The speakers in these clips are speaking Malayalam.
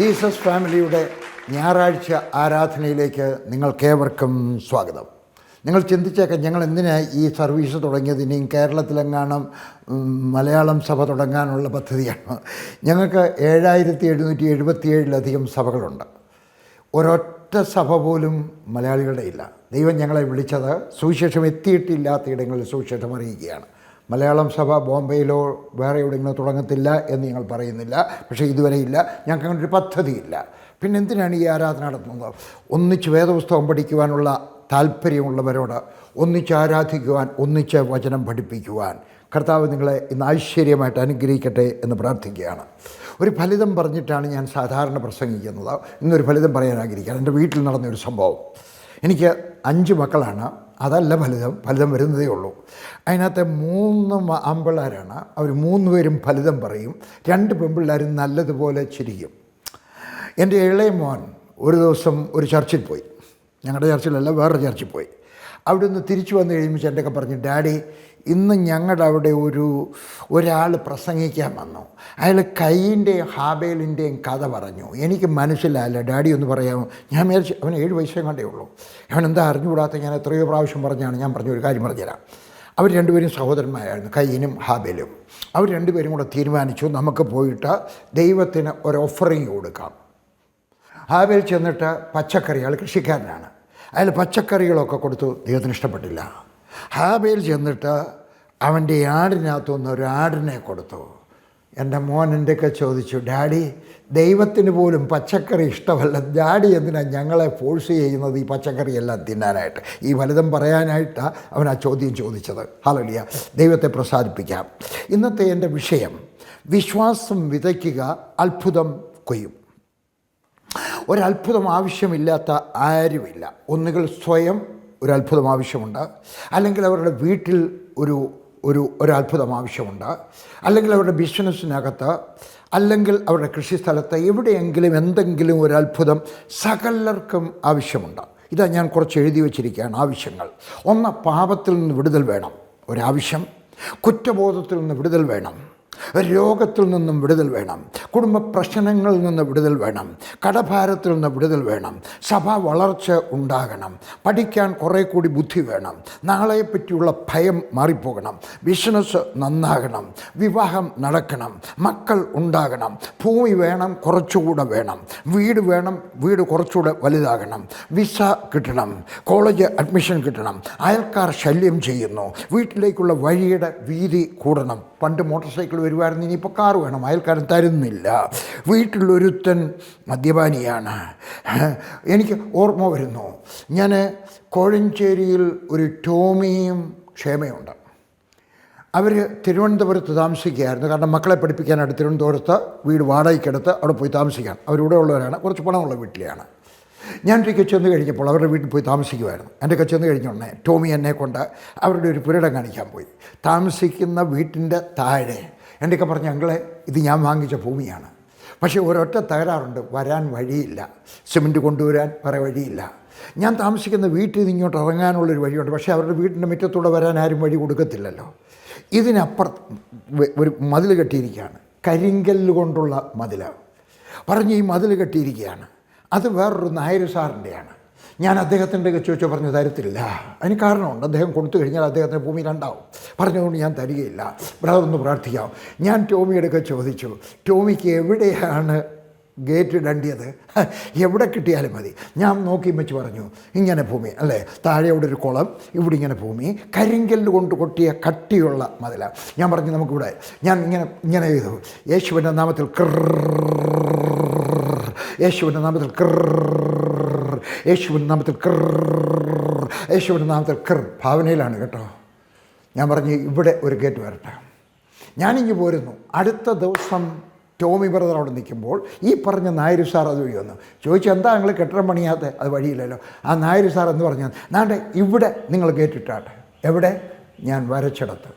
ജീസസ് ഫാമിലിയുടെ ഞായറാഴ്ച ആരാധനയിലേക്ക് നിങ്ങൾക്കേവർക്കും സ്വാഗതം. നിങ്ങൾ ചിന്തിച്ചേക്കാം, ഞങ്ങൾ എന്തിനാണ് ഈ സർവീസ് തുടങ്ങിയത്? ഇനിയും കേരളത്തിലെങ്ങാനും മലയാളം സഭ തുടങ്ങാനുള്ള പദ്ധതിയാണ്. ഞങ്ങൾക്ക് 7777 സഭകളുണ്ട്. ഒരൊറ്റ സഭ പോലും മലയാളികളുടെ ഇല്ല. ദൈവം ഞങ്ങളെ വിളിച്ചത് സുവിശേഷം എത്തിയിട്ടില്ലാത്ത ഇടങ്ങളിൽ സുവിശേഷം അറിയിക്കുകയാണ്. മലയാളം സഭ ബോംബെയിലോ വേറെ എവിടെയെങ്കിലും തുടങ്ങത്തില്ല എന്ന് ഞങ്ങൾ പറയുന്നില്ല, പക്ഷേ ഇതുവരെ ഇല്ല. ഞങ്ങൾക്ക് അങ്ങനെ ഒരു പദ്ധതിയില്ല. പിന്നെ എന്തിനാണ് ഈ ആരാധന നടത്തുന്നത്? ഒന്നിച്ച് വേദപുസ്തകം പഠിക്കുവാനുള്ള താല്പര്യമുള്ളവരോട് ഒന്നിച്ച് ആരാധിക്കുവാൻ, ഒന്നിച്ച് വചനം പഠിപ്പിക്കുവാൻ കർത്താവ് നിങ്ങളെ ഇന്ന് ഐശ്വര്യമായിട്ട് അനുഗ്രഹിക്കട്ടെ എന്ന് പ്രാർത്ഥിക്കുകയാണ്. ഒരു ഫലിതം പറഞ്ഞിട്ടാണ് ഞാൻ സാധാരണ പ്രസംഗിക്കുന്നത്. ഇന്നൊരു ഫലിതം പറയാൻ ആഗ്രഹിക്കുകയാണ്. എൻ്റെ വീട്ടിൽ നടന്നൊരു സംഭവം. എനിക്ക് 5 മക്കളാണ്. അതല്ല ഫലിതം വരുന്നതേ ഉള്ളൂ. അതിനകത്തെ 3 ആൺപിള്ളേരാണ്. അവർ 3 പേരും ഫലിതം പറയും. 2 പെൺപിള്ളേരും നല്ലതുപോലെ ചിരിക്കും. എൻ്റെ ഇളയ മോൻ ഒരു ദിവസം ഒരു ചർച്ചിൽ പോയി. ഞങ്ങളുടെ ചർച്ചിലല്ല, വേറൊരു ചർച്ചിൽ പോയി. അവിടെ നിന്ന് തിരിച്ചു വന്നു കഴിയുമ്പോൾ ചേട്ടനൊക്കെ പറഞ്ഞു, ഡാഡി ഇന്ന് ഞങ്ങളുടെ അവിടെ ഒരാൾ പ്രസംഗിക്കാൻ വന്നു. അയാൾ കയ്യിൻ്റെയും ഹാബേലിൻ്റെയും കഥ പറഞ്ഞു. എനിക്ക് മനസ്സിലായില്ല. ഡാഡി ഒന്ന് പറയാമോ? ഞാൻ വിചാരിച്ചു അവന് 7 വയസ്സേ കണ്ടേ ഉള്ളൂ. അവനെന്താ അറിഞ്ഞുകൂടാത്ത? ഞാൻ എത്രയോ പ്രാവശ്യം പറഞ്ഞാണ്. ഞാൻ പറഞ്ഞു ഒരു കാര്യം പറഞ്ഞുതരാം. അവർ 2 പേരും സഹോദരന്മാരായിരുന്നു, കയ്യനും ഹാബേലും. അവർ 2 പേരും കൂടെ തീരുമാനിച്ചു, നമുക്ക് പോയിട്ട് ദൈവത്തിന് ഒരു ഓഫറിങ് കൊടുക്കാം. ഹാബേൽ ചെന്നിട്ട് പച്ചക്കറി, അയാൾ കൃഷിക്കാരനാണ്, അയാൾ പച്ചക്കറികളൊക്കെ കൊടുത്തു. ദൈവത്തിന് ഇഷ്ടപ്പെട്ടില്ല. ഹാബേൽ ചെന്നിട്ട് അവൻ്റെ ആടിനകത്തുനിന്ന് ഒരു ആടിനെ കൊടുത്തു. എൻ്റെ മോൻ എൻ്റെയൊക്കെ ചോദിച്ചു, ഡാഡി ദൈവത്തിന് പോലും പച്ചക്കറി ഇഷ്ടമല്ല, ഡാഡി എന്തിനാണ് ഞങ്ങളെ ഫോഴ്സ് ചെയ്യുന്നത് ഈ പച്ചക്കറിയെല്ലാം തിന്നാനായിട്ട്? ഈ ഫലിതം പറയാനായിട്ടാണ് അവൻ ആ ചോദ്യം ചോദിച്ചത്. ഹല്ലേലൂയ, ദൈവത്തെ പ്രസാദിപ്പിക്കാം. ഇന്നത്തെ എൻ്റെ വിഷയം, വിശ്വാസം വിതയ്ക്കുക, അത്ഭുതം കൊയ്യും. ഒരത്ഭുതം ആവശ്യമില്ലാത്ത ആരുമില്ല. ഒന്നുകിൽ സ്വയം ഒരു അത്ഭുതം ആവശ്യമുണ്ട്, അല്ലെങ്കിൽ അവരുടെ വീട്ടിൽ ഒരു അത്ഭുതം ആവശ്യമുണ്ട്, അല്ലെങ്കിൽ അവരുടെ ബിസിനസ്സിനകത്ത്, അല്ലെങ്കിൽ അവരുടെ കൃഷിസ്ഥലത്ത്, എവിടെയെങ്കിലും എന്തെങ്കിലും ഒരു അത്ഭുതം സകലർക്കും ആവശ്യമുണ്ട്. ഇതാ ഞാൻ കുറച്ച് എഴുതി വച്ചിരിക്കുകയാണ് ആവശ്യങ്ങൾ. ഒന്ന്, പാപത്തിൽ നിന്ന് വിടുതൽ വേണം, ഒരാവശ്യം. കുറ്റബോധത്തിൽ നിന്ന് വിടുതൽ വേണം, രോഗത്തിൽ നിന്നും വിടുതൽ വേണം, കുടുംബ പ്രശ്നങ്ങളിൽ നിന്ന് വിടുതൽ വേണം, കടഭാരത്തിൽ നിന്ന് വിടുതൽ വേണം, സഭ വളർച്ച ഉണ്ടാകണം, പഠിക്കാൻ കുറേ കൂടി ബുദ്ധി വേണം, നാളെപ്പറ്റിയുള്ള ഭയം മാറിപ്പോകണം, ബിസിനസ് നന്നാകണം, വിവാഹം നടക്കണം, മക്കൾ ഉണ്ടാകണം, ഭൂമി വേണം, കുറച്ചുകൂടെ വേണം, വീട് വേണം, വീട് കുറച്ചുകൂടെ വലുതാകണം, വിസ കിട്ടണം, കോളേജ് അഡ്മിഷൻ കിട്ടണം, അയൽക്കാർ ശല്യം ചെയ്യുന്നു, വീട്ടിലേക്കുള്ള വഴിയുടെ വീതി കൂടണം. പണ്ട് മോട്ടോർ സൈക്കിൾ വരുമായിരുന്നു, ഇനിയിപ്പോൾ കാർ വേണം, അയൽക്കാരൻ തരുന്നില്ല. വീട്ടിലൊരുത്തൻ മദ്യപാനിയാണ്. എനിക്ക് ഓർമ്മ വരുന്നു, ഞാൻ കോഴഞ്ചേരിയിൽ ഒരു ടോമിയും ക്ഷേമയുണ്ട്. അവർ തിരുവനന്തപുരത്ത് താമസിക്കുകയായിരുന്നു. കാരണം മക്കളെ പഠിപ്പിക്കാനായിട്ട് തിരുവനന്തപുരത്ത് വീട് വാടകയ്ക്കെടുത്ത് അവിടെ പോയി താമസിക്കാൻ. അവരിവിടെ ഉള്ളവരാണ്, കുറച്ച് പണമുള്ള വീട്ടിലെയാണ്. ഞാൻ ഒരിക്കൽ ചെന്ന് കഴിഞ്ഞപ്പോൾ അവരുടെ വീട്ടിൽ പോയി താമസിക്കുമായിരുന്നു. എൻ്റെ ചെന്ന് കഴിഞ്ഞോടനെ ടോമി എന്നെ കൊണ്ട് അവരുടെ ഒരു പുരയിടം കാണിക്കാൻ പോയി. താമസിക്കുന്ന വീട്ടിൻ്റെ താഴെ എൻ്റെയൊക്കെ പറഞ്ഞ അങ്ങളെ, ഇത് ഞാൻ വാങ്ങിച്ച ഭൂമിയാണ്, പക്ഷേ ഒരൊറ്റ തകരാറുണ്ട്, വരാൻ വഴിയില്ല, സിമൻറ്റ് കൊണ്ടുവരാൻ വേറെ വഴിയില്ല. ഞാൻ താമസിക്കുന്ന വീട്ടിൽ നിന്ന് ഇങ്ങോട്ട് ഇറങ്ങാനുള്ളൊരു വഴിയുണ്ട്, പക്ഷേ അവരുടെ വീട്ടിൻ്റെ മുറ്റത്തൂടെ വരാൻ ആരും വഴി കൊടുക്കത്തില്ലല്ലോ. ഇതിനപ്പുറത്ത് ഒരു മതിൽ കെട്ടിയിരിക്കുകയാണ്, കരിങ്കല്ല് കൊണ്ടുള്ള മതിൽ. പറഞ്ഞ് ഈ മതിൽ കെട്ടിയിരിക്കുകയാണ്, അത് വേറൊരു നായർ സാറിൻ്റെയാണ്. ഞാൻ അദ്ദേഹത്തിൻ്റെ ചോദിച്ചോ, പറഞ്ഞു തരത്തില്ല. അതിന് കാരണമുണ്ട്, അദ്ദേഹം കൊടുത്തു കഴിഞ്ഞാൽ അദ്ദേഹത്തിന് ഭൂമി 2 ആവും. പറഞ്ഞതുകൊണ്ട് ഞാൻ തരികയില്ല, ബ്രദർ ഒന്ന് പ്രാർത്ഥിക്കാം. ഞാൻ ടോമിയുടെ ചോദിച്ചു, ടോമിക്ക് എവിടെയാണ് ഗേറ്റ് ഇടേണ്ടത്? എവിടെ കിട്ടിയാലും മതി. ഞാൻ നോക്കി വെച്ച് പറഞ്ഞു, ഇങ്ങനെ ഭൂമി അല്ലേ, താഴെ ഇവിടെ ഒരു കുളം, ഇവിടെ ഇങ്ങനെ ഭൂമി, കരിങ്കല്ല് കൊണ്ട് കൊട്ടിയ കട്ടിയുള്ള മതില. ഞാൻ പറഞ്ഞു നമുക്കിവിടെ, ഞാൻ ഇങ്ങനെ ചെയ്തു, യേശുവിൻ്റെ നാമത്തിൽ യേശുവിൻ്റെ നാമത്തിൽ യേശുവിൻ്റെ നാമത്തിൽ യേശുവിൻ്റെ നാമത്തിൽ ഭാവനയിലാണ് കേട്ടോ. ഞാൻ പറഞ്ഞു ഇവിടെ ഒരു ഗേറ്റ് വരട്ടെ. ഞാനിങ്ങ് പോരുന്നു. അടുത്ത ദിവസം ടോമി ബ്രദർ അവിടെ നിൽക്കുമ്പോൾ ഈ പറഞ്ഞ നായർ സാർ അത് വഴി വന്നു. ചോദിച്ചു, എന്താ നിങ്ങൾ കെട്ടിടം പണിയാത്ത? അത് വഴിയില്ലല്ലോ. ആ നായർ സാർ എന്ന് പറഞ്ഞാൽ, നാണ്ടെ ഇവിടെ നിങ്ങൾ ഗേറ്റ് ഇട്ടാട്ടെ. എവിടെ? ഞാൻ വരച്ചിടത്ത്.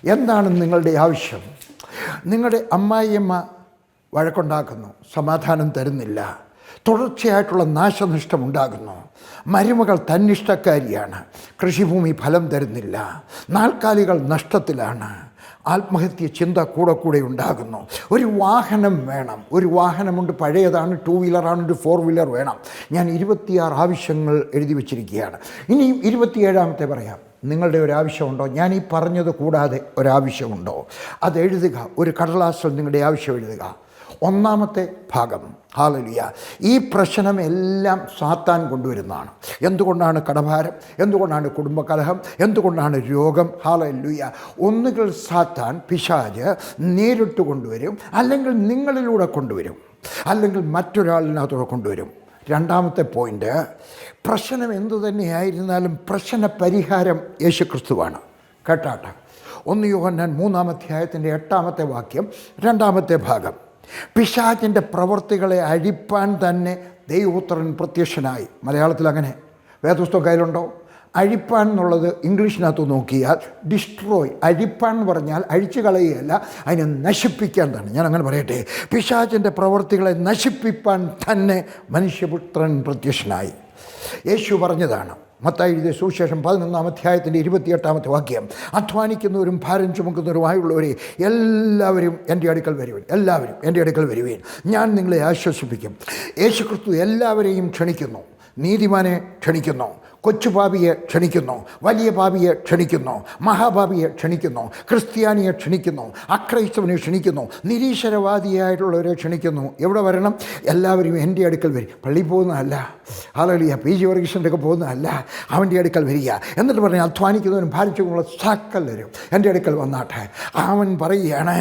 എന്താണ് നിങ്ങളുടെ ആവശ്യം? നിങ്ങളുടെ അമ്മായിയമ്മ വഴക്കുണ്ടാക്കുന്നു, സമാധാനം തരുന്നില്ല, തുടർച്ചയായിട്ടുള്ള നാശനഷ്ടമുണ്ടാകുന്നു, മരുമകൾ തന്നിഷ്ടക്കാരിയാണ്, കൃഷിഭൂമി ഫലം തരുന്നില്ല, നാൽക്കാലികൾ നഷ്ടത്തിലാണ്, ആത്മഹത്യ ചിന്ത കൂടെ ഉണ്ടാകുന്നു. ഒരു വാഹനം വേണം, ഒരു വാഹനമുണ്ട്, പഴയതാണ്, 2 വീലറാണ്, ഒരു 4 വീലർ വേണം. ഞാൻ 26 ആവശ്യങ്ങൾ എഴുതി വച്ചിരിക്കുകയാണ്. ഇനിയും 27ാമത്തെ പറയാം. നിങ്ങളുടെ ഒരാവശ്യമുണ്ടോ? ഞാൻ ഈ പറഞ്ഞത് കൂടാതെ ഒരാവശ്യമുണ്ടോ? അത് എഴുതുക. ഒരു കടലാസിൽ നിങ്ങളുടെ ആവശ്യം എഴുതുക. 1ാമത്തെ ഭാഗം. ഹല്ലേലൂയ. ഈ പ്രശ്നം എല്ലാം സാത്താൻ കൊണ്ടുവരുന്നതാണ്. എന്തുകൊണ്ടാണ് കടഭാരം? എന്തുകൊണ്ടാണ് കുടുംബകലഹം? എന്തുകൊണ്ടാണ് രോഗം? ഹല്ലേലൂയ. ഒന്നുകിൽ സാത്താൻ, പിശാച് നേരിട്ട് കൊണ്ടുവരും, അല്ലെങ്കിൽ നിങ്ങളിലൂടെ കൊണ്ടുവരും, അല്ലെങ്കിൽ മറ്റൊരാളിനകത്തൂടെ കൊണ്ടുവരും. 2ാമത്തെ പോയിൻ്റ്, പ്രശ്നം എന്തു തന്നെയായിരുന്നാലും പ്രശ്ന പരിഹാരം യേശുക്രിസ്തുവാണ്. കേട്ടാട്ടെ. 1 യോഹന്നാൻ 3-ാം അധ്യായത്തിൻ്റെ 8ാമത്തെ വാക്യം, 2ാമത്തെ ഭാഗം. പിശാചിൻ്റെ പ്രവൃത്തികളെ അഴിപ്പാൻ തന്നെ ദൈവപുത്രൻ പ്രത്യക്ഷനായി. മലയാളത്തിൽ അങ്ങനെ വേദപുസ്തകം കയ്യിലുണ്ടോ? അഴിപ്പാൻ എന്നുള്ളത് ഇംഗ്ലീഷിനകത്ത് നോക്കിയാൽ ഡിസ്ട്രോയ്. അഴിപ്പാൻ എന്ന് പറഞ്ഞാൽ അഴിച്ചു കളയുകയല്ല, അതിനെ നശിപ്പിക്കാൻ തന്നെ. ഞാൻ അങ്ങനെ പറയട്ടെ, പിശാചിൻ്റെ പ്രവൃത്തികളെ നശിപ്പിപ്പാൻ തന്നെ മനുഷ്യപുത്രൻ പ്രത്യക്ഷനായി. യേശു പറഞ്ഞതാണ്. മത്തായി എഴുതിയ സുവിശേഷം 11-ാം അധ്യായത്തിൻ്റെ 28ാമത്തെ വാക്യം. അധ്വാനിക്കുന്നവരും ഭാരം ചുമക്കുന്നവരുമായുള്ളവരെ എല്ലാവരും എൻ്റെ അടുക്കൽ വരുവേൻ, എല്ലാവരും എൻ്റെ അടുക്കൽ വരുവേൻ, ഞാൻ നിങ്ങളെ ആശ്വസിപ്പിക്കും. യേശുക്രിസ്തു എല്ലാവരെയും ക്ഷണിക്കുന്നു. നീതിമാനെ ക്ഷണിക്കുന്നു, കൊച്ചുപാപിയെ ക്ഷണിക്കുന്നു, വലിയ പാപിയെ ക്ഷണിക്കുന്നു, മഹാപാപിയെ ക്ഷണിക്കുന്നു, ക്രിസ്ത്യാനിയെ ക്ഷണിക്കുന്നു, അക്രൈസ്തവനെ ക്ഷണിക്കുന്നു, നിരീശ്വരവാദിയായിട്ടുള്ളവരെ ക്ഷണിക്കുന്നു. എവിടെ വരണം? എല്ലാവരും എൻ്റെ അടുക്കൽ വരും. പള്ളിയിൽ പോകുന്നതല്ല, ഹല്ലേലൂയ, PG വർഗീസിൻ്റെ ഒക്കെ പോകുന്നതല്ല, അവൻ്റെ അടുക്കൽ വരിക. എന്നിട്ട് പറഞ്ഞാൽ അധ്വാനിക്കുന്നവരും ഭാരിച്ചുള്ള സകലരും എൻ്റെ അടുക്കൽ വന്നാട്ടെ. അവൻ പറയുകയാണ്,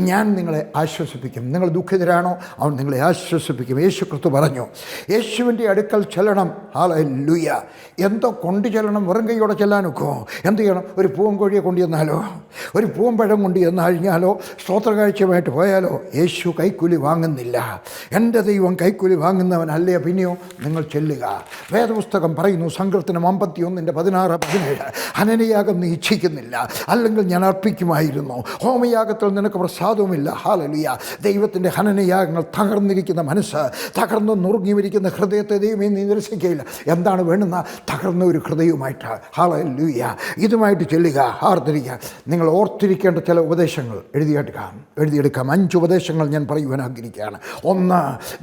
ഞാൻ നിങ്ങളെ ആശ്വസിപ്പിക്കും. നിങ്ങൾ ദുഃഖിതരാണോ? അവൻ നിങ്ങളെ ആശ്വസിപ്പിക്കും. യേശുക്രിസ്തു പറഞ്ഞു, യേശുവിൻ്റെ അടുക്കൽ ചെല്ലണം. ഹല്ലേലൂയ. എന്തോ കൊണ്ടു ചെല്ലണം? വെറും കൈയോടെ ചെല്ലാനൊക്കോ? എന്ത് ചെയ്യണം? ഒരു പൂവൻകോഴിയെ കൊണ്ടു ചെന്നാലോ, ഒരു പൂവൻപഴം കൊണ്ട് ചെന്ന് കഴിഞ്ഞാലോ, സ്തോത്രകാഴ്ചയുമായിട്ട് പോയാലോ? യേശു കൈക്കൂലി വാങ്ങുന്നില്ല. എൻ്റെ ദൈവം കൈക്കൂലി വാങ്ങുന്നവനല്ലേ. പിന്നെയോ നിങ്ങൾ ചെല്ലുക. വേദപുസ്തകം പറയുന്നു, സങ്കീർത്തനം 51:16-17, ഹനനയാഗം നീ ഇച്ഛിക്കുന്നില്ല, അല്ലെങ്കിൽ ഞാൻ അർപ്പിക്കുമായിരുന്നു. ഹോമയാഗത്തിൽ നിനക്ക് പ്രസാദവുമില്ല. ഹല്ലേലൂയ. ദൈവത്തിൻ്റെ ഹനനയാഗങ്ങൾ തകർന്നിരിക്കുന്ന മനസ്സ്, തകർന്ന് നുറുങ്ങിയിരിക്കുന്ന ഹൃദയത്തെ ദൈവമേ നീ നിരസിക്കുകയില്ല. എന്താണ് വേണ്ടുന്ന? തകർന്ന ഒരു ഹൃദയവുമായിട്ട്. ഹല്ലേലൂയ. ഇതുമായിട്ട് ചെല്ലുക, ആർത്തിരിക്കുക. നിങ്ങൾ ഓർത്തിരിക്കേണ്ട ചില ഉപദേശങ്ങൾ എഴുതിയെടുക്കാം. 5 ഉപദേശങ്ങൾ ഞാൻ പറയുവാൻ ആഗ്രഹിക്കുകയാണ്. 1,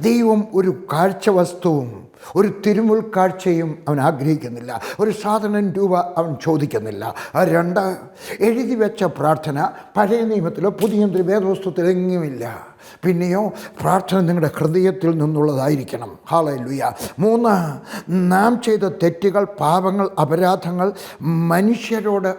ദൈവം ഒരു കാഴ്ചവസ്തുവും ഒരു തിരുമുൽ കാഴ്ചയും അവൻ ആഗ്രഹിക്കുന്നില്ല. ഒരു സാധാരണ രൂപ അവൻ ചോദിക്കുന്നില്ല. 2, എഴുതി വെച്ച പ്രാർത്ഥന പഴയ നിയമത്തിലോ പുതിയ വേദപുസ്തകത്തിലോ എങ്ങുമില്ല. പിന്നെയോ പ്രാർത്ഥന നിങ്ങളുടെ ഹൃദയത്തിൽ നിന്നുള്ളതായിരിക്കണം. ഹല്ലേലൂയ. 3, നാം ചെയ്ത തെറ്റുകൾ, പാപങ്ങൾ, അപരാധങ്ങൾ മനുഷ്യരോട്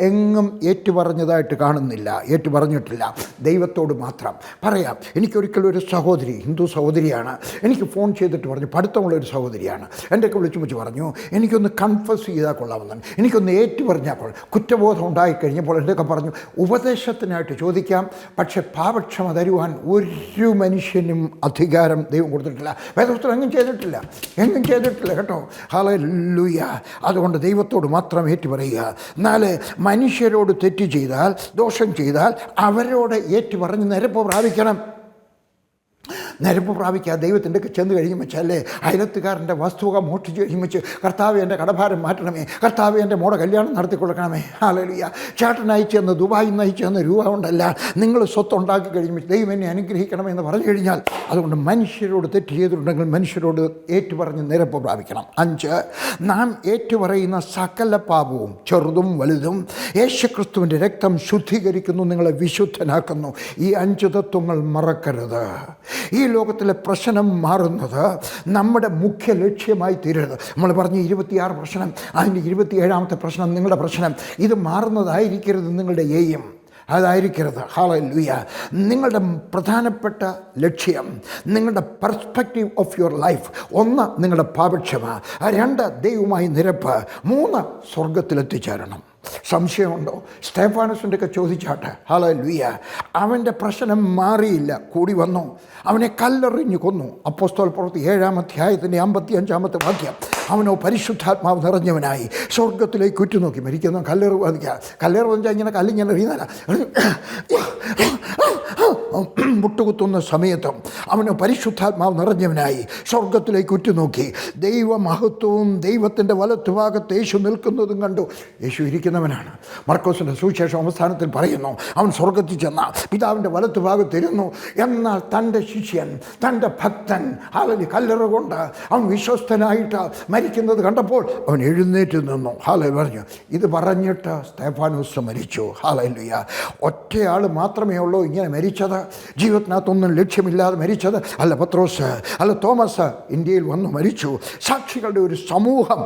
എങ്ങും ഏറ്റുപറഞ്ഞതായിട്ട് കാണുന്നില്ല, ഏറ്റുപറഞ്ഞിട്ടില്ല. ദൈവത്തോട് മാത്രം പറയാം. എനിക്കൊരിക്കലും ഒരു സഹോദരി, ഹിന്ദു സഹോദരിയാണ്, എനിക്ക് ഫോൺ ചെയ്തിട്ട് പറഞ്ഞു, പഠിത്തമുള്ളൊരു സഹോദരിയാണ്, എൻ്റെയൊക്കെ വിളിച്ചു പറഞ്ഞു, എനിക്കൊന്ന് കൺഫസ് ചെയ്താൽ കൊള്ളാമെന്നാണ്, എനിക്കൊന്ന് ഏറ്റുപറഞ്ഞാൽ കൊള്ളാം. കുറ്റബോധം ഉണ്ടായിക്കഴിഞ്ഞപ്പോൾ എൻ്റെയൊക്കെ പറഞ്ഞു, ഉപദേശത്തിനായിട്ട് ചോദിക്കാം, പക്ഷേ പാപക്ഷമ തരുവാൻ ഒരു മനുഷ്യനും അധികാരം ദൈവം കൊടുത്തിട്ടില്ല. വേദപുസ്തകം എങ്ങും ചെയ്തിട്ടില്ല കേട്ടോ. ഹല്ലേലൂയ. അതുകൊണ്ട് ദൈവത്തോട് മാത്രം ഏറ്റുപറയുക. 4, മനുഷ്യരോട് തെറ്റ് ചെയ്താൽ, ദോഷം ചെയ്താൽ അവരോട് ഏറ്റുപറഞ്ഞ് നിരപ്പ് പ്രാപിക്കണം. നിരപ്പ് പ്രാപിക്കുക. ദൈവത്തിൻ്റെ ഒക്കെ ചെന്ന് കഴിയുമ്പോൾ അല്ലേ, അയലത്തുകാരൻ്റെ വസ്തുവക മോഷ്ടിച്ച് കഴിയുമ്പോൾ കർത്താവ് എൻ്റെ കടഭാരം മാറ്റണമേ, കർത്താവ് എൻ്റെ മോടെ കല്യാണം നടത്തി കൊടുക്കണമേ. ഹല്ലേലൂയ. ചേട്ടൻ അയച്ചെന്ന്, ദുബായിൽ നിന്ന് അയച്ചെന്ന് രൂപ കൊണ്ടല്ല, നിങ്ങൾ സ്വത്തുണ്ടാക്കി കഴിയുമ്പോൾ ദൈവം എന്നെ അനുഗ്രഹിക്കണമെന്ന് പറഞ്ഞു കഴിഞ്ഞാൽ, അതുകൊണ്ട് മനുഷ്യരോട് തെറ്റ് ചെയ്തിട്ടുണ്ടെങ്കിൽ മനുഷ്യരോട് ഏറ്റുപറഞ്ഞ് നിരപ്പ് പ്രാപിക്കണം. 5, നാം ഏറ്റുപറയുന്ന സകല പാപവും, ചെറുതും വലുതും, യേശുക്രിസ്തുവിൻ്റെ രക്തം ശുദ്ധീകരിക്കുന്നു, നിങ്ങളെ വിശുദ്ധനാക്കുന്നു. ഈ 5 തത്വങ്ങൾ മറക്കരുത്. ഈ ലോകത്തിലെ പ്രശ്നം മാറുന്നത് നമ്മുടെ മുഖ്യ ലക്ഷ്യമായി തീരരുത്. നമ്മൾ പറഞ്ഞ 26 പ്രശ്നം, അതിൻ്റെ 27ാമത്തെ പ്രശ്നം നിങ്ങളുടെ പ്രശ്നം. ഇത് മാറുന്നതായിരിക്കരുത് നിങ്ങളുടെ എയിം, അതായിരിക്കരുത്. ഹല്ലേലൂയ. നിങ്ങളുടെ പ്രധാനപ്പെട്ട ലക്ഷ്യം, നിങ്ങളുടെ പെർസ്പെക്റ്റീവ് ഓഫ് യുവർ ലൈഫ്. 1, നിങ്ങളുടെ പാപക്ഷമ. 2, ദൈവവുമായി നിരപ്പ്. 3, സ്വർഗത്തിലെത്തിച്ചേരണം. സംശയമുണ്ടോ? സ്തെഫാനസിൻ്റെ ഒക്കെ ചോദിച്ചാട്ടെ. ഹല്ലേലൂയ. അവൻ്റെ പ്രശ്നം മാറിയില്ല, കൂടി വന്നു. അവനെ കല്ലെറിഞ്ഞു കൊന്നു. അപ്പോസ്തല പ്രവൃത്തി 7-ാം അധ്യായത്തിൻ്റെ 55-ാമത്തെ വാക്യം. അവനോ പരിശുദ്ധാത്മാവ് നിറഞ്ഞവനായി സ്വർഗത്തിലേക്ക് ഉറ്റുനോക്കി. മരിക്കുന്ന കല്ലേറ് ബാധിക്കുക. കല്ലേറ് വെച്ചാൽ ഇങ്ങനെ കല്ലിങ്ങനെ എറിയുന്നല്ല, മുട്ടുകുത്തുന്ന സമയത്തും അവന് പരിശുദ്ധാത്മാവ് നിറഞ്ഞവനായി സ്വർഗത്തിലേക്ക് ഉറ്റുനോക്കി. ദൈവമഹത്വവും ദൈവത്തിൻ്റെ വലത്തുഭാഗത്ത് യേശു നിൽക്കുന്നതും കണ്ടു. യേശു ഇരിക്കുന്നവനാണ്. മർക്കോസിൻ്റെ സുവിശേഷം അവസാനത്തിൽ പറയുന്നു, അവൻ സ്വർഗത്തിൽ ചെന്ന പിതാവിൻ്റെ വലത്തുഭാഗത്തിരുന്നു. എന്നാൽ തൻ്റെ ശിഷ്യൻ, തൻ്റെ ഭക്തൻ കല്ലറ കൊണ്ട് അവൻ വിശ്വസ്തനായിട്ട് മരിക്കുന്നത് കണ്ടപ്പോൾ അവൻ എഴുന്നേറ്റ് നിന്നു. പറഞ്ഞു. ഇത് പറഞ്ഞിട്ട് സ്തെഫാനോസ് മരിച്ചു. ഹല്ലേലൂയ. ഒറ്റയാൾ മാത്രമേ ഉള്ളൂ ഇങ്ങനെ മരിച്ചത്, ജീവിതത്തിനകത്തൊന്നും ലക്ഷ്യമില്ലാതെ മരിച്ചത്. അല്ല പത്രോസ്, അല്ല തോമസ് ഇന്ത്യയിൽ വന്നു മരിച്ചു. സാക്ഷികളുടെ ഒരു സമൂഹം.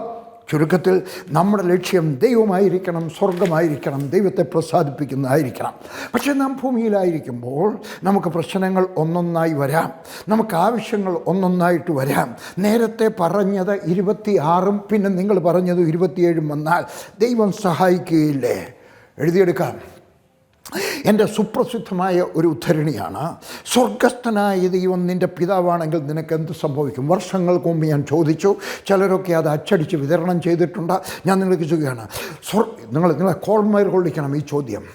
ചുരുക്കത്തിൽ നമ്മുടെ ലക്ഷ്യം ദൈവമായിരിക്കണം, സ്വർഗമായിരിക്കണം, ദൈവത്തെ പ്രസാദിപ്പിക്കുന്നതായിരിക്കണം. പക്ഷേ നാം ഭൂമിയിലായിരിക്കുമ്പോൾ നമുക്ക് പ്രശ്നങ്ങൾ ഒന്നൊന്നായി വരാം, നമുക്ക് ആവശ്യങ്ങൾ ഒന്നൊന്നായിട്ട് വരാം. നേരത്തെ പറഞ്ഞത് 26 പിന്നെ നിങ്ങൾ പറഞ്ഞത് 27 വന്നാൽ ദൈവം സഹായിക്കുകയില്ലേ? എഴുതിയെടുക്കാം. എൻ്റെ സുപ്രസിദ്ധമായ ഒരു ഉദ്ധരണിയാണ്, സ്വർഗസ്ഥനായ ദൈവം നിൻ്റെ പിതാവാണെങ്കിൽ നിനക്ക് എന്ത് സംഭവിക്കും? വർഷങ്ങൾക്ക് മുമ്പ് ഞാൻ ചോദിച്ചു, ചിലരൊക്കെ അത് അച്ചടിച്ച് വിതരണം ചെയ്തിട്ടുണ്ട്. ഞാൻ നിങ്ങൾക്ക് ചോദിക്കുകയാണ്, നിങ്ങളെ കോൾമയർ കൊള്ളിക്കണം ഈ ചോദ്യം.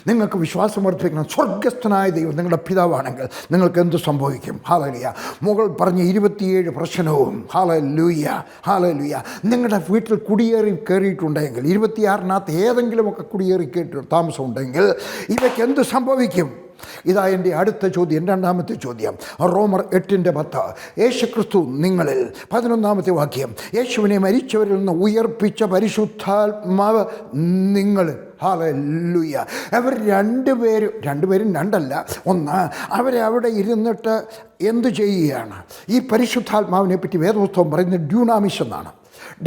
നിങ്ങൾക്ക് വിശ്വാസം വർദ്ധിപ്പിക്കണം. സ്വർഗസ്ഥനായ ദൈവം നിങ്ങളുടെ പിതാവാണെങ്കിൽ നിങ്ങൾക്ക് എന്ത് സംഭവിക്കും? ഹല്ലേലൂയ. മുകൾ പറഞ്ഞ 27 പ്രശ്നവും ഹല്ലേലൂയ ഹല്ലേലൂയ. നിങ്ങളുടെ വീട്ടിൽ കയറിയിട്ടുണ്ടെങ്കിൽ 26-നകത്ത് ഏതെങ്കിലുമൊക്കെ താമസം ഉണ്ടെങ്കിൽ ഇവയ്ക്ക് എന്ത് സംഭവിക്കും? ഇതാ എൻ്റെ അടുത്ത ചോദ്യം, രണ്ടാമത്തെ ചോദ്യം. റോമർ 8:10. യേശുക്രിസ്തു നിങ്ങളിൽ 11-ാമത്തെ വാക്യം, യേശുവിനെ മരിച്ചവരിൽ നിന്ന് ഉയർപ്പിച്ച പരിശുദ്ധാത്മാവ് നിങ്ങൾ. ഹല്ലേലൂയ. അവർ രണ്ടുപേരും രണ്ടല്ല, ഒന്ന്. അവരെ അവിടെ ഇരുന്നിട്ട് എന്തു ചെയ്യുകയാണ്? ഈ പരിശുദ്ധാത്മാവിനെ പറ്റി വേദപുസ്തകം പറയുന്നത് ഡ്യൂനാമിസ് എന്നാണ്.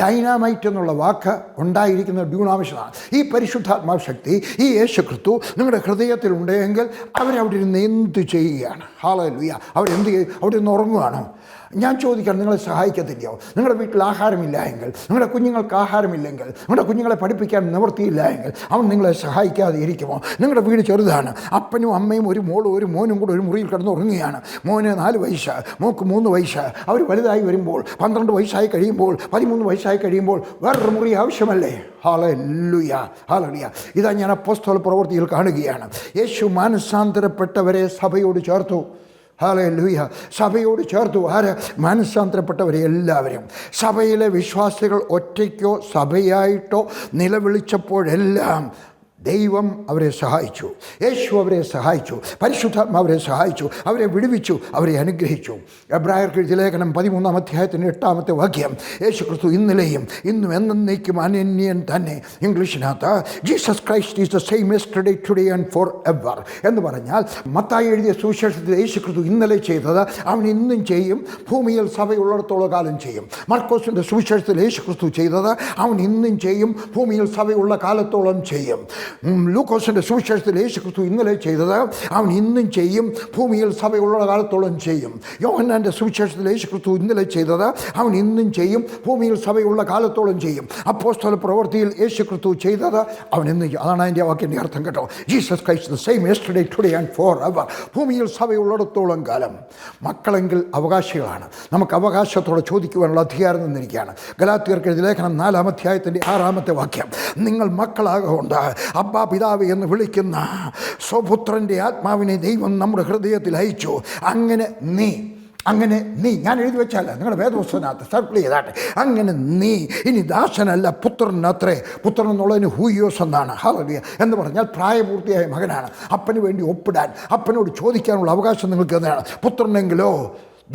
ഡൈനാമൈറ്റ് എന്നുള്ള വാക്ക് ഉണ്ടായിരിക്കുന്ന ഡ്യൂനാമിഷനാണ്. ഈ പരിശുദ്ധാത്മാവ് ശക്തി, ഈ യേശുക്രിസ്തു നിങ്ങളുടെ ഹൃദയത്തിലുണ്ടെങ്കിൽ അവരവിടെ ഇരുന്ന് എന്ത് ചെയ്യുകയാണ്? ഹല്ലേലൂയ. അവരെന്ത് ചെയ്യും? അവിടെ നിന്ന് ഉറങ്ങുകയാണോ? ഞാൻ ചോദിക്കണം, നിങ്ങളെ സഹായിക്കത്തില്ലയോ? നിങ്ങളുടെ വീട്ടിൽ ആഹാരമില്ല എങ്കിൽ, നിങ്ങളുടെ കുഞ്ഞുങ്ങൾക്ക് ആഹാരമില്ലെങ്കിൽ, നിങ്ങളുടെ കുഞ്ഞുങ്ങളെ പഠിപ്പിക്കാൻ നിവൃത്തിയില്ല എങ്കിൽ അവൻ നിങ്ങളെ സഹായിക്കാതെ ഇരിക്കുമോ? നിങ്ങളുടെ വീട് ചെറുതാണ്, അപ്പനും അമ്മയും ഒരു മോളും ഒരു മോനും കൂടെ ഒരു മുറിയിൽ കിടന്ന് ഉറങ്ങുകയാണ്. മോന് 4 വയസ്സ്, മോക്ക് 3 വയസ്സ്. അവർ വലുതായി വരുമ്പോൾ 12 വയസ്സായി കഴിയുമ്പോൾ 13 വയസ്സായി കഴിയുമ്പോൾ വേറൊരു മുറി ആവശ്യമല്ലേ? Hallelujah hallelujah. ഇതാ ഞാൻ അപ്പോസ്തല പ്രവൃത്തിയിൽ കാണുകയാണ്. യേശു മാനസാന്തരപ്പെട്ടവരെ സഭയോട് ചേർത്തു. ഹല്ലേലൂയ. സഭയോട് ചേർത്തു. ആര്? മാനസാന്തരപ്പെട്ടവരെ എല്ലാവരും. സഭയിലെ വിശ്വാസികൾ ഒറ്റയ്ക്കോ സഭയായിട്ടോ നിലവിളിച്ചപ്പോഴെല്ലാം ദൈവം അവരെ സഹായിച്ചു. യേശു അവരെ സഹായിച്ചു. പരിശുദ്ധാത്മാവ് അവരെ സഹായിച്ചു. അവരെ വിടുവിച്ചു. അവരെ അനുഗ്രഹിച്ചു. എബ്രായർക്ക് എഴുതിയ ലേഖനം 13-ാം അധ്യായത്തിൻ്റെ 8-ാമത്തെ വാക്യം, യേശു ക്രിസ്തു ഇന്നലെയും ഇന്നും എന്നേക്കും അനന്യൻ തന്നെ. ഇംഗ്ലീഷിനകത്ത് Jesus Christ is the same yesterday today and forever എന്ന് പറഞ്ഞാൽ, മത്തായി എഴുതിയ സുവിശേഷത്തിൽ യേശു ക്രിസ്തു ഇന്നലെ ചെയ്തത് അവൻ ഇന്നും ചെയ്യും, ഭൂമിയിൽ സഭയുള്ളിടത്തോളം കാലം ചെയ്യും. മർക്കോസിൻ്റെ സുവിശേഷത്തിൽ യേശു ക്രിസ്തു ചെയ്തത് അവൻ ഇന്നും ചെയ്യും, ഭൂമിയിൽ സഭയുള്ള കാലത്തോളം ചെയ്യും. ലൂക്കോസിൻ്റെ സുവിശേഷത്തിൽ യേശു ക്രിസ്തു ഇന്നലെ ചെയ്തത് അവൻ ഇന്നും ചെയ്യും, ഭൂമിയിൽ സഭയുള്ള കാലത്തോളം ചെയ്യും. യോഹന്നാൻ്റെ സുവിശേഷത്തിൽ യേശു ക്രിസ്തു ഇന്നലെ ചെയ്തത് അവൻ ഇന്നും ചെയ്യും, ഭൂമിയിൽ സഭയുള്ള കാലത്തോളം ചെയ്യും. അപ്പോസ്തല പ്രവൃത്തിയിൽ യേശു ക്രിസ്തു ചെയ്തത് അവൻ ഇന്ന്. അതാണ് അതിൻ്റെ വാക്കിൻ്റെ അർത്ഥം കേട്ടോ. Jesus Christ the same yesterday today and for ever. ഭൂമിയിൽ സഭയുള്ളിടത്തോളം കാലം. മക്കളെങ്കിൽ അവകാശികളാണ്. നമുക്ക് അവകാശത്തോടെ ചോദിക്കുവാനുള്ള അധികാരം തന്നിരിക്കുകയാണ്. ഗലാത്യർക്ക് എഴുതിയ ലേഖനം 4-ാം അധ്യായത്തിൻ്റെ 6-ാമത്തെ വാക്യം, നിങ്ങൾ മക്കളാകൊണ്ട് അബ്ബാ പിതാവ് എന്ന് വിളിക്കുന്ന സ്വപുത്രൻ്റെ ആത്മാവിനെ ദൈവം നമ്മുടെ ഹൃദയത്തിൽ അയച്ചു. അങ്ങനെ നീ ഞാൻ എഴുതി വെച്ചാലേ നിങ്ങളുടെ വേദപുസ്തകത്തിനകത്ത് സർക്കിൾ ചെയ്താട്ടെ. അങ്ങനെ നീ ഇനി ദാസനല്ല പുത്രനത്രേ. പുത്രൻ എന്നുള്ളതിന് ഹൂയോസ് എന്നാണ്. ഹല്ലേലൂയ എന്ന് പറഞ്ഞാൽ പ്രായപൂർത്തിയായ മകനാണ്. അപ്പന് വേണ്ടി ഒപ്പിടാൻ, അപ്പനോട് ചോദിക്കാനുള്ള അവകാശം നിങ്ങൾക്ക് തന്നെയാണ്. പുത്രനെങ്കിലോ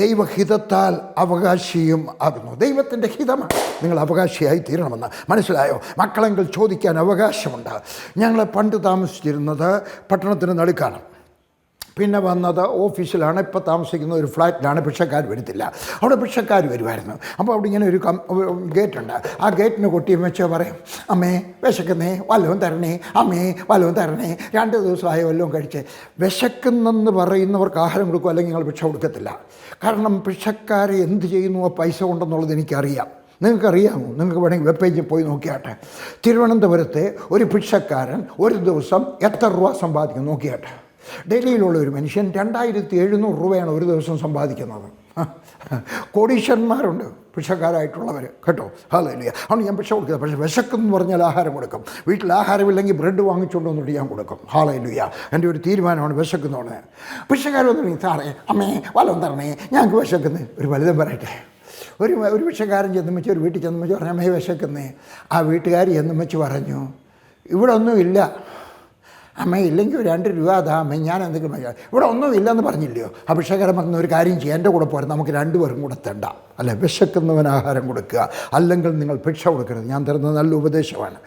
ദൈവഹിതത്താൽ അവകാശിയും ആകുന്നു. ദൈവത്തിൻ്റെ ഹിതമാണ് നിങ്ങൾ അവകാശിയായി തീരണമെന്ന്. മനസ്സിലായോ? മക്കളെങ്കിൽ ചോദിക്കാൻ അവകാശമുണ്ട്. ഞങ്ങൾ പണ്ട് താമസിച്ചിരുന്നത് പട്ടണത്തിന് നടുക്കാണ്. പിന്നെ വന്നത് ഓഫീസിലാണ്. ഇപ്പോൾ താമസിക്കുന്ന ഒരു ഫ്ലാറ്റിലാണ്. ഭിക്ഷക്കാർ വരത്തില്ല. അവിടെ ഭിക്ഷക്കാർ വരുമായിരുന്നു. അപ്പോൾ അവിടെ ഇങ്ങനെ ഒരു ഗേറ്റുണ്ട്. ആ ഗേറ്റിന് കൊട്ടിയും വെച്ച് പറയും, അമ്മേ വിശക്കുന്നേ, വല്ലതും തരണേ, അമ്മേ വല്ലതും തരണേ. 2 ദിവസമായി വല്ലതും കഴിച്ച്. വിശക്കുന്നെന്ന് പറയുന്നവർക്ക് ആഹാരം കൊടുക്കും, അല്ലെങ്കിൽ നിങ്ങൾ ഭിക്ഷ കൊടുക്കത്തില്ല. കാരണം ഭിക്ഷക്കാർ എന്ത് ചെയ്യുന്നു ആ പൈസ കൊണ്ടെന്നുള്ളത് എനിക്കറിയാം. നിങ്ങൾക്കറിയാമോ? നിങ്ങൾക്ക് വേണമെങ്കിൽ വെബ് പേജിൽ പോയി നോക്കിയാട്ടെ. തിരുവനന്തപുരത്തെ ഒരു ഭിക്ഷക്കാരൻ ഒരു ദിവസം എത്ര രൂപ സമ്പാദിക്കും നോക്കിയാട്ടെ. ഡൽഹിയിലുള്ള ഒരു മനുഷ്യൻ 2700 രൂപയാണ് ഒരു ദിവസം സമ്പാദിക്കുന്നത്. കോടീശ്വരന്മാരുണ്ട്, ഭിക്ഷക്കാരായിട്ടുള്ളവർ കേട്ടോ. ഹല്ലേലൂയ. അതുകൊണ്ട് ഞാൻ ഭിക്ഷ കൊടുക്കുക. പക്ഷേ വിശക്കെന്ന് പറഞ്ഞാൽ ആഹാരം കൊടുക്കും. വീട്ടിൽ ആഹാരമില്ലെങ്കിൽ ബ്രെഡ് വാങ്ങിച്ചുകൊണ്ട് വന്നിട്ട് ഞാൻ കൊടുക്കും. ഹല്ലേലൂയ. എൻ്റെ ഒരു തീരുമാനമാണ് വിശക്കുന്നതാണ്. ഭിക്ഷക്കാരൊന്നും സാറേ അമ്മേ വല്ലതും തരണേ ഞങ്ങൾക്ക് വിശക്കുന്നത്. ഒരു വലുതും പറയട്ടെ, ഒരു ഭിക്ഷക്കാരൻ ചെന്നും വെച്ച് ഒരു വീട്ടിൽ ചെന്നും വെച്ച് പറഞ്ഞു അമ്മയെ വിശക്കുന്നേ. ആ വീട്ടുകാർ ചെന്നും വെച്ച് പറഞ്ഞു ഇവിടെ ഒന്നുമില്ല അമ്മ, ഇല്ലെങ്കിൽ ഒരു 2 രൂപ അതാ അമ്മ, ഞാൻ എന്തെങ്കിലും ഇവിടെ ഒന്നും ഇല്ലയെന്ന് പറഞ്ഞില്ലയോ. ആ ഭിക്ഷക്കാരൻ പറഞ്ഞ ഒരു കാര്യം ചെയ്യാം, എൻ്റെ കൂടെ പോരാ, നമുക്ക് 2 പേരും കൂടെ തണ്ട. അല്ല, വിശക്കുന്നവൻ ആഹാരം കൊടുക്കുക, അല്ലെങ്കിൽ നിങ്ങൾ ഭിക്ഷ കൊടുക്കരുത്. ഞാൻ തരുന്നത് നല്ല ഉപദേശമാണ്.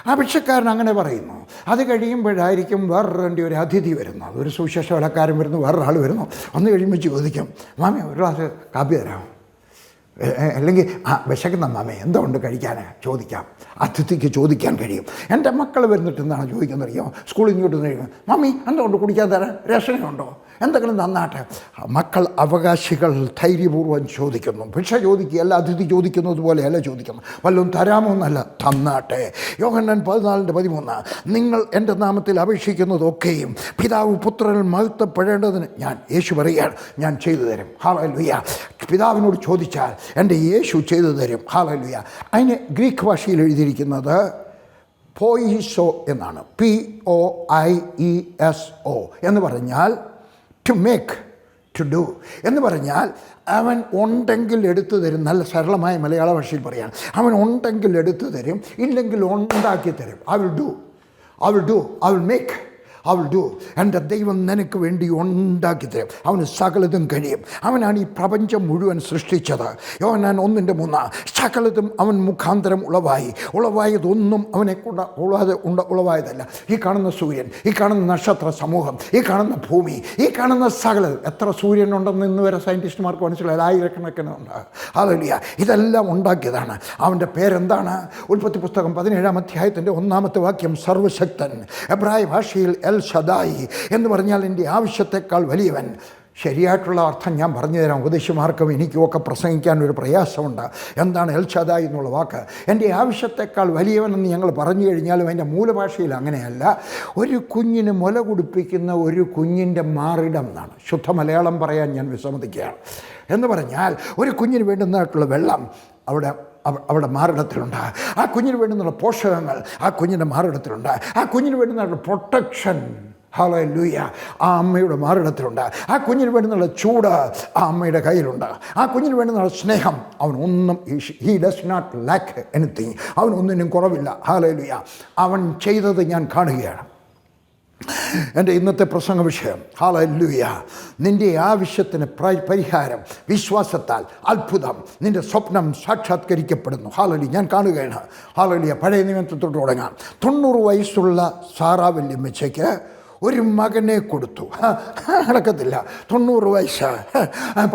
ആ ഭിക്ഷക്കാരൻ അങ്ങനെ പറയുന്നു. അത് കഴിയുമ്പോഴായിരിക്കും വേറൊരു ഒരു അതിഥി വരുന്നു, ഒരു സുവിശേഷ വിലക്കാരൻ വരുന്നു, വേറൊരാൾ വരുന്നു. വന്നു കഴിയുമ്പോൾ ചോദിക്കും മാമി ഒരു ഗ്ലാസ് കാപ്പി തരാം, അല്ലെങ്കിൽ വിശക്കുന്ന മാമേ എന്തോ ഉണ്ട് കഴിക്കാൻ ചോദിക്കാം. അതിഥിക്ക് ചോദിക്കാൻ കഴിയും. എൻ്റെ മക്കൾ വരുന്നിട്ട് എന്താണ് ചോദിക്കുന്നത് അറിയാമോ? സ്കൂളിൽ ഇങ്ങോട്ട് കഴിയുമ്പോൾ മമ്മി എന്തോ ഉണ്ട് കുടിക്കാൻ തരാൻ, രസനയുണ്ടോ, എന്തെങ്കിലും നന്നാട്ടെ. മക്കൾ അവകാശികൾ ധൈര്യപൂർവ്വം ചോദിക്കുന്നു. ഭിക്ഷ ചോദിക്കുകയല്ല, അതിഥി ചോദിക്കുന്നത് പോലെയല്ല ചോദിക്കുന്നു. വല്ലതും തരാമോ എന്നല്ല, തന്നാട്ടെ. യോഹന്നാൻ 14:13 നിങ്ങൾ എൻ്റെ നാമത്തിൽ അപേക്ഷിക്കുന്നതൊക്കെയും പിതാവ് പുത്രനിൽ മഹത്വപ്പെടേണ്ടതിന് യേശു പറയുകയാണ്, ഞാൻ ചെയ്തു തരും. ഹല്ലേലൂയ. പിതാവിനോട് ചോദിച്ചാൽ എൻ്റെ യേശു ചെയ്തു തരും. ഹല്ലേലൂയ. അതിന് ഗ്രീക്ക് ഭാഷയിൽ എഴുതിയിരിക്കുന്നത് പോയിസോ എന്നാണ്. POIESO എന്ന് പറഞ്ഞാൽ ടു മേക്ക്, ടു ഡു എന്ന് പറഞ്ഞാൽ അവൻ ഉണ്ടെങ്കിൽ എടുത്തു തരും. നല്ല സരളമായ മലയാള ഭാഷയിൽ പറയാണ്, അവൻ ഉണ്ടെങ്കിൽ എടുത്തു തരും, ഇല്ലെങ്കിൽ ഉണ്ടാക്കി തരും. I will do, I will make, I will do. എൻ്റെ ദൈവം നിനക്ക് വേണ്ടി ഉണ്ടാക്കി തരും. അവന് സകലതും കഴിയും. അവനാണ് ഈ പ്രപഞ്ചം മുഴുവൻ സൃഷ്ടിച്ചത്. യോഹന്നാൻ 1:3 സകലതും അവൻ മുഖാന്തരം ഉളവായതൊന്നും അവനെ കൊണ്ട് ഉളവായതല്ല. ഈ കാണുന്ന സൂര്യൻ, ഈ കാണുന്ന നക്ഷത്ര സമൂഹം, ഈ കാണുന്ന ഭൂമി, ഈ കാണുന്ന സകലതും, എത്ര സൂര്യനുണ്ടെന്ന് ഇന്ന് വരെ സയൻറ്റിസ്റ്റുമാർക്ക് മനസ്സിലായി, 1000കണക്കിനുണ്ട്. ഹല്ലേലൂയ. ഇതെല്ലാം ഉണ്ടാക്കിയതാണ്. അവൻ്റെ പേരെന്താണ്? ഉൽപ്പത്തി പുസ്തകം 17-ാം അധ്യായത്തിൻ്റെ 1-ാമത്തെ വാക്യം, സർവശക്തൻ. എബ്രായ ഭാഷയിൽ എൽ ഷദായി എന്ന് പറഞ്ഞാൽ എൻ്റെ ആവശ്യത്തെക്കാൾ വലിയവൻ. ശരിയായിട്ടുള്ള അർത്ഥം ഞാൻ പറഞ്ഞു തരാം. ഉപദേശിമാർക്കും എനിക്കുമൊക്കെ പ്രസംഗിക്കാൻ ഒരു പ്രയാസമുണ്ട്. എന്താണ് എൽ ഷദായി എന്നുള്ള വാക്ക്? എൻ്റെ ആവശ്യത്തെക്കാൾ വലിയവനെന്ന് ഞങ്ങൾ പറഞ്ഞു കഴിഞ്ഞാലും അതിൻ്റെ മൂലഭാഷയിൽ അങ്ങനെയല്ല. ഒരു കുഞ്ഞിന് മുല കുടിപ്പിക്കുന്ന ഒരു കുഞ്ഞിൻ്റെ മാറിടം എന്നാണ്. ശുദ്ധ മലയാളം പറയാൻ ഞാൻ വിസമ്മതിക്കുകയാണ്. എന്ന് പറഞ്ഞാൽ ഒരു കുഞ്ഞിന് വേണ്ടുന്നതായിട്ടുള്ള വെള്ളം അവിടെ മാറിടത്തിലുണ്ട്. ആ കുഞ്ഞിന് വേണ്ടുന്നുള്ള പോഷകങ്ങൾ ആ കുഞ്ഞിൻ്റെ മാറിടത്തിലുണ്ട്. ആ കുഞ്ഞിന് വേണ്ടുന്ന പ്രൊട്ടക്ഷൻ, ഹല്ലേലൂയ, ആ അമ്മയുടെ മാറിടത്തിലുണ്ട്. ആ കുഞ്ഞിന് വേണ്ടുന്നുള്ള ചൂട് ആ അമ്മയുടെ കയ്യിലുണ്ട്. ആ കുഞ്ഞിന് വേണ്ടുന്നുള്ള സ്നേഹം അവനൊന്നും, he does not lack anything, അവനൊന്നിനും കുറവില്ല. ഹല്ലേലൂയ. അവൻ ചെയ്തത് ഞാൻ കാണുകയാണ്. എൻ്റെ ഇന്നത്തെ പ്രസംഗ വിഷയം, ഹല്ലേലൂയ, നിൻ്റെ ആവശ്യത്തിന് പരിഹാരം വിശ്വാസത്താൽ അത്ഭുതം, നിൻ്റെ സ്വപ്നം സാക്ഷാത്കരിക്കപ്പെടുന്നു. ഹല്ലേലൂയ. ഞാൻ കാണുകയാണ്. ഹല്ലേലൂയ. പഴയ നിയമത്തോട്ട് തുടങ്ങാം. 90 വയസ്സുള്ള സാറാ വല്യമ്മച്ചയ്ക്ക് ഒരു മകനെ കൊടുത്തു. നടക്കത്തില്ല, 90 വയസ്സ്,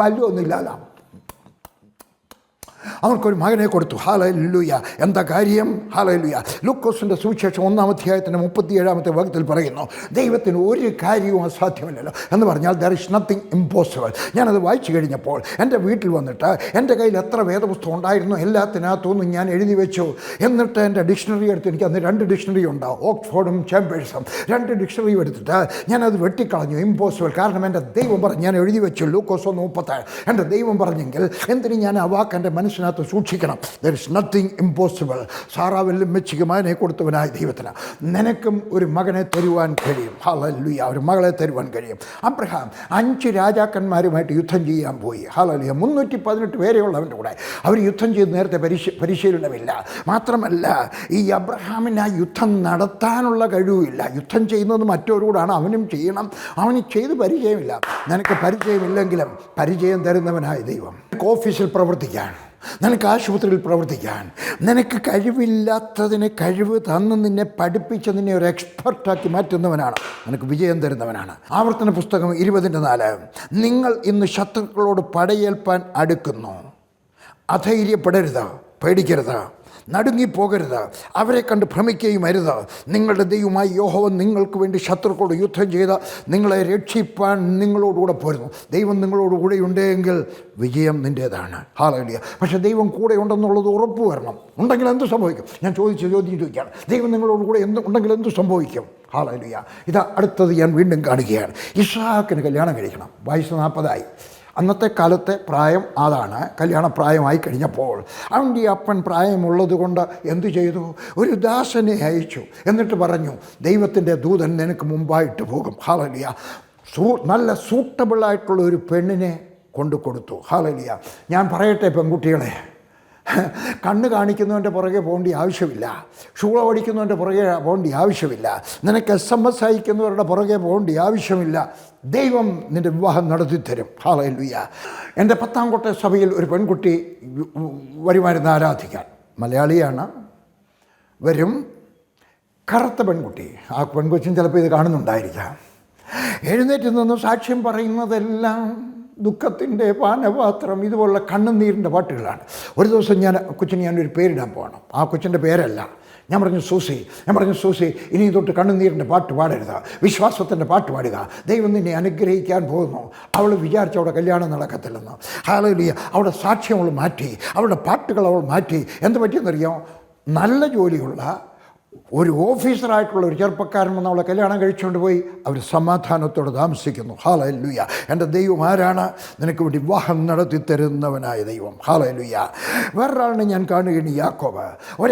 പല്ലൊന്നുമില്ലാതാ. അവർക്കൊരു മകനെ കൊടുത്തു. ഹല്ലേലൂയ. എന്താ കാര്യം? ഹല്ലേലൂയ. ലൂക്കോസിൻ്റെ സുവിശേഷം 1-ാം അധ്യായത്തിൻ്റെ 37-ാമത്തെ വാക്യത്തിൽ പറയുന്നു, ദൈവത്തിന് ഒരു കാര്യവും അസാധ്യമല്ലല്ലോ എന്ന് പറഞ്ഞാൽ ദർ ഇസ് നത്തിങ് ഇമ്പോസിബിൾ. ഞാനത് വായിച്ചു കഴിഞ്ഞപ്പോൾ എൻ്റെ വീട്ടിൽ വന്നിട്ട് എൻ്റെ കയ്യിൽ എത്ര വേദപുസ്തകം ഉണ്ടായിരുന്നു എല്ലാത്തിനകത്തൊന്നും ഞാൻ എഴുതി വെച്ചു. എന്നിട്ട് എൻ്റെ ഡിക്ഷണറി എടുത്ത്, എനിക്ക് അന്ന് 2 ഡിക്ഷണറി ഉണ്ടാവും, ഓക്സ്ഫോർഡും ചേമ്പേഴ്സും. 2 ഡിക്ഷണറിയും എടുത്തിട്ട് ഞാനത് വെട്ടിക്കളഞ്ഞു. ഇമ്പോസിബിൾ. കാരണം എൻ്റെ ദൈവം പറഞ്ഞു, ഞാൻ എഴുതി വെച്ചു ലൂക്കോസ് 1:37. എൻ്റെ ദൈവം പറഞ്ഞെങ്കിൽ എന്തിനും ഞാൻ ആ വാക്ക് എൻ്റെ മനസ്സിനകത്ത് സൂക്ഷിക്കണം. There is nothing impossible. Sarah വല്യമ്മച്ചിക്ക് മകനെ കൊടുത്തവനായ ദൈവത്തിന് നിനക്കും ഒരു മകനെ തരുവാൻ കഴിയും. ഹല്ലേലൂയ. ഒരു മകളെ തരുവാൻ കഴിയും. അബ്രഹാം 5 രാജാക്കന്മാരുമായിട്ട് യുദ്ധം ചെയ്യാൻ പോയി. ഹല്ലേലൂയ. 318 പേരെയുള്ളവൻ്റെ കൂടെ അവർ യുദ്ധം ചെയ്ത് നേരത്തെ പരിശീലനമില്ല. മാത്രമല്ല ഈ അബ്രഹാമിന് ആ യുദ്ധം നടത്താനുള്ള കഴിവില്ല. യുദ്ധം ചെയ്യുന്നത് മറ്റൊരുകൂടാണ്, അവനും ചെയ്യണം. അവന് ചെയ്ത് പരിചയമില്ല. നിനക്ക് പരിചയമില്ലെങ്കിലും പരിചയം തരുന്നവനായ ദൈവം ഓഫീസിൽ പ്രവർത്തിക്കാൻ, നിനക്ക് ആശുപത്രിയിൽ പ്രവർത്തിക്കാൻ, നിനക്ക് കഴിവില്ലാത്തതിന് കഴിവ് തന്ന് നിന്നെ പഠിപ്പിച്ച് നിന്നെ ഒരു എക്സ്പെർട്ടാക്കി മാറ്റുന്നവനാണ്, നിനക്ക് വിജയം തരുന്നവനാണ്. ആവർത്തന പുസ്തകം 20:4 നിങ്ങൾ ഇന്ന് ശത്രുക്കളോട് പടയേൽപ്പാൻ അടുക്കുന്നു. അധൈര്യപ്പെടരുത്, പേടിക്കരുത്, നടുങ്ങിപ്പോകരുത്, അവരെ കണ്ട് ഭ്രമിക്കുകയും അരുത്. നിങ്ങളുടെ ദൈവമായ യഹോവ നിങ്ങൾക്ക് വേണ്ടി ശത്രുക്കളോട് യുദ്ധം ചെയ്ത് നിങ്ങളെ രക്ഷിപ്പാൻ നിങ്ങളോടുകൂടെ പോരുന്നു. ദൈവം നിങ്ങളോടുകൂടെ ഉണ്ടെങ്കിൽ വിജയം നിൻ്റേതാണ്. ഹല്ലേലൂയ. പക്ഷേ ദൈവം കൂടെ ഉണ്ടെന്നുള്ളത് ഉറപ്പ് വരണം. ഉണ്ടെങ്കിൽ എന്ത് സംഭവിക്കും? ഞാൻ ചോദിക്കുകയാണ്, ദൈവം നിങ്ങളോടുകൂടെ ഉണ്ടെങ്കിൽ എന്ത് സംഭവിക്കും? ഹല്ലേലൂയ. ഇതാ അടുത്തത് ഞാൻ വീണ്ടും കാണുകയാണ്. ഇസ്ഹാക്കിന് കല്യാണം കഴിക്കണം. വയസ്സ് 40 ആയി. അന്നത്തെ കാലത്തെ പ്രായം അതാണ്. കല്യാണപ്രായമായി കഴിഞ്ഞപ്പോൾ അവൻ്റെ അപ്പൻ പ്രായമുള്ളത് കൊണ്ട് എന്തു ചെയ്തു? ഒരു ദാസനെ അയച്ചു. എന്നിട്ട് പറഞ്ഞു, ദൈവത്തിൻ്റെ ദൂതൻ നിനക്ക് മുമ്പായിട്ട് പോകും. ഹല്ലേലൂയ. നല്ല സൂട്ടബിളായിട്ടുള്ള ഒരു പെണ്ണിനെ കൊണ്ടു കൊടുത്തു. ഹല്ലേലൂയ. ഞാൻ പറയട്ടെ പെൺകുട്ടികളെ, കണ്ണ് കാണിക്കുന്നവൻ്റെ പുറകെ പോകേണ്ട ആവശ്യമില്ല. ഷൂള ഓടിക്കുന്നവൻ്റെ പുറകെ പോകേണ്ട ആവശ്യമില്ല. നിനക്ക് SMS അയക്കുന്നവരുടെ പുറകെ പോകേണ്ട ആവശ്യമില്ല. ദൈവം നിൻ്റെ വിവാഹം നടത്തിത്തരും. ഹല്ലേലൂയ. എൻ്റെ 10-ാം കോട്ട സഭയിൽ ഒരു പെൺകുട്ടി വരുമായിരുന്നു ആരാധിക്കാൻ. മലയാളിയാണ്, വരും, കറുത്ത പെൺകുട്ടി. ആ പെൺകൊച്ചും ചിലപ്പോൾ ഇത് കാണുന്നുണ്ടായിരിക്കാം. എഴുന്നേറ്റ് നിന്ന് സാക്ഷ്യം പറയുന്നതെല്ലാം ദുഃഖത്തിൻ്റെ പാനപാത്രം, ഇതുപോലുള്ള കണ്ണുനീരിൻ്റെ പാട്ടുകളാണ്. ഒരു ദിവസം ഞാനൊരു പേരിടാൻ പോകണം. ആ കൊച്ചിൻ്റെ പേരല്ല. ഞാൻ പറഞ്ഞു സൂസി, ഇനി തൊട്ട് കണ്ണുനീരിൻ്റെ പാട്ട് പാടരുത്, വിശ്വാസത്തിൻ്റെ പാട്ട് പാടുക. ദൈവം നിന്നെ അനുഗ്രഹിക്കാൻ പോകുന്നു. അവൾ വിചാരിച്ച അവിടെ കല്യാണം നടക്കത്തില്ലെന്ന്. ഹല്ലേലൂയ. അവിടെ സാക്ഷ്യം അവൾ മാറ്റി, അവളുടെ പാട്ടുകൾ അവൾ മാറ്റി. എന്ത് പറ്റിയെന്നറിയാം? നല്ല ജോലിയുള്ള ഒരു ഓഫീസറായിട്ടുള്ള ഒരു ചെറുപ്പക്കാരൻ വന്ന് അവളെ കല്യാണം കഴിച്ചുകൊണ്ട് പോയി. അവർ സമാധാനത്തോടെ താമസിക്കുന്നു. ഹല്ലേലൂയ. എൻ്റെ ദൈവം ആരാണ്? നിനക്ക് വേണ്ടി വിവാഹം നടത്തി തരുന്നവനായ ദൈവം. ഹല്ലേലൂയ. വേറൊരാളിനെ ഞാൻ കാണുകയാണ്, യാക്കോബ്. ഒരു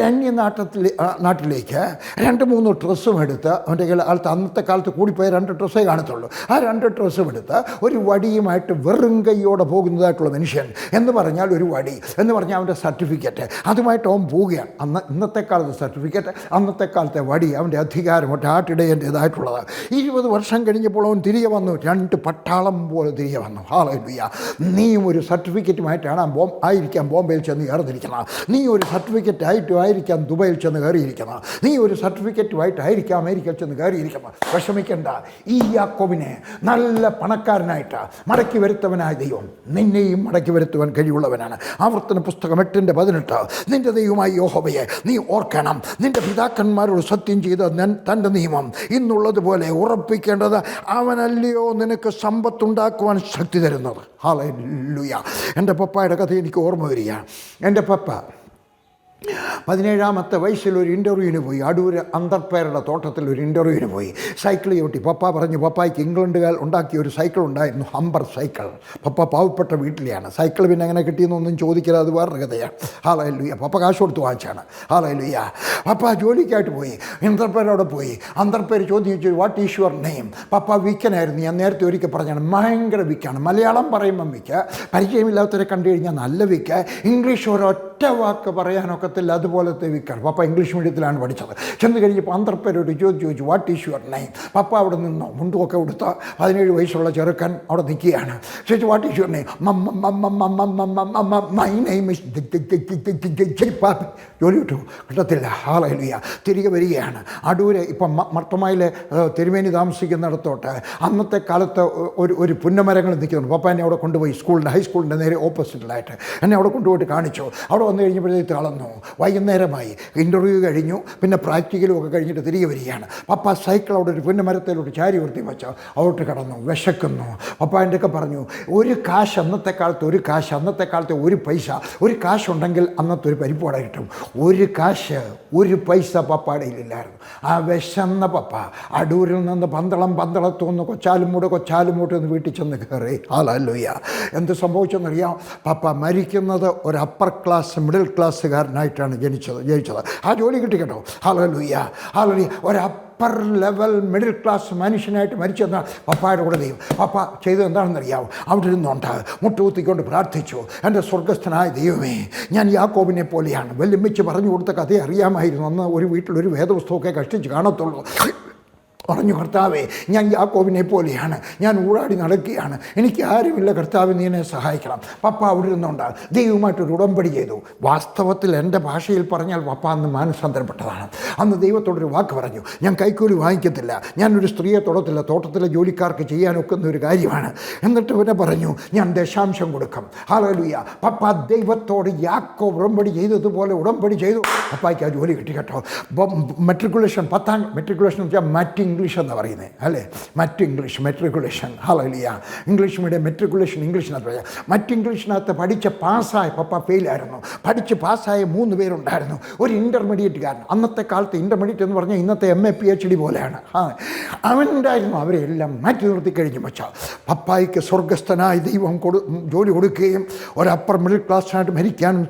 നാട്ടിലേക്ക് 2-3 ഡ്രസ്സും എടുത്ത്, അവൻ്റെ കയ്യിൽ അന്നത്തെ കാലത്ത് കൂടിപ്പോയ 2 ഡ്രസ്സേ കാണത്തുള്ളൂ. ആ 2 ഡ്രസ്സും എടുത്ത് ഒരു വടിയുമായിട്ട് വെറും കൈയോടെ പോകുന്നതായിട്ടുള്ള മനുഷ്യൻ. എന്ന് പറഞ്ഞാൽ ഒരു വടി എന്ന് പറഞ്ഞാൽ അവൻ്റെ സർട്ടിഫിക്കറ്റ്, അതുമായിട്ട് അവൻ പോവുകയാണ്. ഇന്നത്തെ കാലത്ത് സർട്ടിഫിക്കറ്റ്, അന്നത്തെ കാലത്തെ വടി, അവൻ്റെ അധികാരം ആട്ടിടേണ്ടതായിട്ടുള്ളത്. 20 വർഷം കഴിഞ്ഞപ്പോൾ അവൻ തിരികെ വന്നു. 2 പട്ടാളം പോലെ തിരികെ വന്നു. ഹല്ലേലൂയ. നീയും ഒരു സർട്ടിഫിക്കറ്റുമായിട്ടാണ് ആയിരിക്കാം ബോംബെയിൽ ചെന്ന് കയറിയിരിക്കുന്നത്. നീ ഒരു സർട്ടിഫിക്കറ്റ് ആയിരിക്കാം ദുബൈയിൽ ചെന്ന് കയറിയിരിക്കുന്നത്. നീ ഒരു സർട്ടിഫിക്കറ്റുമായിട്ടായിരിക്കാം അമേരിക്കയിൽ ചെന്ന് കയറിയിരിക്കുന്നത്. വിഷമിക്കേണ്ട. ഈ യാക്കോബിനെ നല്ല പണക്കാരനായിട്ട് മടക്കി വരുത്തവനായ ദൈവം നിന്നെയും മടക്കി വരുത്തുവാൻ കഴിവുള്ളവനാണ്. ആവർത്തന പുസ്തകം 8:18. നിന്റെ ദൈവമായ യഹോവയെ നീ ഓർക്കണം. നിന്റെ പിതാക്കന്മാരോട് സത്യം ചെയ്ത തൻ്റെ നിയമം ഇന്നുള്ളതുപോലെ ഉറപ്പിക്കേണ്ടത് അവനല്ലയോ നിനക്ക് സമ്പത്തുണ്ടാക്കുവാൻ ശക്തി തരുന്നത്. ഹല്ലേലൂയ. എൻ്റെ പപ്പായുടെ കഥ എനിക്ക് ഓർമ്മ വരികയാണ്. എൻ്റെ പപ്പ 17-ാമത്തെ വയസ്സിൽ ഒരു ഇൻ്റർവ്യൂവിന് പോയി. അടൂർ അന്തർപ്പേരുടെ തോട്ടത്തിൽ ഒരു ഇൻ്റർവ്യൂവിന് പോയി. സൈക്കിൾ ചവിട്ടി. പപ്പ പറഞ്ഞു, പപ്പായ്ക്ക് ഇംഗ്ലണ്ടുകാർ ഉണ്ടാക്കിയ ഒരു സൈക്കിൾ ഉണ്ടായിരുന്നു, ഹമ്പർ സൈക്കിൾ. പപ്പ പാവപ്പെട്ട വീട്ടിലെയാണ്. സൈക്കിൾ പിന്നെ അങ്ങനെ കിട്ടിയെന്നൊന്നും ചോദിക്കരുത്, അത് വേറൊരു കഥയാണ്. ഹല്ലേലൂയ. പപ്പ കാശ് കൊടുത്ത് വാങ്ങിച്ചാണ്. ഹല്ലേലൂയ. പപ്പ ജോലിക്കായിട്ട് പോയി, അന്തർപ്പേരോടെ പോയി. അന്തർപ്പേര് ചോദിച്ചു, വാട്ട് ഈസ് യുവർ നെയിം? പപ്പ വീക്കനായിരുന്നു. ഞാൻ നേരത്തെ ഒരിക്കൽ പറഞ്ഞാണ്, ഭയങ്കര വീക്കാണ്. മലയാളം പറയുമ്പം വീക്ക്, പരിചയമില്ലാത്തവരെ കണ്ടു കഴിഞ്ഞാൽ നല്ല വീക്ക്, ഇംഗ്ലീഷ് ഒരൊറ്റ വാക്ക് പറയാനൊക്കെ അതുപോലത്തെ വിക്കാണ്. പപ്പ ഇംഗ്ലീഷ് മീഡിയത്തിലാണ് പഠിച്ചത്. ചെന്ന് കഴിഞ്ഞപ്പോൾ അന്തർപ്പേരോട് ചോദിച്ചു, വാട്ട് ഈസ് യുവർ നെയിം? പപ്പ അവിടെ നിന്നോ മുണ്ടുമൊക്കെ കൊടുത്ത 17 വയസ്സുള്ള ചെറുക്കൻ അവിടെ നിൽക്കുകയാണ്. ചോദിച്ചു, what is your name? My name is. ജോലി കിട്ടു കിട്ടത്തില്ല. ഹല്ലേലൂയ. തിരികെ വരികയാണ്. അടൂര് ഇപ്പം മർത്തമായിലെ തിരുമേനി താമസിക്കുന്നിടത്തോട്ട് അന്നത്തെ കാലത്ത് ഒരു പുന്നമരങ്ങൾ നിൽക്കുന്നുണ്ട്. പപ്പ എന്നെ അവിടെ കൊണ്ടുപോയി, ഹൈസ്കൂളിൻ്റെ നേരെ ഓപ്പോസിറ്റിലായിട്ട് എന്നെ അവിടെ കൊണ്ടുപോയിട്ട് കാണിച്ചു. അവിടെ വന്നു കഴിഞ്ഞപ്പോഴത്തേക്ക് തളർന്നു. വൈകുന്നേരമായി. ഇൻ്റർവ്യൂ കഴിഞ്ഞു. പിന്നെ പ്രാക്ടിക്കലും ഒക്കെ കഴിഞ്ഞിട്ട് തിരികെ വരികയാണ്. പപ്പ സൈക്കിൾ അവിടെ ഒരു പുന്നമരത്തിലോട്ട് ചാരി വൃത്തി വെച്ച് അവിട്ട് കിടന്നു. വിശക്കുന്നു. പപ്പ എൻ്റെ ഒക്കെ പറഞ്ഞു, ഒരു കാശ് അന്നത്തെ കാലത്ത്, അന്നത്തെ കാലത്തെ ഒരു പൈസ, ഒരു കാശുണ്ടെങ്കിൽ അന്നത്തെ ഒരു പരിപ്പോട കിട്ടും. ഒരു പൈസ പപ്പയുടെ ഇല്ലായിരുന്നു. ആ വിശന്ന പപ്പ അടൂരിൽ നിന്ന് പന്തളത്തുനിന്ന് കൊച്ചാലുമൂട്ട് എന്ന് വീട്ടിൽ ചെന്ന് കയറി. ഹല്ലേലൂയ. എന്ത് സംഭവിച്ചെന്നറിയാം? പപ്പ മരിക്കുന്നത് ഒരു അപ്പർ ക്ലാസ് മിഡിൽ ക്ലാസ്സുകാരനായിട്ടാണ് ജനിച്ചത്. ആ ജോലി കിട്ടി കേട്ടോ. ഹല്ലേലൂയ. ഒരു അപ്പർ ലെവൽ മിഡിൽ ക്ലാസ് മനുഷ്യനായിട്ട് മരിച്ചെന്നാണ് പപ്പായുടെ കൂടെ ദൈവം. പപ്പ ചെയ്തത് എന്താണെന്നറിയാവും? അവിടെ ഇരുന്നുണ്ട് മുട്ടുകുത്തിക്കൊണ്ട് പ്രാർത്ഥിച്ചു, എൻ്റെ സ്വർഗസ്ഥനായ ദൈവമേ, ഞാൻ യാക്കോബിനെ പോലെയാണ്. വെല്ലുമ്മിച്ച് പറഞ്ഞു കൊടുത്ത കഥയെ അറിയാമായിരുന്നു. അന്ന് ഒരു വീട്ടിലൊരു വേദപുസ്തകമൊക്കെ കഷ്ടിച്ച് കാണത്തുള്ളൂ. പറഞ്ഞു, കർത്താവേ, ഞാൻ യാക്കോബിനെ പോലെയാണ്, ഞാൻ ഊടാടി നടക്കുകയാണ്, എനിക്ക് ആരുമില്ല, കർത്താവ് നീ എന്നെ സഹായിക്കണം. പപ്പ അവിടെ ഇരുന്നുണ്ട് ദൈവമായിട്ടൊരു ഉടമ്പടി ചെയ്തു. വാസ്തവത്തിൽ എൻ്റെ ഭാഷയിൽ പറഞ്ഞാൽ പപ്പ അന്ന് മാനസാന്തരപ്പെട്ടതാണ്. അന്ന് ദൈവത്തോടൊരു വാക്ക് പറഞ്ഞു, ഞാൻ കൈക്കൂലി വാങ്ങിക്കത്തില്ല, ഞാനൊരു സ്ത്രീയെ തൊടത്തില്ല, തോട്ടത്തിലെ ജോലിക്കാർക്ക് ചെയ്യാനൊക്കുന്ന ഒരു കാര്യമാണ്. എന്നിട്ട് പിന്നെ പറഞ്ഞു, ഞാൻ ദശാംശം കൊടുക്കും. ഹല്ലേലൂയ. പപ്പ ദൈവത്തോട് യാക്കോബ് ഉടമ്പടി ചെയ്തതുപോലെ ഉടമ്പടി ചെയ്തു. പപ്പായ്ക്ക് ആ ജോലി കിട്ടി കേട്ടോ. മെട്രിക്കുലേഷൻ 10ാം മെട്രിക്കുലേഷൻ വെച്ചാൽ മാറ്റിങ് ഇംഗ്ലീഷ് എന്ന് പറയുന്നത് അല്ലേ, മറ്റ് English matriculation. Hallelujah. English medium matriculation ഇംഗ്ലീഷിനകത്ത് പറയാം. മറ്റ് ഇംഗ്ലീഷിനകത്ത് പഠിച്ച് പാസ്സായ പപ്പ ഫെയിലായിരുന്നു. പഠിച്ച് പാസ്സായ 3 പേരുണ്ടായിരുന്നു. ഒരു ഇൻ്റർമീഡിയറ്റുകാരൻ. അന്നത്തെ കാലത്ത് ഇൻ്റർമീഡിയറ്റ് എന്ന് പറഞ്ഞാൽ ഇന്നത്തെ MA PhD പോലെയാണ്. അവനുണ്ടായിരുന്നു. അവരെല്ലാം മാറ്റി നിർത്തി കഴിഞ്ഞു വെച്ചാൽ പപ്പായ്ക്ക് സ്വർഗസ്ഥനായ ദൈവം ജോലി കൊടുക്കുകയും ഒരു അപ്പർ മിഡിൽ ക്ലാസ്സിനായിട്ട് മരിക്കാനും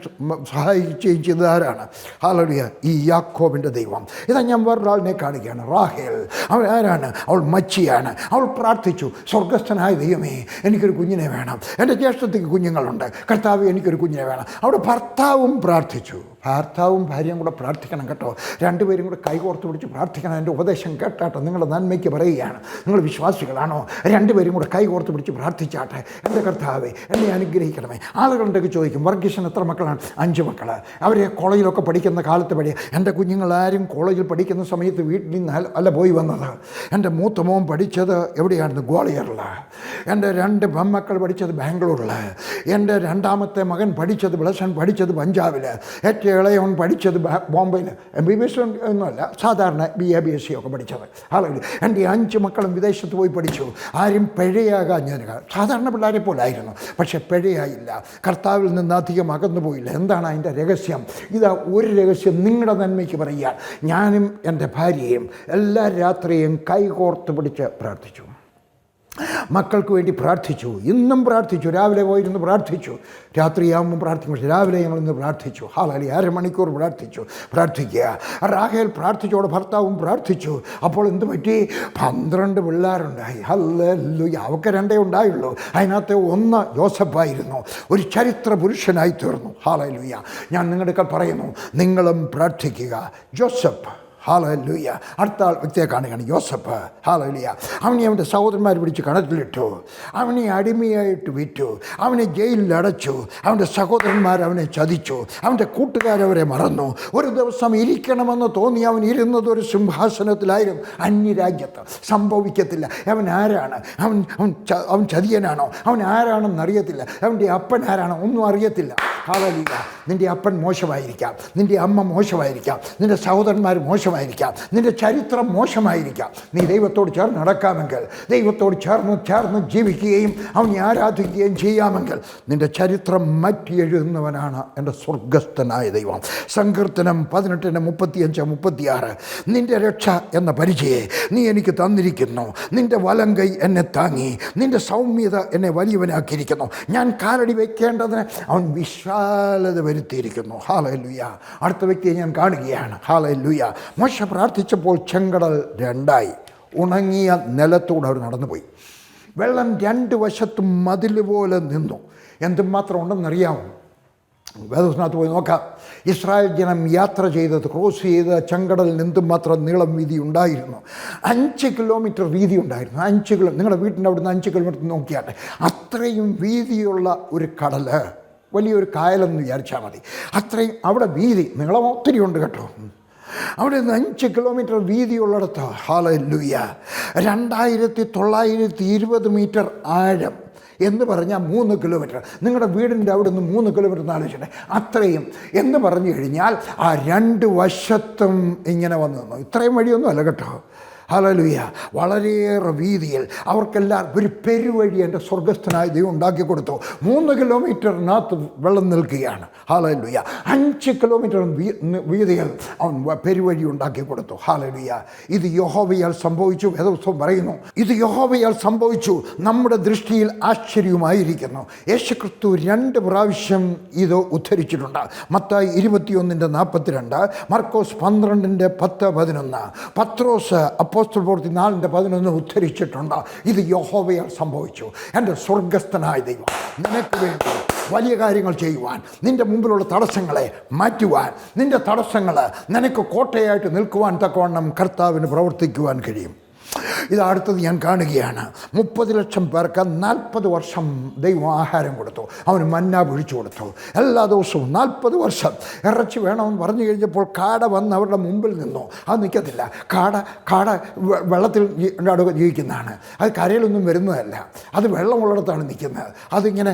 സഹായിക്കുകയും ചെയ്തത് ആരാണ്? ഹല്ലേലൂയ, ഈ യാക്കോബിൻ്റെ ദൈവം. ഇതാ ഞാൻ വേറൊരാളിനെ കാണുകയാണ്, റാഹേൽ. അവൾ ആരാണ്? അവൾ മച്ചിയാണ്. അവൾ പ്രാർത്ഥിച്ചു, സ്വർഗസ്ഥനായ ദൈവമേ എനിക്കൊരു കുഞ്ഞിനെ വേണം, എൻ്റെ ജ്യേഷ്ഠത്തിക്ക് കുഞ്ഞുങ്ങളുണ്ട്, കർത്താവ് എനിക്കൊരു കുഞ്ഞിനെ വേണം. അവിടെ ഭർത്താവും പ്രാർത്ഥിച്ചു. ഭർത്താവും ഭാര്യയും കൂടെ പ്രാർത്ഥിക്കണം കേട്ടോ. 2 പേരും കൂടെ കൈകോർത്ത് പിടിച്ച് പ്രാർത്ഥിക്കണം. എൻ്റെ ഉപദേശം കേട്ടാട്ടോ, നിങ്ങളുടെ നന്മയ്ക്ക് പറയുകയാണ്. നിങ്ങൾ വിശ്വാസികളാണോ? 2 പേരും കൂടെ കൈകോർത്ത് പിടിച്ച് പ്രാർത്ഥിച്ചാട്ടെ. എൻ്റെ കർത്താവേ എന്നെ അനുഗ്രഹിക്കണമേ. ആളുകളുണ്ടെങ്കിൽ ചോദിക്കും, വർഗീസിന് എത്ര മക്കളാണ്? 5 മക്കൾ. അവരെ കോളേജിലൊക്കെ പഠിക്കുന്ന കാലത്ത് എൻ്റെ കുഞ്ഞുങ്ങളാരും കോളേജിൽ പഠിക്കുന്ന സമയത്ത് വീട്ടിൽ നിന്ന് അല്ല പോയി വന്നത്. എൻ്റെ മൂത്ത മോൻ പഠിച്ചത് എവിടെയായിരുന്നു? ഗ്വാളിയറിൽ. എൻ്റെ 2 പെൺമക്കൾ പഠിച്ചത് ബാംഗ്ലൂരിൽ. എൻ്റെ 2ാമത്തെ മകൻ പഠിച്ചത് പഠിച്ചത് പഞ്ചാബിൽ. ഏറ്റവും ഇളയവൻ പഠിച്ചത് ബോംബെയിൽ. MBBS ഒന്നുമല്ല, സാധാരണ BA BSc ഒക്കെ പഠിച്ചത്. അല്ലെങ്കിൽ എൻ്റെ 5 മക്കളും വിദേശത്ത് പോയി പഠിച്ചു. ആരും പിഴയാകാൻ ഞാൻ സാധാരണ പിള്ളേരെ പോലായിരുന്നു, പക്ഷെ പിഴയായില്ല. കർത്താവിൽ നിന്ന് അധികം അകന്നു പോയില്ല. എന്താണ് അതിൻ്റെ രഹസ്യം? ഇതാ ഒരു രഹസ്യം നിങ്ങളുടെ നന്മയ്ക്ക് പറയുക. ഞാനും എൻ്റെ ഭാര്യയും എല്ലാ രാത്രിയും കൈകോർത്ത് പിടിച്ച് പ്രാർത്ഥിച്ചു. മക്കൾക്ക് വേണ്ടി പ്രാർത്ഥിച്ചു. ഇന്നും പ്രാർത്ഥിച്ചു. രാവിലെ പോയിരുന്നു പ്രാർത്ഥിച്ചു, രാത്രിയാകുമ്പോൾ പ്രാർത്ഥിക്കും. പക്ഷേ രാവിലെ ഞങ്ങളിന്ന് പ്രാർത്ഥിച്ചു. ഹല്ലേലൂയ. 1/2 മണിക്കൂർ പ്രാർത്ഥിക്കുക. റാഹേൽ പ്രാർത്ഥിച്ചോടെ ഭർത്താവും പ്രാർത്ഥിച്ചു. അപ്പോൾ എന്ത് പറ്റി? 12 പിള്ളേരുണ്ടായി. ഹല്ലേലൂയ. അവർക്ക് 2 ഉണ്ടായുള്ളൂ. അതിനകത്ത് 1 യോസഫായിരുന്നു. ഒരു ചരിത്ര പുരുഷനായി തീർന്നു. ഹല്ലേലൂയ. ഞാൻ നിങ്ങളുടെ പറയുന്നു, നിങ്ങളും പ്രാർത്ഥിക്കുക. Joseph, hallelujah. അടുത്ത വ്യക്തിയെ കാണുകയാണ്, യോസഫ്. ഹല്ലേലൂയ. അവനെ അവൻ്റെ സഹോദരന്മാർ പിടിച്ച് കിണറ്റിലിട്ടു. അവനെ അടിമയായിട്ട് വിറ്റു. അവനെ ജയിലിൽ അടച്ചു. അവൻ്റെ സഹോദരന്മാർ അവനെ ചതിച്ചു. അവൻ്റെ കൂട്ടുകാരവരെ മറന്നു. ഒരു ദിവസം ഇരിക്കണമെന്ന് തോന്നി അവൻ ഇരുന്നത് ഒരു സിംഹാസനത്തിലായിരുന്നു, അന്യരാജ്യത്ത്. സംഭവിക്കത്തില്ല. അവൻ ആരാണ്? അവൻ ചതിയനാണോ? അവൻ ആരാണെന്ന് അറിയത്തില്ല. അവൻ്റെ അപ്പൻ ആരാണോ? ഒന്നും അറിയത്തില്ല. ഹല്ലേലൂയ. നിൻ്റെ അപ്പൻ മോശമായിരിക്കാം, നിൻ്റെ അമ്മ മോശമായിരിക്കാം, നിൻ്റെ സഹോദരന്മാർ മോശമായിരിക്കാം, നിൻ്റെ ചരിത്രം മോശമായിരിക്കാം. നീ ദൈവത്തോട് ചേർന്ന് നടക്കാമെങ്കിൽ, ദൈവത്തോട് ചേർന്ന് ജീവിക്കുകയും അവനെ ആരാധിക്കുകയും ചെയ്യാമെങ്കിൽ നിൻ്റെ ചരിത്രം മാറ്റി എഴുതുന്നവനാണ് എൻ്റെ സ്വർഗസ്ഥനായ ദൈവം. സങ്കീർത്തനം 18:35-36. നിൻ്റെ രക്ഷ എന്ന പരിചയെ നീ എനിക്ക് തന്നിരിക്കുന്നു. നിൻ്റെ വലങ്കൈ എന്നെ താങ്ങി. നിൻ്റെ സൗമ്യത എന്നെ വലിയവനാക്കിയിരിക്കുന്നു. ഞാൻ കാലടി വയ്ക്കേണ്ടതിന് അവൻ വിശാലത വരുത്തിയിരിക്കുന്നു. ഹല്ലേലൂയ. അടുത്ത വ്യക്തിയെ ഞാൻ കാണുകയാണ്. ഹല്ലേലൂയ. മോശെ പ്രാർത്ഥിച്ചപ്പോൾ ചെങ്കടൽ 2ആയി. ഉണങ്ങിയ നിലത്തൂടെ അവർ നടന്നുപോയി. വെള്ളം 2 വശത്തും മതിൽ പോലെ നിന്നു. എന്തുമാത്രം ഉണ്ടെന്നറിയാമോ? വേദപുസ്തകത്ത് പോയി നോക്കാം. ഇസ്രായേൽ ജനം യാത്ര ചെയ്തത്, ക്രോസ് ചെയ്ത ചെങ്കടലിൽ എന്തുമാത്രം നീളം വീതി ഉണ്ടായിരുന്നു? 5 കിലോമീറ്റർ വീതി ഉണ്ടായിരുന്നു. 5 കിലോ, നിങ്ങളുടെ വീട്ടിൻ്റെ അവിടുന്ന് 5 കിലോമീറ്റർ നോക്കിയാട്ടെ. അത്രയും വീതിയുള്ള ഒരു കടൽ, വലിയൊരു കായലെന്ന് വിചാരിച്ചാൽ മതി. അത്രയും അവിടെ വീതി, നീളം ഒത്തിരി ഉണ്ട് കേട്ടോ. അവിടെ നിന്ന് 5 കിലോമീറ്റർ വീതിയുള്ളിടത്ത്, ഹല്ലേലൂയ, 2920 മീറ്റർ ആഴം എന്ന് പറഞ്ഞാൽ 3 കിലോമീറ്റർ. നിങ്ങളുടെ വീടിൻ്റെ അവിടെ നിന്ന് 3 കിലോമീറ്റർ എന്ന് ആലോചിച്ചേ. അത്രയും എന്ന് പറഞ്ഞു കഴിഞ്ഞാൽ ആ 2 വശത്തും ഇങ്ങനെ വന്നു നിന്നു. ഇത്രയും വഴിയൊന്നും അല്ല കേട്ടോ. ഹല്ലേലൂയ. വളരെയേറെ വീതിയിൽ അവർക്കെല്ലാം ഒരു പെരുവഴി എൻ്റെ സ്വർഗസ്ഥനായ ദൈവം ഉണ്ടാക്കി കൊടുത്തു. 3 കിലോമീറ്ററിനകത്ത് വെള്ളം നിൽക്കുകയാണ്. ഹല്ലേലൂയ. 5 കിലോമീറ്റർ വീതിയിൽ അവൻ പെരുവഴി ഉണ്ടാക്കി കൊടുത്തു. ഹല്ലേലൂയ. ഇത് യഹോവയാൽ സംഭവിച്ചു. വേദപുസ്തകം പറയുന്നു, ഇത് യഹോവയാൽ സംഭവിച്ചു, നമ്മുടെ ദൃഷ്ടിയിൽ ആശ്ചര്യമായിരിക്കുന്നു. യേശുക്രിസ്തു 2 പ്രാവശ്യം ഇത് ഉദ്ധരിച്ചിട്ടുണ്ട്. മത്തായി 21:42, മർക്കോസ് 12:10-11, പത്രോസ് അപ്പോസ്തലപ്രവൃത്തി 4:11 ഉദ്ധരിച്ചിട്ടുണ്ട്. ഇത് യഹോവയാൽ സംഭവിച്ചു. എൻ്റെ സ്വർഗസ്ഥനായ ദൈവം നിനക്ക് വേണ്ടി വലിയ കാര്യങ്ങൾ ചെയ്യുവാൻ, നിൻ്റെ മുമ്പിലുള്ള തടസ്സങ്ങളെ മാറ്റുവാൻ, നിൻ്റെ തടസ്സങ്ങൾ നിനക്ക് കോട്ടയായിട്ട് നിൽക്കുവാൻ തക്കവണ്ണം കർത്താവിന് പ്രവർത്തിക്കുവാൻ കഴിയും. ഇത് അടുത്തത് ഞാൻ കാണുകയാണ്. 30 ലക്ഷം പേർക്ക് 40 വർഷം ദൈവം ആഹാരം കൊടുത്തു. അവന് മന്ന പൊഴിച്ചു കൊടുത്തു. എല്ലാ ദിവസവും 40 വർഷം ഇറച്ചി വേണമെന്ന് പറഞ്ഞു കഴിഞ്ഞപ്പോൾ കാട വന്ന് അവരുടെ മുമ്പിൽ നിന്നു. അത് നിൽക്കത്തില്ല. കാട വെള്ളത്തിൽ ജീവിക്കുന്നതാണ്. അത് കരയിലൊന്നും വരുന്നതല്ല. അത് വെള്ളമുള്ളിടത്താണ് നിൽക്കുന്നത്. അതിങ്ങനെ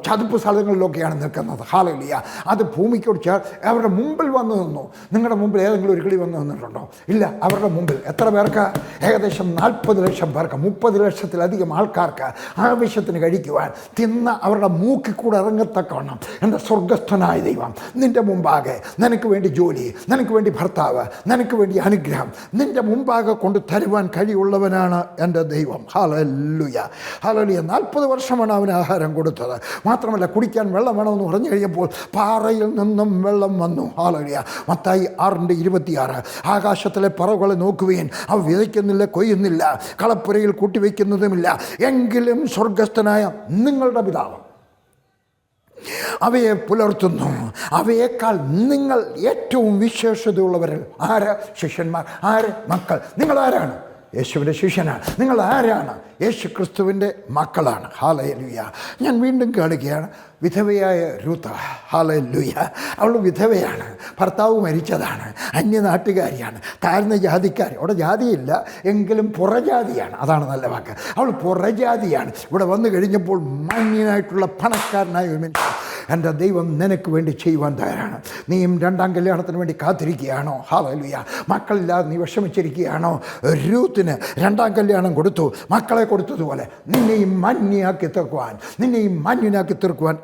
ചതുപ്പ് സ്ഥലങ്ങളിലൊക്കെയാണ് നിൽക്കുന്നത്. ഹല്ലേലൂയ. അത് ഭൂമിക്കോട് അവരുടെ മുമ്പിൽ വന്ന് നിന്നു. നിങ്ങളുടെ മുമ്പിൽ ഏതെങ്കിലും ഒരു കിളി വന്ന് നിന്നിട്ടുണ്ടോ? ഇല്ല. അവരുടെ മുമ്പിൽ എത്ര പേർക്ക് ഏകദേശം 40 ലക്ഷം പേർക്ക്, 30 ലക്ഷത്തിലധികം ആൾക്കാർക്ക് ആവശ്യത്തിന് കഴിക്കുവാൻ തിന്ന അവരുടെ മൂക്കിൽ കൂടെ ഇറങ്ങത്തക്കവണ്ണം എൻ്റെ സ്വർഗസ്ഥനായ ദൈവം നിൻ്റെ മുമ്പാകെ നിനക്ക് വേണ്ടി ജോലി, നിനക്ക് വേണ്ടി ഭർത്താവ്, നിനക്ക് വേണ്ടി അനുഗ്രഹം നിൻ്റെ മുമ്പാകെ കൊണ്ട് തരുവാൻ കഴിവുള്ളവനാണ് എൻ്റെ ദൈവം. Hallelujah, hallelujah. 40 വർഷമാണ് അവന് ആഹാരം കൊടുത്തത്. മാത്രമല്ല കുടിക്കാൻ വെള്ളം വേണമെന്ന് പറഞ്ഞു കഴിഞ്ഞപ്പോൾ പാറയിൽ നിന്നും വെള്ളം വന്നു. ഹല്ലേലൂയ. മത്തായി 6:26. ആകാശത്തിലെ പറവകളെ നോക്കുവീൻ, അവ വിതയ്ക്കുന്നില്ല, കൊയ്യുന്നില്ല, കളപ്പുരയിൽ കൂട്ടിവെക്കുന്നതുമില്ല, എങ്കിലും സ്വർഗസ്ഥനായ നിങ്ങളുടെ പിതാവ് അവയെ പുലർത്തുന്നു. അവയേക്കാൾ നിങ്ങൾ ഏറ്റവും വിശേഷതയുള്ളവരിൽ ആര്? ശിഷ്യന്മാർ. ആര്? മക്കൾ. നിങ്ങൾ ആരാണ്? യേശുവിൻ്റെ ശിഷ്യനാണ്. നിങ്ങൾ ആരാണ്? യേശു ക്രിസ്തുവിൻ്റെ മക്കളാണ്. ഹല്ലേലൂയ. ഞാൻ വീണ്ടും കാണുകയാണ് വിധവയായ രൂത്ത്. ഹല്ലേലൂയ. അവൾ വിധവയാണ്, ഭർത്താവ് മരിച്ചതാണ്, അന്യനാട്ടുകാരിയാണ്, താഴ്ന്ന ജാതിക്കാരി. അവിടെ ജാതിയില്ല എങ്കിലും പുറജാതിയാണ്, അതാണ് നല്ല വാക്ക്. അവൾ പുറജാതിയാണ്. ഇവിടെ വന്നു കഴിഞ്ഞപ്പോൾ മാന്യനായിട്ടുള്ള പണക്കാരനായ ഒരു മനുഷ്യൻ എൻ്റെ ദൈവം നിനക്ക് വേണ്ടി ചെയ്യുവാൻ തയ്യാറാണ്. നീയും 2ാം കല്യാണത്തിന് വേണ്ടി കാത്തിരിക്കുകയാണോ? ഹല്ലേലൂയ. മക്കളില്ലാതെ നീ വിഷമിച്ചിരിക്കുകയാണോ? രൂത്തിന് 2ാം കല്യാണം കൊടുത്തു, മക്കളെ കൊടുത്തതുപോലെ നിന്നെയും മാന്യനാക്കി തീർക്കുവാൻ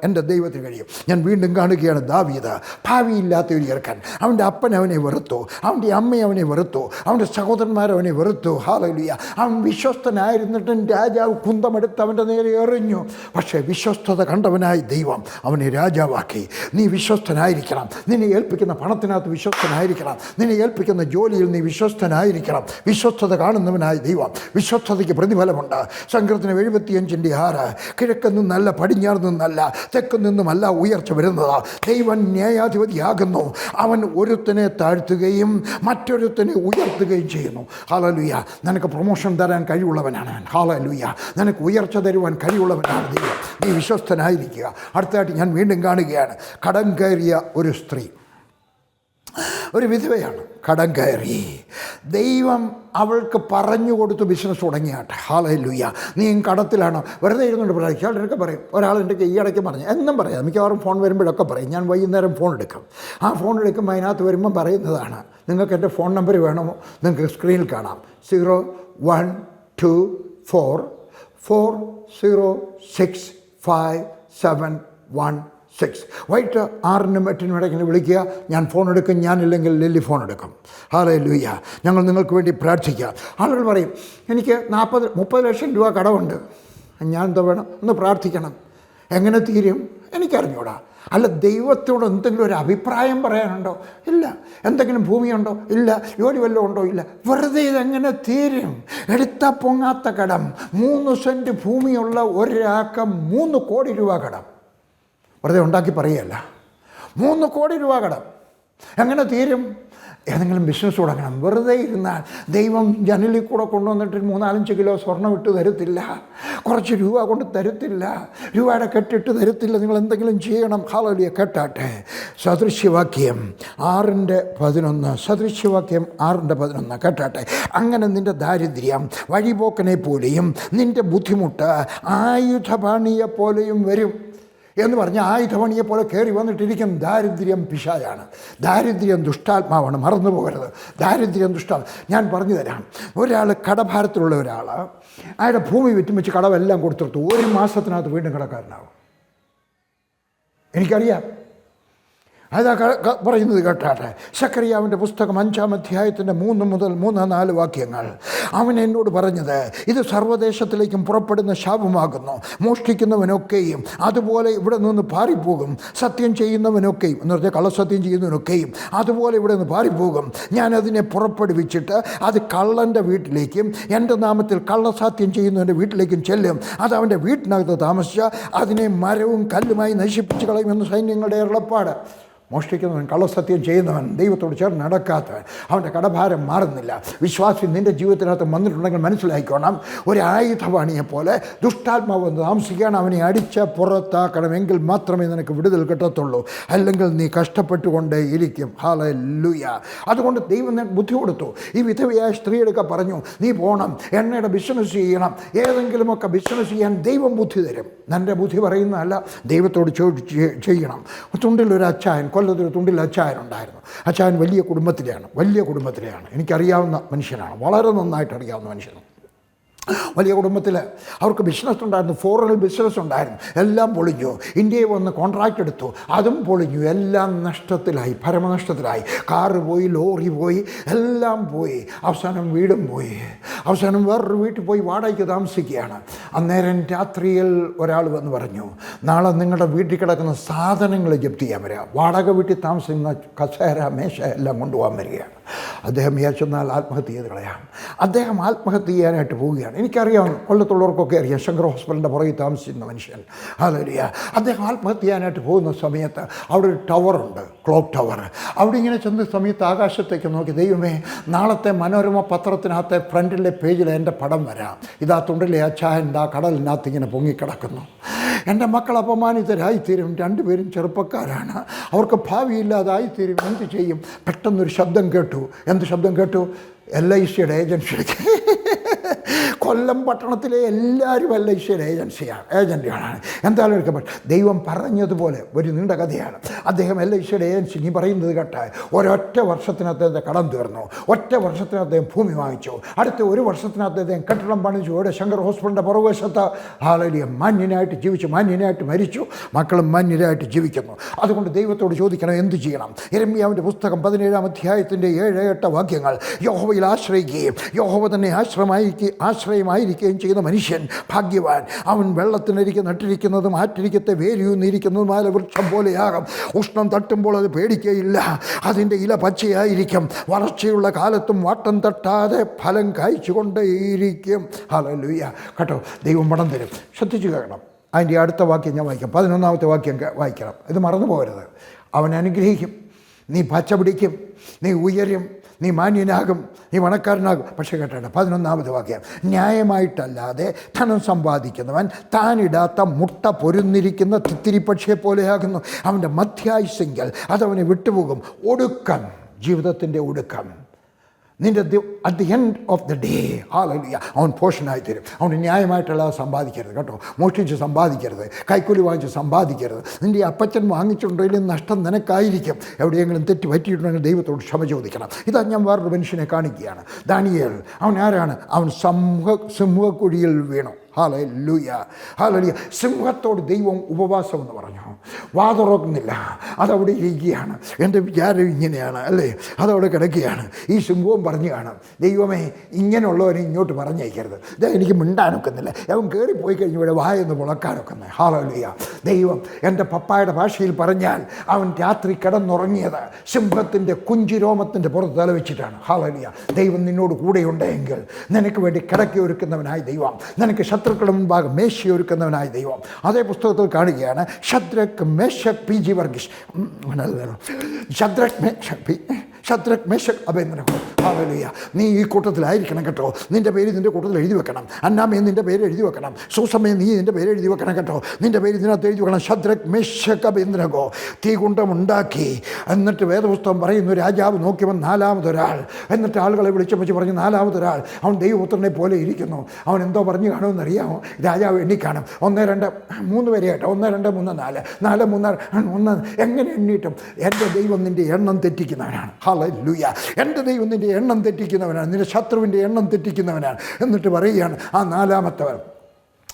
എൻ്റെ ദൈവത്തിന് കഴിയും. ഞാൻ വീണ്ടും കാണുകയാണ് ദാവീദ്, ഭാവിയില്ലാത്ത ഒരു ചെറുക്കൻ. അവൻ്റെ അപ്പൻ അവനെ വെറുത്തു, അവൻ്റെ അമ്മ അവനെ വെറുത്തു, അവൻ്റെ സഹോദരന്മാർ അവനെ വെറുത്തു. ഹല്ലേലൂയ. അവൻ വിശ്വസ്തനായിരുന്നിട്ടും രാജാവ് കുന്തമെടുത്ത് അവൻ്റെ നേരെ എറിഞ്ഞു. പക്ഷേ വിശ്വസ്തത കണ്ടവനായ ദൈവം അവനെ രാജാവാക്കി. നീ വിശ്വസ്തനായിരിക്കണം. നിന്നെ ഏൽപ്പിക്കുന്ന പണത്തിനകത്ത് വിശ്വസ്തനായിരിക്കണം. നിന്നെ ഏൽപ്പിക്കുന്ന ജോലിയിൽ നീ വിശ്വസ്തനായിരിക്കണം. വിശ്വസ്തത കാണുന്നവനായ ദൈവം. വിശ്വസ്തതയ്ക്ക് പ്രതിഫലമുണ്ട്. സങ്കീർത്തനം 75:6. കിഴക്ക് നിന്നല്ല, പടിഞ്ഞാറ് നിന്നല്ല, തെക്ക് നിന്നുമല്ല ഉയർച്ച വരുന്നത്. ദൈവം ന്യായാധിപതിയാകുന്നു. അവൻ ഒരുത്തനെ താഴ്ത്തുകയും മറ്റൊരുത്തനെ ഉയർത്തുകയും ചെയ്യുന്നു. ഹല്ലേലൂയ. നിനക്ക് പ്രൊമോഷൻ തരാൻ കഴിവുള്ളവനാണ്. ഹല്ലേലൂയ. നിനക്ക് ഉയർച്ച തരുവാൻ കഴിവുള്ളവനാണ് ദൈവം. നീ വിശ്വസ്തനായിരിക്കുക. അടുത്തതായിട്ട് ഞാൻ വീണ്ടും കാണുകയാണ് കടം കയറിയ ഒരു സ്ത്രീ, ഒരു വിധവയാണ്, കടം കയറി. ദൈവം അവൾക്ക് പറഞ്ഞു കൊടുത്തു ബിസിനസ് തുടങ്ങിയാട്ടെ. ഹല്ലേലൂയ. നീയും കടത്തിലാണ്, വെറുതെ ഇരുന്നുകൊണ്ട് പറയാം. ചിലരൊക്കെ പറയും, ഒരാളെൻ്റെ ഈ ഇടയ്ക്ക് പറഞ്ഞു, എന്നും പറയാം, മിക്കവാറും ഫോൺ വരുമ്പോഴൊക്കെ പറയും. ഞാൻ വൈകുന്നേരം ഫോൺ എടുക്കും. ആ ഫോൺ എടുക്കുമ്പോൾ അതിനകത്ത് വരുമ്പം പറയുന്നതാണ്, നിങ്ങൾക്ക് എൻ്റെ ഫോൺ നമ്പർ വേണമോ? നിങ്ങൾക്ക് സ്ക്രീനിൽ കാണാം. 0124406571 6. വൈകിട്ട് 6-നും 8-നും ഇടയ്ക്ക് വിളിക്കുക. ഞാൻ ഫോൺ എടുക്കും. ഞാനില്ലെങ്കിൽ ലില്ലി ഫോൺ എടുക്കും. ഹല്ലേലൂയ. ഞങ്ങൾ നിങ്ങൾക്ക് വേണ്ടി പ്രാർത്ഥിക്കുക. ആളുകൾ പറയും, എനിക്ക് 40-30 ലക്ഷം രൂപ കടമുണ്ട്, ഞാൻ എന്താ വേണം? ഒന്ന് പ്രാർത്ഥിക്കണം. എങ്ങനെ തീരും? എനിക്കറിഞ്ഞൂടാ. അല്ല, ദൈവത്തോട് എന്തെങ്കിലും ഒരു അഭിപ്രായം പറയാനുണ്ടോ? ഇല്ല. എന്തെങ്കിലും ഭൂമിയുണ്ടോ? ഇല്ല. ജോലി വല്ലതും ഉണ്ടോ? ഇല്ല. വെറുതെ ഇതെങ്ങനെ തീരും? എടുത്താൽ പൊങ്ങാത്ത കടം. 3 സെൻറ്റ് ഭൂമിയുള്ള ഒരാൾക്ക് 3 കോടി രൂപ കടം. വെറുതെ ഉണ്ടാക്കി പറയുകയല്ല. 3 കോടി രൂപ കടം എങ്ങനെ തീരും? ഏതെങ്കിലും ബിസിനസ് തുടങ്ങണം. വെറുതെ ഇരുന്നാൽ ദൈവം ജനലിൽ കൂടെ കൊണ്ടുവന്നിട്ട് 3-4 കിലോ സ്വർണ്ണം ഇട്ട് തരത്തില്ല, കുറച്ച് രൂപ കൊണ്ട് തരത്തില്ല, രൂപയുടെ കെട്ടിട്ട് തരത്തില്ല. നിങ്ങൾ എന്തെങ്കിലും ചെയ്യണം. ഹല്ലേലൂയ. കേട്ടാട്ടെ. സദൃശ്യവാക്യം 6:11. സദൃശ്യവാക്യം 6:11 കേട്ടാട്ടെ. അങ്ങനെ നിൻ്റെ ദാരിദ്ര്യം വഴിപോക്കനെ പോലെയും നിൻ്റെ ബുദ്ധിമുട്ട് ആയുധപാണിയെ പോലെയും വരും എന്ന് പറഞ്ഞ് ആയുധപണിയെ പോലെ കയറി വന്നിട്ടിരിക്കും. ദാരിദ്ര്യം പിശാചാണ്. ദാരിദ്ര്യം ദുഷ്ടാത്മാവാണ്. മറന്നു പോകരുത്. ദാരിദ്ര്യം ദുഷ്ടാത്മ. ഞാൻ പറഞ്ഞു തരാം. ഒരാൾ കടഭാരത്തിലുള്ള ഒരാൾ അയാളുടെ ഭൂമി വിറ്റും കടമെല്ലാം കൊടുത്തിർത്തു. 1 മാസത്തിനകത്ത് വീണ്ടും കടക്കാരനാകും. എനിക്കറിയാം. അതാ പറയുന്നത് കേട്ടാട്ടെ. സക്കറിയാവിൻ്റെ പുസ്തകം 5-ാം അധ്യായത്തിൻ്റെ 3 മുതൽ 3-4 വാക്യങ്ങൾ. അവൻ എന്നോട് പറഞ്ഞത്, ഇത് സർവ്വദേശത്തിലേക്കും പുറപ്പെടുന്ന ശാപമാകുന്നു. മോഷ്ടിക്കുന്നവനൊക്കെയും അതുപോലെ ഇവിടെ നിന്ന് പാറിപ്പോകും. സത്യം ചെയ്യുന്നവനൊക്കെയും എന്ന് പറഞ്ഞാൽ കള്ളസത്യം ചെയ്യുന്നവനൊക്കെയും അതുപോലെ ഇവിടെ നിന്ന് പാറിപ്പോകും. ഞാനതിനെ പുറപ്പെടുവിച്ചിട്ട് അത് കള്ളൻ്റെ വീട്ടിലേക്കും എൻ്റെ നാമത്തിൽ കള്ളസത്യം ചെയ്യുന്നവൻ്റെ വീട്ടിലേക്കും ചെല്ലും. അത് അവൻ്റെ വീട്ടിനകത്ത് താമസിച്ച് അതിനെ മരവും കല്ലുമായി നശിപ്പിച്ച് കളയുമെന്ന് സൈന്യങ്ങളുടെ അരുളപ്പാട്. മോഷ്ടിക്കുന്നവൻ, കള്ളസത്യം ചെയ്യുന്നവൻ, ദൈവത്തോട് ചേർന്ന് നടക്കാത്തവൻ, അവൻ്റെ കടഭാരം മാറുന്നില്ല. വിശ്വാസി നിൻ്റെ ജീവിതത്തിനകത്ത് വന്നിട്ടുണ്ടെങ്കിൽ മനസ്സിലാക്കിക്കോണം, ഒരു ആയുധവാണിയെപ്പോലെ ദുഷ്ടാത്മാവ് വന്ന് താമസിക്കുകയാണ്. അവനെ അടിച്ച് പുറത്താക്കണമെങ്കിൽ മാത്രമേ നിനക്ക് വിടുതൽ കിട്ടത്തുള്ളൂ. അല്ലെങ്കിൽ നീ കഷ്ടപ്പെട്ടുകൊണ്ടേ ഇരിക്കും. ഹല്ലേലൂയ. അതുകൊണ്ട് ദൈവം ബുദ്ധി കൊടുത്തു. ഈ വിധവയായ സ്ത്രീയെടുക്കെ പറഞ്ഞു, നീ പോകണം, എണ്ണയുടെ ബിസിനസ് ചെയ്യണം, ഏതെങ്കിലുമൊക്കെ ബിസിനസ് ചെയ്യാൻ ദൈവം ബുദ്ധി തരും. നിൻ്റെ ബുദ്ധി പറയുന്നതല്ല, ദൈവത്തോട് ചോദിച്ച് ചെയ്യണം. തുണ്ടിലൊരു അച്ചായൻ കൊല്ലത്തൊരു തുണ്ടിൽ അച്ചായനുണ്ടായിരുന്നു. അച്ചായൻ വലിയ കുടുംബത്തിലെയാണ്. എനിക്കറിയാവുന്ന മനുഷ്യനാണ്, വളരെ നന്നായിട്ട് അറിയാവുന്ന മനുഷ്യനാണ്. വലിയ കുടുംബത്തിൽ അവർക്ക് ബിസിനസ് ഉണ്ടായിരുന്നു, ഫോറിനിൽ ബിസിനസ് ഉണ്ടായിരുന്നു. എല്ലാം പൊളിഞ്ഞു. ഇന്ത്യയിൽ വന്ന് കോൺട്രാക്റ്റ് എടുത്തു, അതും പൊളിഞ്ഞു. എല്ലാം നഷ്ടത്തിലായി, പരമനഷ്ടത്തിലായി. കാറ് പോയി, ലോറി പോയി, എല്ലാം പോയി. അവസാനം വീടും പോയി. അവസാനം വേറൊരു വീട്ടിൽ പോയി വാടകയ്ക്ക് താമസിക്കുകയാണ്. അന്നേരം രാത്രിയിൽ ഒരാൾ വന്ന് പറഞ്ഞു, നാളെ നിങ്ങളുടെ വീട്ടിൽ കിടക്കുന്ന സാധനങ്ങൾ ജപ്തി ചെയ്യാൻ വരിക, വാടക വീട്ടിൽ താമസിക്കുന്ന കസേര മേശ എല്ലാം കൊണ്ടുപോകാൻ വരികയാണ്. അദ്ദേഹം വിചാരിച്ചെന്നാൽ ആത്മഹത്യ ചെയ്ത് കളയാം. അദ്ദേഹം ആത്മഹത്യ ചെയ്യാനായിട്ട് പോവുകയാണ്. എനിക്കറിയാം, കൊല്ലത്തുള്ളവർക്കൊക്കെ അറിയാം, ശങ്കർ ഹോസ്പിറ്റലിൻ്റെ പുറകിൽ താമസിക്കുന്ന മനുഷ്യൻ. ഹല്ലേലൂയ. അദ്ദേഹം ആത്മഹത്യ ചെയ്യാനായിട്ട് പോകുന്ന സമയത്ത് അവിടെ ഒരു ടവറുണ്ട്, ക്ലോക്ക് ടവർ. അവിടെ ഇങ്ങനെ ചെന്ന സമയത്ത് ആകാശത്തേക്ക് നോക്കി, ദൈവമേ, നാളത്തെ മനോരമ പത്രത്തിനകത്തെ ഫ്രണ്ടിലെ പേജിൽ എൻ്റെ പടം വരാം. ഇതാ തുണ്ടിലെ അച്ചായൻ ആ കടലിനകത്ത് ഇങ്ങനെ പൊങ്ങിക്കിടക്കുന്നു. എൻ്റെ മക്കൾ അപമാനിതരായിത്തീരും. രണ്ടുപേരും ചെറുപ്പക്കാരാണ്, അവർക്ക് ഭാവിയില്ലാതായിത്തീരും. എന്ത് ചെയ്യും? പെട്ടെന്നൊരു ശബ്ദം കേട്ടു. എന്ത് ശബ്ദം കേട്ടു? LICയുടെ ഏജൻസിക്ക്. കൊല്ലം പട്ടണത്തിലെ എല്ലാവരും LICയുടെ ഏജൻറ്റുകളാണ്. എന്തായാലും എടുക്കപ്പെട്ടു. ദൈവം പറഞ്ഞതുപോലെ ഒരു നീണ്ട കഥയാണ്. അദ്ദേഹം LICയുടെ ഏജൻസി നീ പറയുന്നത് കേട്ടാൽ ഒരൊറ്റ വർഷത്തിനകത്ത് അദ്ദേഹം കടം തീർന്നു. ഒറ്റ വർഷത്തിനകത്ത് അദ്ദേഹം ഭൂമി വാങ്ങിച്ചു. അടുത്ത ഒരു വർഷത്തിനകത്ത് അദ്ദേഹം കെട്ടിടം പണിച്ചു. ഇവിടെ ശങ്കർ ഹോസ്പിറ്റലിൻ്റെ പുറകുവശത്ത് ഹല്ലേലൂയ മാന്യനായിട്ട് ജീവിച്ചു, മാന്യനായിട്ട് മരിച്ചു. മക്കളും മാന്യരായിട്ട് ജീവിക്കുന്നു. അതുകൊണ്ട് ദൈവത്തോട് ചോദിക്കണം, എന്ത് ചെയ്യണം? യിരെമ്യാവിൻ്റെ പുസ്തകം 17-ാം അധ്യായത്തിൻ്റെ 7-8 വാക്യങ്ങൾ. യഹോവയിൽ ആശ്രയിക്കുകയും യഹോവ തന്നെ ആശ്രയമായിരിക്കുകയും ചെയ്യുന്ന മനുഷ്യൻ ഭാഗ്യവാൻ. അവൻ വെള്ളത്തിനരികെ നട്ടിരിക്കുന്നതും ആറ്റിരിക്കത്തെ വേരിയൂന്നിരിക്കുന്നതുമായ വൃക്ഷം പോലെയാകും. ഉഷ്ണം തട്ടുമ്പോൾ അത് പേടിക്കുകയില്ല, അതിൻ്റെ ഇല പച്ചയായിരിക്കും. വരൾച്ചയുള്ള കാലത്തും വാട്ടം തട്ടാതെ ഫലം കായ്ച്ചുകൊണ്ടേയിരിക്കും. ഹല്ലേലൂയ. കേട്ടോ, ദൈവം പണം തരും. ശ്രദ്ധിച്ചു കേൾക്കണം. അതിൻ്റെ അടുത്ത വാക്യം ഞാൻ വായിക്കാം. 11-ാമത്തെ വാക്യം വായിക്കണം. ഇത് മറന്നു പോകരുത്. അവൻ അനുഗ്രഹിക്കും, നീ പച്ച പിടിക്കും, നീ ഉയരും, നീ മാന്യനാകും, നീ പണക്കാരനാകും. പക്ഷേ കേട്ടോ, 11-ാമത്തെ വാക്യം, ന്യായമായിട്ടല്ലാതെ ധനം സമ്പാദിക്കുന്നവൻ താനിടാത്ത മുട്ട പൊരുന്നിരിക്കുന്ന തിത്തിരിപ്പക്ഷിയെ പോലെയാകുന്നു. അവൻ്റെ മധ്യായുസ്സെങ്കിൽ അതവനെ വിട്ടുപോകും. ഒടുക്കം, ജീവിതത്തിൻ്റെ ഒടുക്കം, നിൻ്റെ at the end of the day hallelujah അവൻ പോഷനായി തരും. അവന് ന്യായമായിട്ടുള്ളത് സമ്പാദിക്കരുത് കേട്ടോ. മോഷ്ടിച്ച് സമ്പാദിക്കരുത്, കൈക്കൂലി വാങ്ങിച്ച് സമ്പാദിക്കരുത്. നിൻ്റെ അപ്പച്ചൻ വാങ്ങിച്ചിട്ടുണ്ടെങ്കിലും നഷ്ടം നിനക്കായിരിക്കും. എവിടെയെങ്കിലും തെറ്റ് പറ്റിയിട്ടുണ്ടെങ്കിൽ ദൈവത്തോട് ക്ഷമ ചോദിക്കണം. ഇതാ ഞാൻ വേറൊരു മനുഷ്യനെ കാണിക്കുകയാണ്. ദാനിയേൽ. അവൻ ആരാണ്? അവൻ സിംഹക്കുഴിയിൽ വീണു. Hallelujah, hallelujah. സിംഹത്തോട് ദൈവം ഉപവാസം എന്ന് പറഞ്ഞു. വാതുറക്കുന്നില്ല, അതവിടെ ഇരിക്കുകയാണ്. എൻ്റെ വിചാരം ഇങ്ങനെയാണ് അല്ലേ, അതവിടെ കിടക്കുകയാണ്. ഈ സിംഹവും പറഞ്ഞു കാണും, ദൈവമേ, ഇങ്ങനെയുള്ളവനെ ഇങ്ങോട്ട് പറഞ്ഞയക്കരുത്. ഇതാ എനിക്ക് മിണ്ടാനൊക്കുന്നില്ല. അവൻ കയറിപ്പോയി കഴിഞ്ഞവിടെ വായൊന്ന് മുളക്കാനൊക്കുന്നത്. ഹല്ലേലൂയ. ദൈവം എൻ്റെ പപ്പായുടെ ഭാഷയിൽ പറഞ്ഞാൽ അവൻ രാത്രി കിടന്നുറങ്ങിയത് സിംഹത്തിൻ്റെ കുഞ്ചിരോമത്തിൻ്റെ പുറത്ത് തലവെച്ചിട്ടാണ്. ഹല്ലേലൂയ. ദൈവം നിന്നോട് കൂടെയുണ്ടെങ്കിൽ നിനക്ക് വേണ്ടി കിടക്കയൊരുക്കുന്നവനായി ദൈവം, നിനക്ക് ശത്രുക്കളുടെ മുമ്പാകെ മേശയൊരുക്കുന്നവനായ ദൈവം. അതേ പുസ്തകത്തിൽ കാണുകയാണ്. ഷദ്രക് Meshach PG Varghese, ഷദ്രക് Meshach Abednego. Hallelujah. നീ ഈ കൂട്ടത്തിലായിരിക്കണം കേട്ടോ. നിൻ്റെ പേര് നിൻ്റെ കൂട്ടത്തിൽ എഴുതി വെക്കണം. അന്നാമേ നിൻ്റെ പേര് എഴുതി വെക്കണം. സൂസമേ നീ നിൻ്റെ പേര് എഴുതി വെക്കണം കേട്ടോ. നിൻ്റെ പേര് ഇതിനകത്ത് എഴുതി വെക്കണം. ഷദ്രക് മേശക് അബേദ്നെഗോ. തീകുണ്ഡമുണ്ടാക്കി. എന്നിട്ട് വേദപുസ്തകം പറയുന്നു, രാജാവ് നോക്കിയവൻ നാലാമതൊരാൾ. എന്നിട്ട് ആളുകളെ വിളിച്ചു വെച്ച് പറഞ്ഞു, നാലാമതൊരാൾ അവൻ ദൈവപുത്രനെ പോലെ ഇരിക്കുന്നു. അവൻ എന്തോ പറഞ്ഞു കാണുമെന്നറിയാമോ? രാജാവ് എണ്ണിക്കാണും. 1 2 3 വരെ കേട്ടോ. 1 2 3 4 4 3 1. എങ്ങനെ എണ്ണിയിട്ടും എൻ്റെ ദൈവം നിൻ്റെ എണ്ണം തെറ്റിക്കുന്നവനാണ്. ഹല്ലേലൂയ. എൻ്റെ ദൈവം നിൻ്റെ എണ്ണം തെറ്റിക്കുന്നവനാണ്, നിൻ്റെ ശത്രുവിൻ്റെ എണ്ണം തെറ്റിക്കുന്നവനാണ്. എന്നിട്ട് പറയുകയാണ് ആ നാലാമത്തവൻ.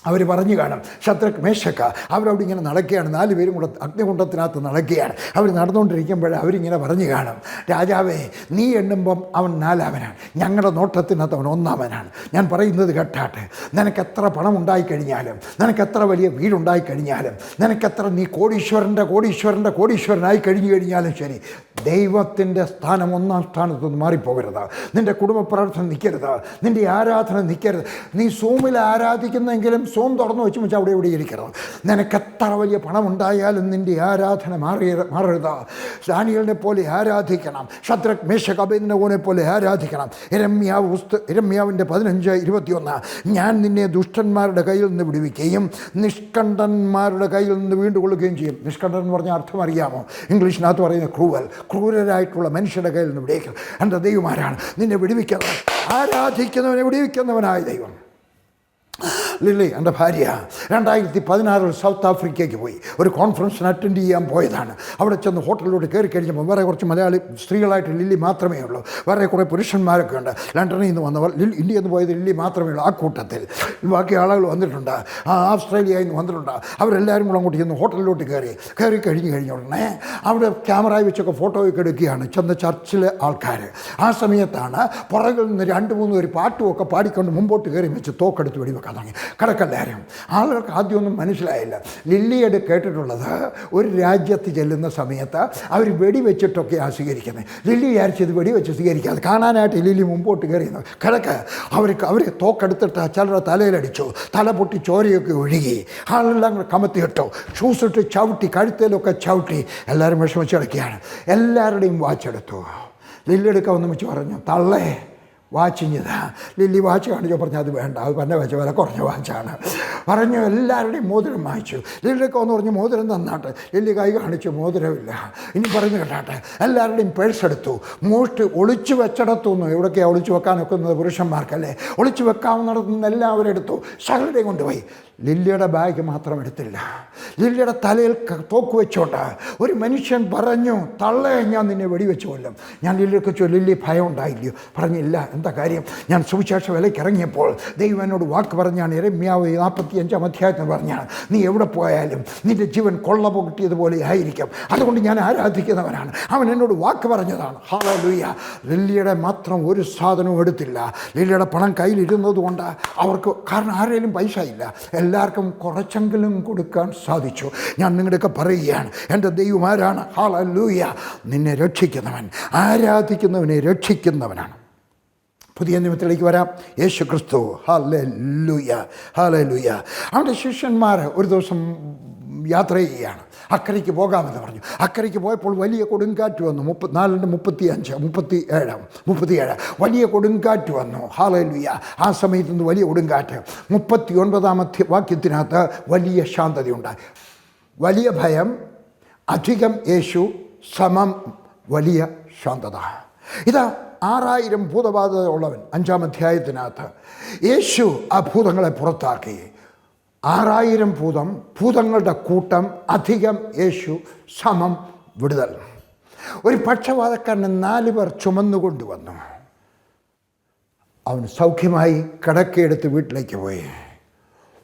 അവർ പറഞ്ഞു കാണും, ഷദ്രക് മേശക്. അവരവിടെ ഇങ്ങനെ നടക്കുകയാണ്. 4 പേരും കൂടെ അഗ്നികുണ്ഡത്തിനകത്ത് നടക്കുകയാണ്. അവർ നടന്നുകൊണ്ടിരിക്കുമ്പോൾ അവരിങ്ങനെ പറഞ്ഞു കാണും, രാജാവേ, നീ എണ്ണുമ്പം അവൻ 4-അവനാണ്, ഞങ്ങളുടെ നോട്ടത്തിനകത്ത് അവൻ 1-അവനാണ്. ഞാൻ പറയുന്നത് കേട്ടാട്ടെ, നിനക്കെത്ര പണം ഉണ്ടായിക്കഴിഞ്ഞാലും, നിനക്കെത്ര വലിയ വീടുണ്ടായിക്കഴിഞ്ഞാലും, നിനക്കെത്ര നീ കോടീശ്വരനായി കഴിഞ്ഞു കഴിഞ്ഞാലും ശരി, ദൈവത്തിൻ്റെ സ്ഥാനം 1-ാം സ്ഥാനത്ത് നിന്ന് മാറിപ്പോകരുത്. നിൻ്റെ കുടുംബ പ്രാർത്ഥന നിൽക്കരുത്, നിൻ്റെ ആരാധന നിൽക്കരുത്. നീ സൂമിൽ ആരാധിക്കുന്നെങ്കിലും സോം തുറന്നു വെച്ച് വെച്ചാൽ അവിടെ ഇരിക്കണം. നിനക്കെത്ര വലിയ പണം ഉണ്ടായാലും നിൻ്റെ ആരാധന മാറരുത്. ദാനിയേലിനെ പോലെ ആരാധിക്കണം. ഷദ്രക് മേശക് അബേദ്നെഗോനെ പോലെ ആരാധിക്കണം. യിരെമ്യാവിൻ്റെ 15:21 ഞാൻ നിന്നെ ദുഷ്ടന്മാരുടെ കയ്യിൽ നിന്ന് വിടുവിക്കുകയും നിഷ്കണ്ഠന്മാരുടെ കയ്യിൽ നിന്ന് വീണ്ടുകൊള്ളുകയും ചെയ്യും. നിഷ്കണ്ഠൻ എന്ന് പറഞ്ഞാൽ അർത്ഥം അറിയാമോ? ഇംഗ്ലീഷിനകത്ത് പറയുന്ന ക്രൂരരായിട്ടുള്ള മനുഷ്യരുടെ കയ്യിൽ നിന്ന് വിടുവിക്കുക. എൻ്റെ ദൈവമാരാണ് നിന്നെ വിടുവിക്കുന്നത്. ആരാധിക്കുന്നവനെ വിടുവിക്കുന്നവനായ ദൈവം. ലില്ലി എൻ്റെ ഭാര്യ 2016 സൗത്ത് ആഫ്രിക്കയ്ക്ക് പോയി ഒരു കോൺഫറൻസിന് അറ്റൻഡ് ചെയ്യാൻ പോയതാണ്. അവിടെ ചെന്ന് ഹോട്ടലിലോട്ട് കയറി കഴിഞ്ഞപ്പോൾ വേറെ കുറച്ച് മലയാളി സ്ത്രീകളായിട്ട് ലില്ലി മാത്രമേ ഉള്ളൂ. വേറെ കുറേ പുരുഷന്മാരൊക്കെ ഉണ്ട്. ലണ്ടനിൽ നിന്ന് വന്നവർ, ഇന്ത്യയിൽ നിന്ന് പോയത് ലില്ലി മാത്രമേ ഉള്ളൂ. ആ കൂട്ടത്തിൽ ബാക്കി ആളുകൾ വന്നിട്ടുണ്ട്, ആസ്ട്രേലിയയിൽ നിന്ന് വന്നിട്ടുണ്ട്. അവരെല്ലാവരും കൂടെ അങ്ങോട്ട് ചെന്ന് ഹോട്ടലിലോട്ട് കയറി കഴിഞ്ഞ ഉടനെ അവിടെ ക്യാമറ വെച്ചൊക്കെ ഫോട്ടോയൊക്കെ എടുക്കുകയാണ് ചെന്ന ചർച്ചിലെ ആൾക്കാർ. ആ സമയത്താണ് പുറകിൽ നിന്ന് 2-3 പേര് പാട്ടുമൊക്കെ പാടിക്കൊണ്ട് മുമ്പോട്ട് കയറി വെച്ച് തോക്കെടുത്ത് വെടിവെക്കാൻ തുടങ്ങി. കിടക്കല്ലാരും ആളുകൾക്ക് ആദ്യമൊന്നും മനസ്സിലായില്ല. ലില്ലിയോട് കേട്ടിട്ടുള്ളത് ഒരു രാജ്യത്ത് ചെല്ലുന്ന സമയത്ത് അവർ വെടിവെച്ചിട്ടൊക്കെയാണ് സ്വീകരിക്കുന്നത്. ലില്ലി വിചാരിച്ചത് വെടിവെച്ച് സ്വീകരിക്കാതെ കാണാനായിട്ട് ലില്ലി മുമ്പോട്ട് കയറിയത് കിടക്ക്. അവർ തോക്കെടുത്തിട്ട് ചിലരുടെ തലയിലടിച്ചു, തല പൊട്ടി ചോരയൊക്കെ ഒഴുകി, ആളെല്ലാം കൂടെ കമത്തിയിട്ടോ, ഷൂസിട്ട് ചവിട്ടി, കഴുത്തേലൊക്കെ ചവിട്ടി. എല്ലാവരും വിഷമിച്ചടക്കുകയാണ്. എല്ലാവരുടെയും വാച്ചെടുത്തു. ലില്ലി എടുക്കാൻ വന്ന് വെച്ച് പറഞ്ഞു, തള്ളേ വാച്ചിഞ്ഞതാ. ലില്ലി വാച്ച് കാണിച്ചോ പറഞ്ഞു അത് വേണ്ട, അത് പന്നെ വെച്ച വില കുറഞ്ഞ വാച്ചാണ് പറഞ്ഞു. എല്ലാവരുടെയും മോതിരം വാങ്ങിച്ചു. ലില്ലിയൊക്കെ ഒന്ന് പറഞ്ഞു മോതിരം തന്നാട്ടെ. ലില്ലി കൈ കാണിച്ചു, മോതിരമില്ല. ഇനി പറഞ്ഞു കേട്ടാട്ടെ. എല്ലാവരുടെയും പേഴ്സ് എടുത്തു. ഒളിച്ചു വെച്ചിടത്തുനിന്ന്, എവിടൊക്കെയാണ് ഒളിച്ചു വെക്കാനൊക്കുന്നത് പുരുഷന്മാർക്കല്ലേ, ഒളിച്ചു വെക്കാവുന്നിടത്തുനിന്ന് എല്ലാവരും എടുത്തു. സകലരെയും കൊണ്ടുപോയി. ലില്ലിയുടെ ബാഗ് മാത്രം എടുത്തില്ല. ലില്ലിയുടെ തലയിൽ തോക്ക് വെച്ചോണ്ട് ഒരു മനുഷ്യൻ പറഞ്ഞു, തള്ളേ ഞാൻ നിന്നെ വെടിവെച്ച് കൊല്ലും. ഞാൻ ലില്ലിയൊക്കെ ചോദിച്ചു, ലില്ലി ഭയം ഉണ്ടായില്ലയോ? പറഞ്ഞില്ല. എന്താ കാര്യം? ഞാൻ സുവിശേഷ വിലയ്ക്ക് ഇറങ്ങിയപ്പോൾ ദൈവം എന്നോട് വാക്ക് പറഞ്ഞാണ്, യെരമ്യാവ് 45-ാം അധ്യായത്തിൽ പറഞ്ഞാണ്, നീ എവിടെ പോയാലും നിന്റെ ജീവൻ കൊള്ള പൊട്ടിയതുപോലെ ആയിരിക്കും. അതുകൊണ്ട് ഞാൻ ആരാധിക്കുന്നവനാണ്. അവൻ എന്നോട് വാക്ക് പറഞ്ഞതാണ്. ഹല്ലേലൂയ. ലില്ലിയുടെ മാത്രം ഒരു സാധനവും എടുത്തില്ല. ലില്ലിയുടെ പണം കയ്യിലിരുന്നത് കൊണ്ട് അവർക്ക്, കാരണം ആരെങ്കിലും പൈസ ഇല്ല, എല്ലാവർക്കും കുറച്ചെങ്കിലും കൊടുക്കാൻ സാധിച്ചു. ഞാൻ നിങ്ങളുടെയൊക്കെ പറയുകയാണ്, എൻ്റെ ദൈവം ആരാണ്? ഹല്ലേലൂയ. നിന്നെ രക്ഷിക്കുന്നവൻ, ആരാധിക്കുന്നവനെ രക്ഷിക്കുന്നവനാണ്. പുതിയ നിയമത്തിലേക്ക് വരാം. യേശു ക്രിസ്തു. Hallelujah, hallelujah. അവൻ്റെ ശിഷ്യന്മാർ ഒരു ദിവസം യാത്ര ചെയ്യുകയാണ്. അക്കരയ്ക്ക് പോകാമെന്ന് പറഞ്ഞു. അക്കരയ്ക്ക് പോയപ്പോൾ വലിയ കൊടുങ്കാറ്റ് വന്നു. 37 വലിയ കൊടുങ്കാറ്റ് വന്നു. ഹല്ലേലൂയ. ആ സമയത്ത് നിന്ന് വലിയ കൊടുങ്കാറ്റ്. 39-ാമത്തെ വാക്യത്തിനകത്ത് വലിയ ശാന്തതയുണ്ടായി. വലിയ ഭയം, അധികം യേശു, സമം വലിയ ശാന്തത. ഇതാ 6000 ഭൂതബാധ ഉള്ളവൻ 5-ാം അധ്യായത്തിനകത്ത് യേശു ആ ഭൂതങ്ങളെ പുറത്താക്കി. 6000 ഭൂതങ്ങളുടെ കൂട്ടം, അധികം യേശു, സമം വിടുതൽ. ഒരു പക്ഷവാതക്കാരനെ 4 പേർ ചുമന്നുകൊണ്ടുവന്നു. അവൻ സൗഖ്യമായി കിടക്കയെടുത്ത് വീട്ടിലേക്ക് പോയി.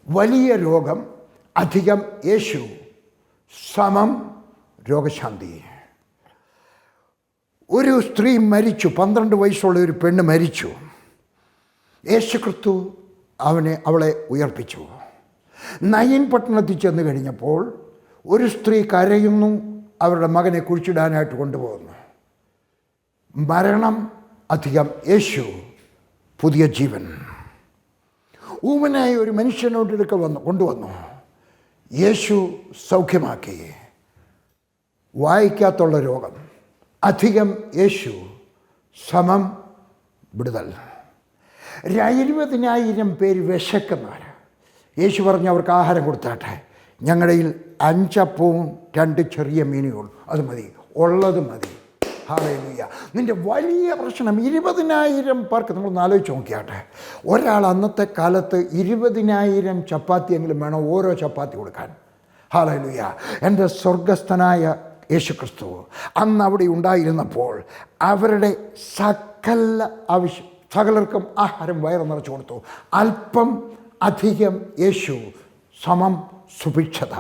വലിയ രോഗം, അധികം യേശു, സമം രോഗശാന്തി. ഒരു സ്ത്രീ മരിച്ചു. 12 വയസ്സുള്ള ഒരു പെണ്ണ് മരിച്ചു. യേശു ക്രിസ്തു അവളെ ഉയർപ്പിച്ചു. നയീൻ പട്ടണത്തിൽ ചെന്ന് കഴിഞ്ഞപ്പോൾ ഒരു സ്ത്രീ കരയുന്നു. അവരുടെ മകനെ കുഴിച്ചിടാനായിട്ട് കൊണ്ടുപോകുന്നു. മരണം, അധികം യേശു, പുതിയ ജീവൻ. ഊമനായ ഒരു മനുഷ്യനോട് കൊണ്ടുവന്നു. യേശു സൗഖ്യമാക്കി. വായിക്കാത്തുള്ള രോഗം, അധികം യേശു, സമം വിടുതൽ. 20,000 പേര് വിശക്കുന്നവർ. യേശു പറഞ്ഞു അവർക്ക് ആഹാരം കൊടുത്താട്ടെ. ഞങ്ങളുടെ 5 അപ്പവും 2 ചെറിയ മീനുകളും, അത് മതി, ഉള്ളത് മതി. ഹല്ലേലൂയ. നിൻ്റെ വലിയ പ്രശ്നം 20,000 പേർക്ക്. നമ്മളൊന്ന് ആലോചിച്ച് നോക്കിയാട്ടെ. ഒരാൾ അന്നത്തെ കാലത്ത് 20,000 ചപ്പാത്തിയെങ്കിലും വേണം ഓരോ ചപ്പാത്തി കൊടുക്കാൻ. ഹല്ലേലൂയ. എൻ്റെ സ്വർഗസ്ഥനായ യേശു ക്രിസ്തു അന്ന് അവിടെ ഉണ്ടായിരുന്നപ്പോൾ അവരുടെ സകലർക്കും ആഹാരം വയറ് നിറച്ചു കൊടുത്തു. അല്പം, അധികം യേശു, സമം സുഭിക്ഷത.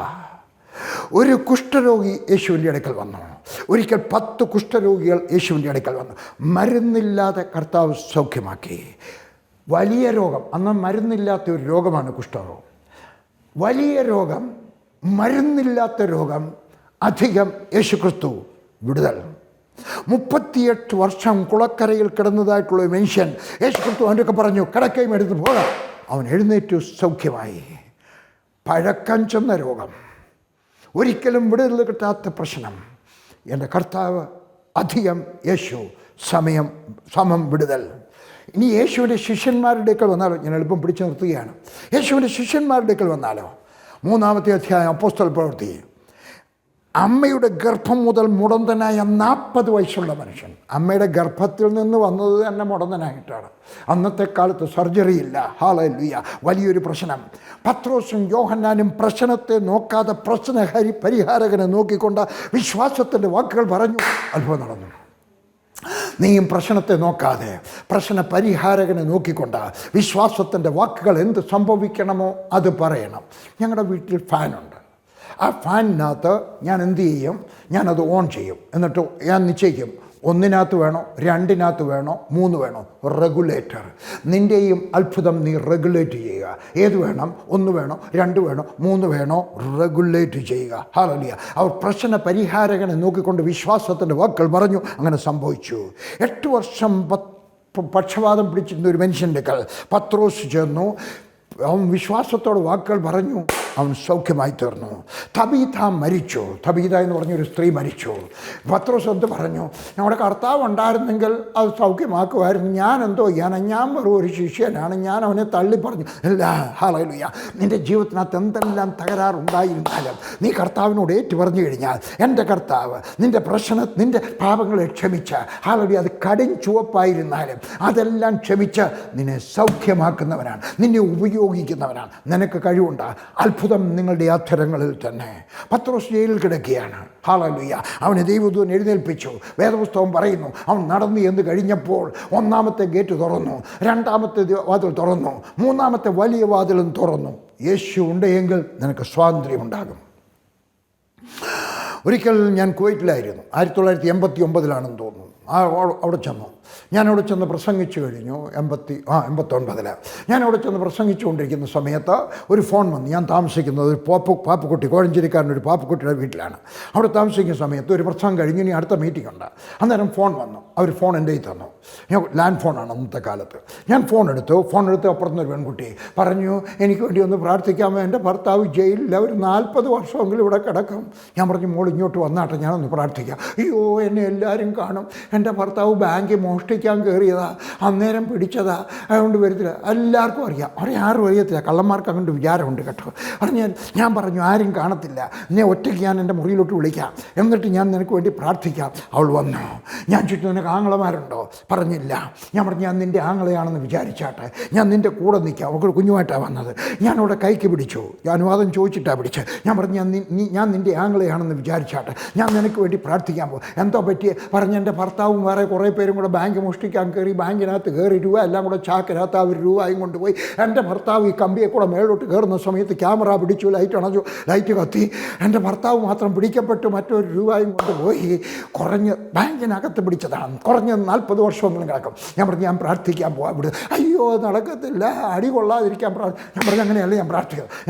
ഒരു കുഷ്ഠരോഗി യേശുവിൻ്റെ അടുക്കൽ വന്നു. ഒരിക്കൽ 10 കുഷ്ഠരോഗികൾ യേശുവിൻ്റെ അടുക്കൽ വന്നു. മരുന്നില്ലാതെ കർത്താവ് സൗഖ്യമാക്കി. വലിയ രോഗം, അന്ന് മരുന്നില്ലാത്ത ഒരു രോഗമാണ് കുഷ്ഠരോഗം. വലിയ രോഗം, മരുന്നില്ലാത്ത രോഗം, അധികം യേശുക്രിസ്തു വിടുതൽ. 38 വർഷം കുളക്കരയിൽ കിടന്നതായിട്ടുള്ള ഒരു മനുഷ്യൻ യേശുക്രിസ്തു അവൻ്റെയൊക്കെ പറഞ്ഞു കിടക്കയും എടുത്ത് പോകാം. അവൻ എഴുന്നേറ്റു സൗഖ്യമായി. പഴക്കം ചെന്ന രോഗം, ഒരിക്കലും വിടുതൽ കിട്ടാത്ത പ്രശ്നം. എൻ്റെ കർത്താവ്, അധികം യേശു, സമം വിടുതൽ. ഇനി യേശുവിൻ്റെ ശിഷ്യന്മാരുടെ അടുക്കൽ വന്നാലോ? ഞാൻ എളുപ്പം പിടിച്ചു നിർത്തുകയാണ്. യേശുവിൻ്റെ ശിഷ്യന്മാരുടെ അടുക്കൽ വന്നാലോ? 3-ാമത്തെ അധ്യായം അപ്പോസ്തല പ്രവൃത്തി അമ്മയുടെ ഗർഭം മുതൽ മുടന്തനായ 40 വയസ്സുള്ള മനുഷ്യൻ, അമ്മയുടെ ഗർഭത്തിൽ നിന്ന് വന്നത് തന്നെ മുടന്തനായിട്ടാണ്. അന്നത്തെ കാലത്ത് സർജറി ഇല്ല. ഹല്ലേലൂയ. വലിയൊരു പ്രശ്നം. പത്രോസും യോഹന്നാനും പ്രശ്നത്തെ നോക്കാതെ പരിഹാരകനെ നോക്കിക്കൊണ്ട് വിശ്വാസത്തിൻ്റെ വാക്കുകൾ പറഞ്ഞു. അത്ഭുതം നടന്നു. നീയും പ്രശ്നത്തെ നോക്കാതെ പ്രശ്ന പരിഹാരകനെ നോക്കിക്കൊണ്ട് വിശ്വാസത്തിൻ്റെ വാക്കുകൾ എന്ത് സംഭവിക്കണമോ അത് പറയണം. ഞങ്ങളുടെ വീട്ടിൽ ഫാനുണ്ട്. ആ ഫാനിനകത്ത് ഞാൻ എന്ത് ചെയ്യും? ഞാനത് ഓൺ ചെയ്യും. എന്നിട്ട് ഞാൻ നിശ്ചയിക്കും, 1 വേണോ, 2 വേണോ, 3 വേണോ? റെഗുലേറ്റർ. നിൻ്റെയും അത്ഭുതം നീ റെഗുലേറ്റ് ചെയ്യുക. ഏത് വേണം? 1 വേണോ, 2 വേണോ, 3 വേണോ? റെഗുലേറ്റ് ചെയ്യുക. ഹല്ലേലൂയ. അവർ പ്രശ്ന പരിഹാരകനെ നോക്കിക്കൊണ്ട് വിശ്വാസത്തിൻ്റെ വാക്കുകൾ പറഞ്ഞു. അങ്ങനെ സംഭവിച്ചു. 8 വർഷം പക്ഷപാതം പിടിച്ചിരുന്ന ഒരു മനുഷ്യൻ്റെ പത്രോസ് ചെന്നു. അവൻ വിശ്വാസത്തോടെ വാക്കുകൾ പറഞ്ഞു. അവൻ സൗഖ്യമായി തീർന്നു. തബീഥ മരിച്ചു. തബീഥ എന്ന് പറഞ്ഞൊരു സ്ത്രീ മരിച്ചു. പത്രോസ് എന്ത് പറഞ്ഞു? നമ്മുടെ കർത്താവ് ഉണ്ടായിരുന്നെങ്കിൽ അത് സൗഖ്യമാക്കുമായിരുന്നു. ഞാൻ എന്തോ ചെയ്യാനാണ്? ഞാൻ വെറും ഒരു ശിഷ്യനാണ്. ഞാൻ അവനെ തള്ളി പറഞ്ഞു. ഇല്ല. ഹല്ലേലൂയ. നിൻ്റെ ജീവിതത്തിനകത്ത് എന്തെല്ലാം തകരാറുണ്ടായിരുന്നാലും നീ കർത്താവിനോട് ഏറ്റു പറഞ്ഞു കഴിഞ്ഞാൽ, എൻ്റെ കർത്താവ് നിൻ്റെ നിൻ്റെ പാപങ്ങളെ ക്ഷമിച്ച്, ഹല്ലേലൂയ, അത് കടും ചുവപ്പായിരുന്നാലും അതെല്ലാം ക്ഷമിച്ച് നിന്നെ സൗഖ്യമാക്കുന്നവനാണ്, നിന്നെ ഉപയോഗിക്കുന്നവനാണ്. നിനക്ക് കഴിവുണ്ട്. അത്ഭുതം നിങ്ങളുടെ അധരങ്ങളിൽ തന്നെ. പത്രോസ് ജയിലിൽ കിടക്കുകയാണ്. ഹല്ലേലൂയ. അവനെ ദൈവദൂതൻ എഴുന്നേൽപ്പിച്ചു. വേദപുസ്തകം പറയുന്നു, അവൻ നടന്നു എന്ന് കഴിഞ്ഞപ്പോൾ 1-ാമത്തെ ഗേറ്റ് തുറന്നു, 2-ാമത്തെ വാതിൽ തുറന്നു, 3-ാമത്തെ വലിയ വാതിലും തുറന്നു. യേശു ഉണ്ടെങ്കിൽ നിനക്ക് സ്വാതന്ത്ര്യമുണ്ടാകും. ഒരിക്കൽ ഞാൻ കുവൈറ്റിലായിരുന്നു. 1989 തോന്നുന്നു. അവിടെ ചെന്നു. ഞാനവിടെ ചെന്ന് പ്രസംഗിച്ചു കഴിഞ്ഞു. 89 ഞാനവിടെ ചെന്ന് പ്രസംഗിച്ചുകൊണ്ടിരിക്കുന്ന സമയത്ത് ഒരു ഫോൺ വന്നു. ഞാൻ താമസിക്കുന്നത് ഒരു പാപ്പുക്കുട്ടി, കോഴഞ്ചേരിക്കാരനൊരു പാപ്പുക്കുട്ടിയുടെ വീട്ടിലാണ്. അവിടെ താമസിക്കുന്ന സമയത്ത് ഒരു പ്രസംഗം കഴിഞ്ഞ് ഇനി അടുത്ത മീറ്റിംഗ് ഉണ്ട്. അന്നേരം ഫോൺ വന്നു. അവർ ഫോൺ എൻ്റെ കയ്യിൽ തന്നു. ഞാൻ ലാൻഡ് ഫോണാണ് അന്നത്തെ കാലത്ത്. ഞാൻ ഫോൺ എടുത്തു അപ്പുറത്തുനിന്നൊരു പെൺകുട്ടി പറഞ്ഞു, എനിക്ക് വേണ്ടി ഒന്ന് പ്രാർത്ഥിക്കാമോ? എൻ്റെ ഭർത്താവ് ജയിലിൽ ഒരു 40 വർഷമെങ്കിലും ഇവിടെ കിടക്കും. ഞാൻ പറഞ്ഞു, മോൾ ഇങ്ങോട്ട് വന്നാട്ടെ, ഞാനൊന്ന് പ്രാർത്ഥിക്കാം. അയ്യോ, എന്നെ എല്ലാവരും കാണും. എൻ്റെ ഭർത്താവ് ബാങ്കിൽ മോഷ്ടിക്കാൻ കയറിയതാ, അന്നേരം പിടിച്ചതാ, അതുകൊണ്ട് വരത്തില്ല. എല്ലാവർക്കും അറിയാം. ആരും അറിയത്തില്ല. കള്ളന്മാർക്ക് അങ്ങോട്ട് വിചാരമുണ്ട് കേട്ടോ. ഞാൻ പറഞ്ഞു, ആരും കാണത്തില്ല, എന്നെ ഒറ്റയ്ക്ക് ഞാൻ എൻ്റെ മുറിയിലോട്ട് വിളിക്കാം, എന്നിട്ട് ഞാൻ നിനക്ക് വേണ്ടി പ്രാർത്ഥിക്കാം. അവൾ വന്നു. ഞാൻ ചുറ്റും നിനക്ക് ആങ്ങളമാരുണ്ടോ? പറഞ്ഞില്ല. ഞാൻ പറഞ്ഞു, ഞാൻ നിൻ്റെ ആങ്ങളയാണെന്ന് വിചാരിച്ചാട്ടെ, ഞാൻ നിൻ്റെ കൂടെ നിൽക്കാം. അവൾക്ക് കുഞ്ഞുമായിട്ടാണ് വന്നത്. ഞാനവിടെ കൈക്ക് പിടിച്ചു. ഞാൻ അനുവാദം ചോദിച്ചിട്ടാണ് പിടിച്ചത്. ഞാൻ പറഞ്ഞു, ഞാൻ നിൻ്റെ ആങ്ങളയാണെന്ന് വിചാരിച്ചാട്ടെ, ഞാൻ നിനക്ക് വേണ്ടി പ്രാർത്ഥിക്കാൻ പോകും. എന്തോ പറ്റിയ? പറഞ്ഞ് എൻ്റെ ഭർത്താവും വേറെ കുറേ പേരും കൂടെ ബാങ്ക് മോഷ്ടിക്കാൻ കയറി. ബാങ്കിനകത്ത് കയറി രൂപ എല്ലാം കൂടെ ചാക്കിനകത്ത് അവർ രൂപയും കൊണ്ടുപോയി. എൻ്റെ ഭർത്താവ് ഈ കമ്പിയെ കൂടെ മേളോട്ട് കയറുന്ന സമയത്ത് ക്യാമറ പിടിച്ചു, ലൈറ്റ് അണച്ചു, ലൈറ്റ് കത്തി. എൻ്റെ ഭർത്താവ് മാത്രം പിടിക്കപ്പെട്ടു, മറ്റൊരു രൂപയും കൊണ്ടുപോയി. കുറഞ്ഞ് ബാങ്കിനകത്ത് പിടിച്ചതാണ്. കുറഞ്ഞ് 40 വർഷമെങ്കിലും കിടക്കും. ഞാൻ പറഞ്ഞു, ഞാൻ പ്രാർത്ഥിക്കാൻ പോകാം ഇവിടെ. അയ്യോ, നടക്കത്തില്ല, അടി കൊള്ളാതിരിക്കാൻ ഞാൻ പറഞ്ഞു, അങ്ങനെയല്ല,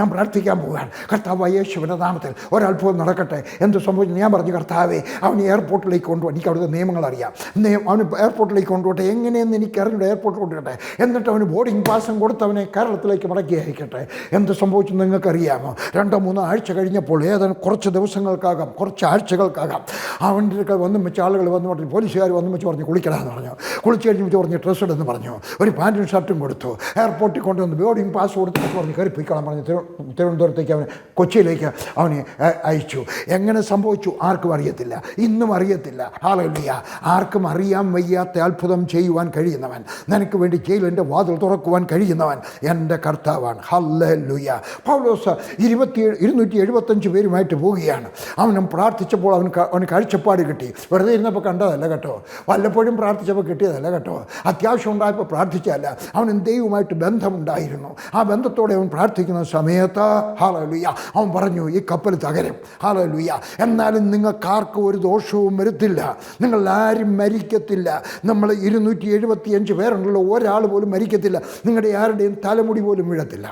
ഞാൻ പ്രാർത്ഥിക്കാൻ പോകാൻ. കർത്താവ് യേശുവിൻ്റെ നാമത്തിൽ ഒരത്ഭുതം നടക്കട്ടെ. എന്ത് സംഭവിച്ചു? ഞാൻ പറഞ്ഞു, കർത്താവേ, അവൻ എയർപോർട്ടിലേക്ക് കൊണ്ടുപോകാൻ. എനിക്ക് അവിടുത്തെ നിയമങ്ങൾ അറിയാം. അവന് എയർപോർട്ടിലേക്ക് കൊണ്ടുപോട്ടെ. എങ്ങനെയെന്ന് എനിക്ക് അറിഞ്ഞൂടെ. എയർപോർട്ടിൽ കൊണ്ടുപോട്ടെ. എന്നിട്ട് അവന് ബോർഡിംഗ് പാസും കൊടുത്ത് അവനെ കേരളത്തിലേക്ക് മടക്കി അയക്കട്ടെ. എന്ത് സംഭവിച്ചു നിങ്ങൾക്കറിയാമോ? 2-3 ആഴ്ച കഴിഞ്ഞപ്പോൾ, ഏതാനും കുറച്ച് ദിവസങ്ങൾക്കാകാം, കുറച്ച് ആഴ്ചകൾക്കാകാം, അവൻ്റെ അടുക്കൽ വന്നും വെച്ച് ആളുകൾ വന്നു പറഞ്ഞു, പോലീസുകാർ വന്നു വെച്ച് പറഞ്ഞു, കുളിക്കണമെന്ന് പറഞ്ഞു. കുളിച്ച് കഴിഞ്ഞ് വെച്ച് പറഞ്ഞ് ഡ്രസ്സ് ഇടുന്ന് പറഞ്ഞു. ഒരു പാൻറ്റും ഷർട്ടും കൊടുത്തു. എയർപോർട്ടിൽ കൊണ്ടുവന്ന് ബോർഡിംഗ് പാസ് കൊടുത്ത് പറഞ്ഞ് കയറി പോയിക്കണം പറഞ്ഞു. തിരുവനന്തപുരത്തേക്ക് അവന്, കൊച്ചിയിലേക്ക് അവനെ അയച്ചു. എങ്ങനെ സംഭവിച്ചു ആർക്കും അറിയത്തില്ല, ഇന്നും അറിയത്തില്ല. ഹല്ലേലൂയ. ആർക്കും അറിയാൻ വയ്യാത്ത അത്ഭുതം ചെയ്യുവാൻ കഴിയുന്നവൻ, നിനക്ക് വേണ്ടി ജയിലിൻ്റെ വാതിൽ തുറക്കുവാൻ കഴിയുന്നവൻ എൻ്റെ കർത്താവാണ്. ഹല്ലേലൂയ. പൗലോസ് 275 പേരുമായിട്ട് പോവുകയാണ്. അവനും പ്രാർത്ഥിച്ചപ്പോൾ അവന് കാഴ്ചപ്പാട് കിട്ടി. വെറുതെ ഇരുന്നപ്പോൾ കണ്ടതല്ല കേട്ടോ, വല്ലപ്പോഴും പ്രാർത്ഥിച്ചപ്പോൾ കിട്ടിയതല്ല കേട്ടോ, അത്യാവശ്യം ഉണ്ടായപ്പോൾ പ്രാർത്ഥിച്ചതല്ല. അവനും ദൈവവുമായിട്ട് ബന്ധമുണ്ടായിരുന്നു. ആ ബന്ധത്തോടെ അവൻ പ്രാർത്ഥിക്കുന്ന സമയത്ത്, ഹല്ലേലൂയ, അവൻ പറഞ്ഞു, ഈ കപ്പൽ തകരും. ഹല്ലേലൂയ. എന്നാലും നിങ്ങൾക്കാർക്കും ഒരു ദോഷവും വരുത്തില്ല, നിങ്ങൾ ആരും മരിക്കത്തില്ല. നമ്മൾ 275 പേരുണ്ടല്ലോ, ഒരാൾ പോലും മരിക്കത്തില്ല. നിങ്ങളുടെ ആരുടെയും തലമുടി പോലും വീഴത്തില്ല.